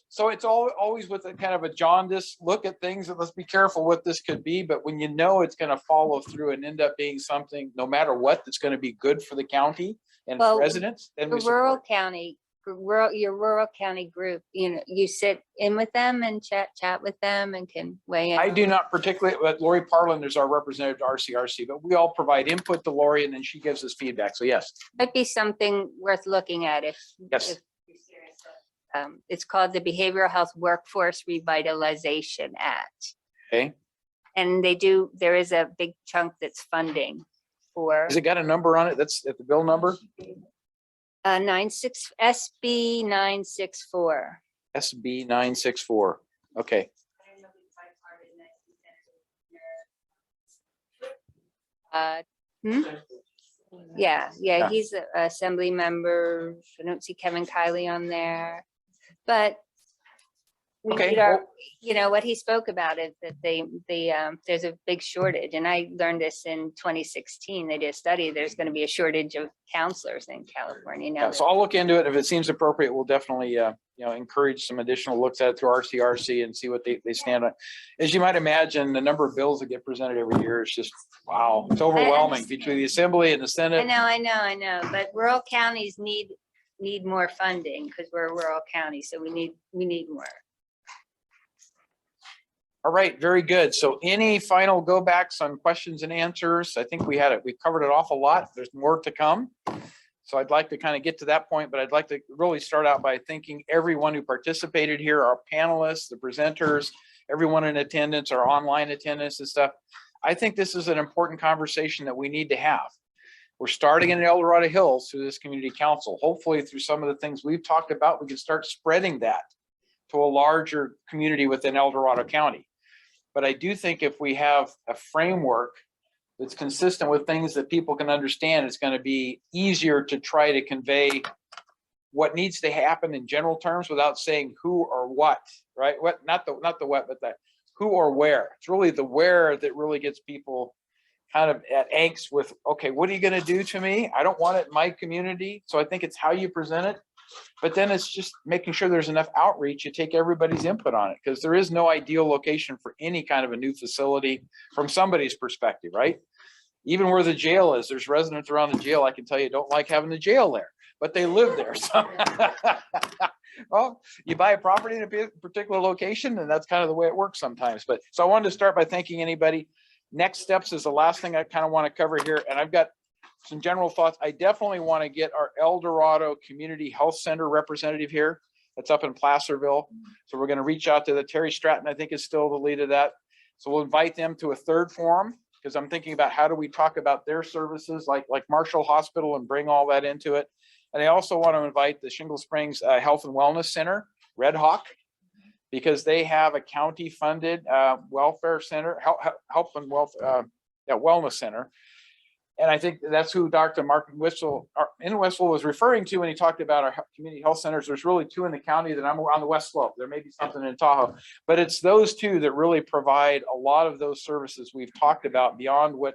So it's always with a kind of a jaundiced look at things, and let's be careful what this could be. But when you know it's going to follow through and end up being something, no matter what, that's going to be good for the county and Well, residents, then we The rural support. county, your rural county group, you sit in with them and chat with them and can weigh in. I do not particularly, but Lori Parlin is our representative to RCRC, but we all provide input to Lori and then she gives us feedback. So yes. Might be something worth looking at if. Yes. if you're serious. It's called the Behavioral Health Workforce Revitalization Act. Okay. And there is a big chunk that's funding for. Has it got a number on it? That's at the bill number? SB 964. SB 964. Okay. Yeah, Yeah. he's an assembly member. I don't see Kevin Kiley on there, but we Okay, need what he spoke about is that there's a big shortage, and I learned this in 2016. They did a study. There's going to be a shortage of counselors in California now. Yeah, so I'll look into it. If it seems appropriate, we'll definitely, encourage some additional looks at it through RCRC and see what they stand on. As you might imagine, the number of bills that get presented every year is just, wow, it's overwhelming between the Assembly and the Senate. I know, but rural counties need more funding because we're a rural county, so we need more. All right, very good. So any final go backs on questions and answers? I think we covered an awful lot. There's more to come. So I'd like to kind of get to that point, but I'd like to really start out by thanking everyone who participated here, our panelists, the presenters, everyone in attendance, our online attendance and stuff. I think this is an important conversation that we need to have. We're starting in El Dorado Hills through this community council. Hopefully through some of the things we've talked about, we can start spreading that to a larger community within El Dorado County. But I do think if we have a framework that's consistent with things that people can understand, it's going to be easier to try to convey what needs to happen in general terms without saying who or what, right? What, not the what, but the who or where. It's really the where that really gets people kind of at angst with, okay, what are you going to do to me? I don't want it in my community. So I think it's how you present it. But then it's just making sure there's enough outreach. You take everybody's input on it because there is no ideal location for any kind of a new facility from somebody's perspective, right? Even where the jail is, there's residents around the jail, I can tell you, don't like having the jail there, but they live there. So, well, you buy a property in a particular location and that's kind of the way it works sometimes. But so I wanted to start by thanking anybody. Next steps is the last thing I kind of want to cover here. And I've got some general thoughts. I definitely want to get our El Dorado Community Health Center representative here. That's up in Placerville. So we're going to reach out to Terry Stratton, I think is still the lead of that. So we'll invite them to a third forum because I'm thinking about how do we talk about their services like Marshall Hospital and bring all that into it. And I also want to invite the Shingle Springs Health and Wellness Center, Red Hawk, because they have a county funded welfare center, health and wellness center. And I think that's who Dr. Mark Whistle was referring to when he talked about our community health centers. There's really two in the county that I'm on the West Slope. There may be something in Tahoe, but it's those two that really provide a lot of those services we've talked about beyond what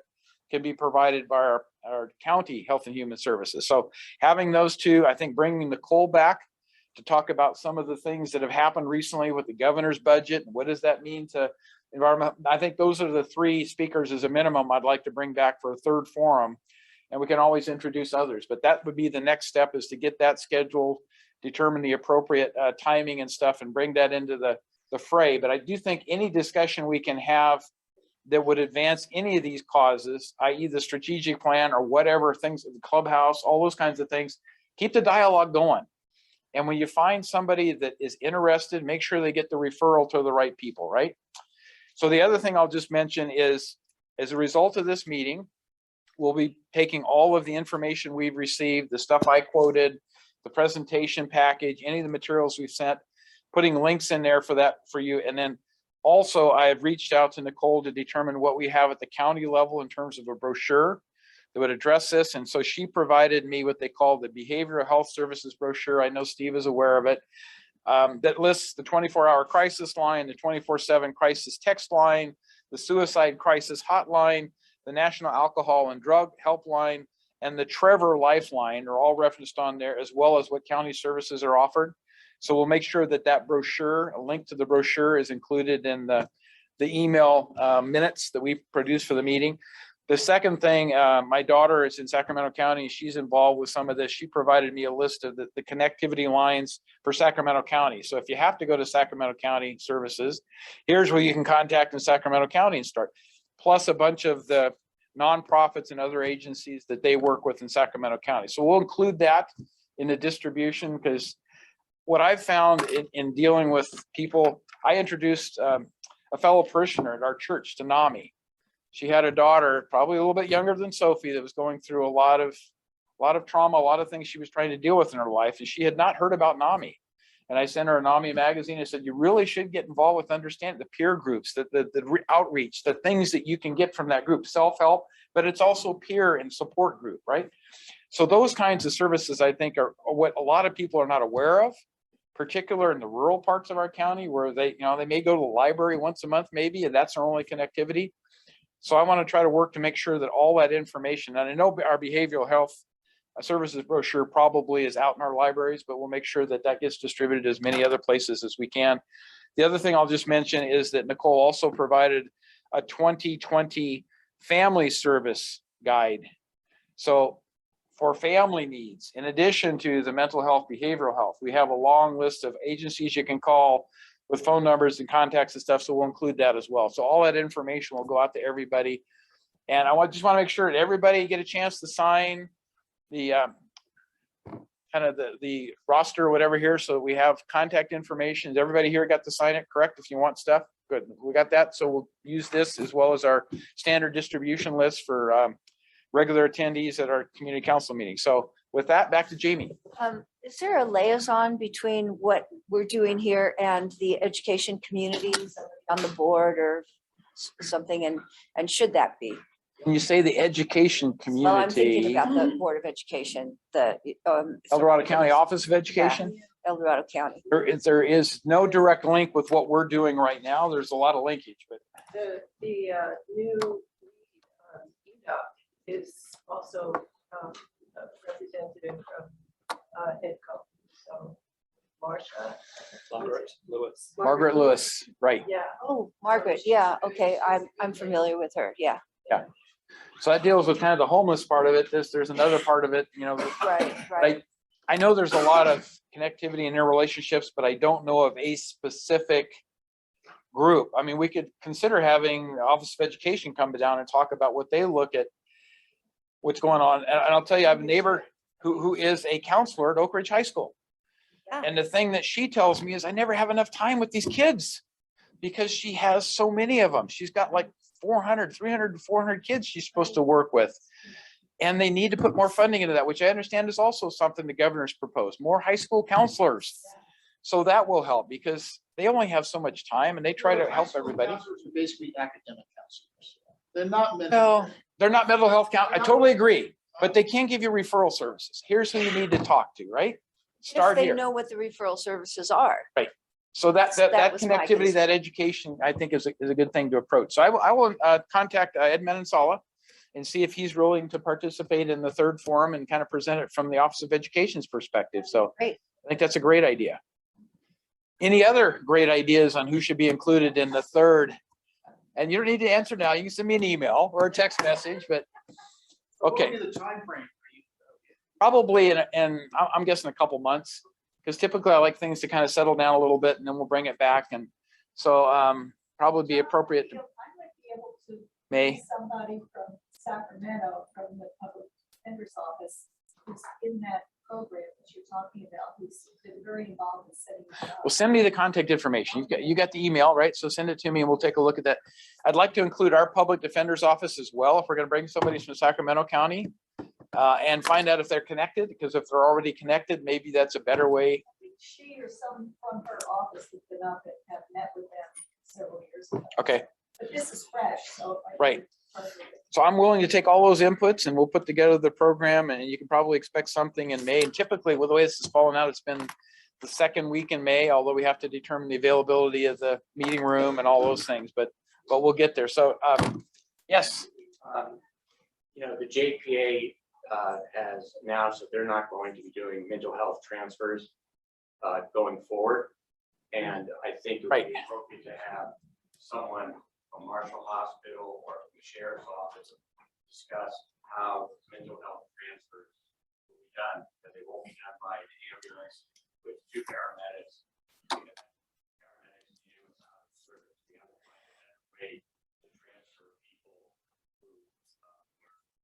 can be provided by our county health and human services. So having those two, I think bringing Nicole back to talk about some of the things that have happened recently with the governor's budget. What does that mean to environment? I think those are the three speakers as a minimum I'd like to bring back for a third forum, and we can always introduce others, but that would be the next step, is to get that scheduled, determine the appropriate timing and stuff, and bring that into the fray. But I do think any discussion we can have that would advance any of these causes, i.e. the strategic plan or whatever things, the clubhouse, all those kinds of things, keep the dialogue going. And when you find somebody that is interested, make sure they get the referral to the right people, right? So the other thing I'll just mention is, as a result of this meeting, we'll be taking all of the information we've received, the stuff I quoted, the presentation package, any of the materials we've sent, putting links in there for you. And then also I have reached out to Nicole to determine what we have at the county level in terms of a brochure that would address this. And so she provided me what they call the Behavioral Health Services brochure. I know Steve is aware of it. that lists the 24-hour crisis line, the 24/7 crisis text line, the suicide crisis hotline, the National Alcohol and Drug Helpline, and the Trevor Lifeline are all referenced on there, as well as what county services are offered. So we'll make sure that that brochure, a link to the brochure, is included in the email minutes that we produced for the meeting. The second thing, my daughter is in Sacramento County. She's involved with some of this. She provided me a list of the connectivity lines for Sacramento County. So if you have to go to Sacramento County services, here's where you can contact in Sacramento County and start. Plus a bunch of the nonprofits and other agencies that they work with in Sacramento County. So we'll include that in the distribution, because what I've found in dealing with people, I introduced a fellow parishioner at our church to NAMI. She had a daughter, probably a little bit younger than Sophie, that was going through a lot of trauma, a lot of things she was trying to deal with in her life, and she had not heard about NAMI. And I sent her a NAMI magazine. I said, you really should get involved with understanding the peer groups, the outreach, the things that you can get from that group, self-help, but it's also peer and support group, right? So those kinds of services, I think, are what a lot of people are not aware of, particular in the rural parts of our county, where they may go to the library once a month, maybe, and that's their only connectivity. So I want to try to work to make sure that all that information, and I know our behavioral health services brochure probably is out in our libraries, but we'll make sure that that gets distributed as many other places as we can. The other thing I'll just mention is that Nicole also provided a 2020 family service guide. So for family needs, in addition to the mental health, behavioral health, we have a long list of agencies you can call with phone numbers and contacts and stuff. So we'll include that as well. So all that information will go out to everybody. And I just want to make sure that everybody get a chance to sign the kind of the roster or whatever here. So we have contact information. Everybody here got to sign it, correct? If you want stuff, good. We got that. So we'll use this as well as our standard distribution list for regular attendees at our community council meeting. So with that, back to Jamie. Is there a liaison between what we're doing here and the education communities on the board or something? And should that be? When you say the education Well, I'm thinking community, about the Board of Education, the El Dorado County Office of Education, El Dorado County. there is no direct link with what we're doing right now. There's a lot of linkage, but The new EDOC is also a representative from EDCO. So Marsha. Margaret Lewis, right. Yeah. Oh, Margaret, yeah, okay, I'm familiar with her, yeah. So that deals with kind of the homeless part of it. There's another part of it, Right. I know there's a lot of connectivity in their relationships, but I don't know of a specific group. I mean, we could consider having the Office of Education come down and talk about what they look at, what's going on. And I'll tell you, I have a neighbor who is a counselor at Oak Ridge High School. Yeah. And the thing that she tells me is I never have enough time with these kids because she has so many of them. She's got like 300 to 400 kids she's supposed to work with. And they need to put more funding into that, which I understand is also something the governor's proposed, more high school counselors. So that will help because they only have so much time and they try to help everybody. Counselors are basically academic counselors. They're not mental. No, they're not mental health I totally agree, but they can give you referral services. Here's who you need to talk to, right? Start If here. they know what the referral services are. So that was my connectivity, concern. that education, I think is a good thing to approach. So I will contact Ed Manansala and see if he's willing to participate in the third forum and kind of present it from the Office of Education's perspective. So Great. I think that's a great idea. Any other great ideas on who should be included in the third? And you don't need to answer now. You can send me an email or a text message, but okay. What would be the timeframe for you? Probably in I'm guessing a couple months, because typically I like things to kind of settle down a little bit and then we'll bring it back. And so probably be appropriate to I might be able to May. see somebody from Sacramento, from the public defender's office, who's in that program that you're talking about, who's been very involved in setting it up. Well, send me the contact information. You got the email, right? So send it to me and we'll take a look at that. I'd like to include our public defender's office as well, if we're going to bring somebody from Sacramento County and find out if they're connected, because if they're already connected, maybe that's a better way. I think she or someone from her office has been up and have met with them several years ago. Okay, But this is fresh, so. I think Right. part of it- so I'm willing to take all those inputs and we'll put together the program, and you can probably expect something in May. And typically with the way this is falling out, it's been the second week in May, although we have to determine the availability of the meeting room and all those things, but we'll get there. So, yes. You know, the JPA has announced that they're not going to be doing mental health transfers going forward. And I think it would be appropriate to have someone from Marshall Hospital or from the Sheriff's Office discuss how mental health transfers will be done, because they won't be done by an ambulance with two paramedics. Paramedics dealing with service, we have to find a better way to transfer people who were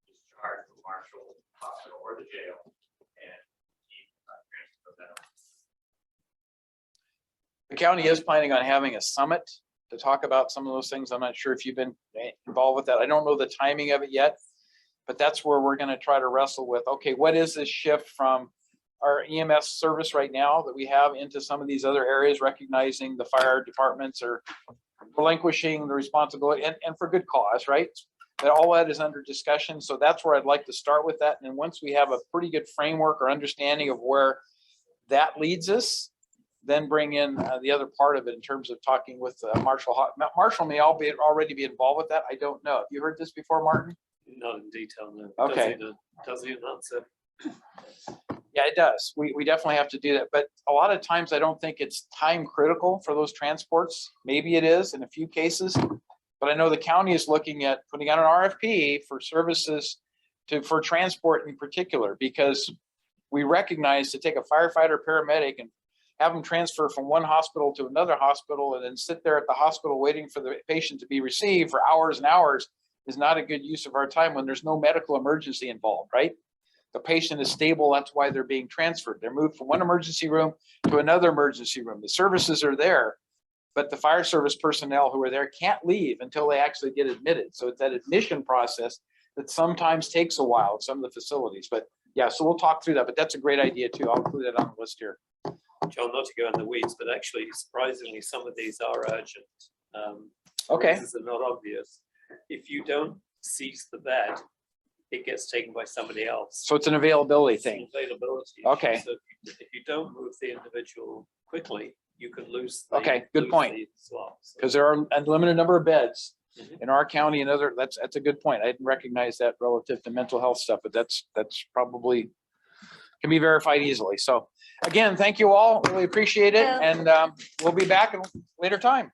discharged from Marshall Hospital or the jail and keep transfer them. The county is planning on having a summit to talk about some of those things. I'm not sure if you've been involved with that. I don't know the timing of it yet, but that's where we're going to try to wrestle with, okay, what is this shift from our EMS service right now that we have into some of these other areas, recognizing the fire departments are relinquishing the responsibility and for good cause, right? That all that is under discussion. So that's where I'd like to start with that. And then once we have a pretty good framework or understanding of where that leads us, then bring in the other part of it in terms of talking with Marshall. Marshall may already be involved with that. I don't know. Have you heard this before, Martin? Not in detail, no. Okay. Doesn't even answer. Yeah, it does. We definitely have to do that. But a lot of times I don't think it's time critical for those transports. Maybe it is in a few cases. But I know the county is looking at putting out an RFP for services for transport in particular, because we recognize to take a firefighter, paramedic, and have them transfer from one hospital to another hospital and then sit there at the hospital waiting for the patient to be received for hours and hours is not a good use of our time when there's no medical emergency involved, right? The patient is stable, that's why they're being transferred. They're moved from one emergency room to another emergency room. The services are there, but the fire service personnel who are there can't leave until they actually get admitted. So it's that admission process that sometimes takes a while at some of the facilities. But yeah, so we'll talk through that, but that's a great idea too. I'll include that on the list here. John, not to go in the weeds, but actually surprisingly, some of these are urgent. Okay. These are not obvious. If you don't seize the bed, it gets taken by somebody else. So it's an availability It's an thing. availability issue. Okay. So if you don't move the individual quickly, you could lose. Okay, good point. Because there are a limited number of beds in our county and other, that's a good point. I didn't recognize that relative to mental health stuff, but that's probably can be verified easily. So again, thank you all. Really appreciate it. And we'll be back at a later time.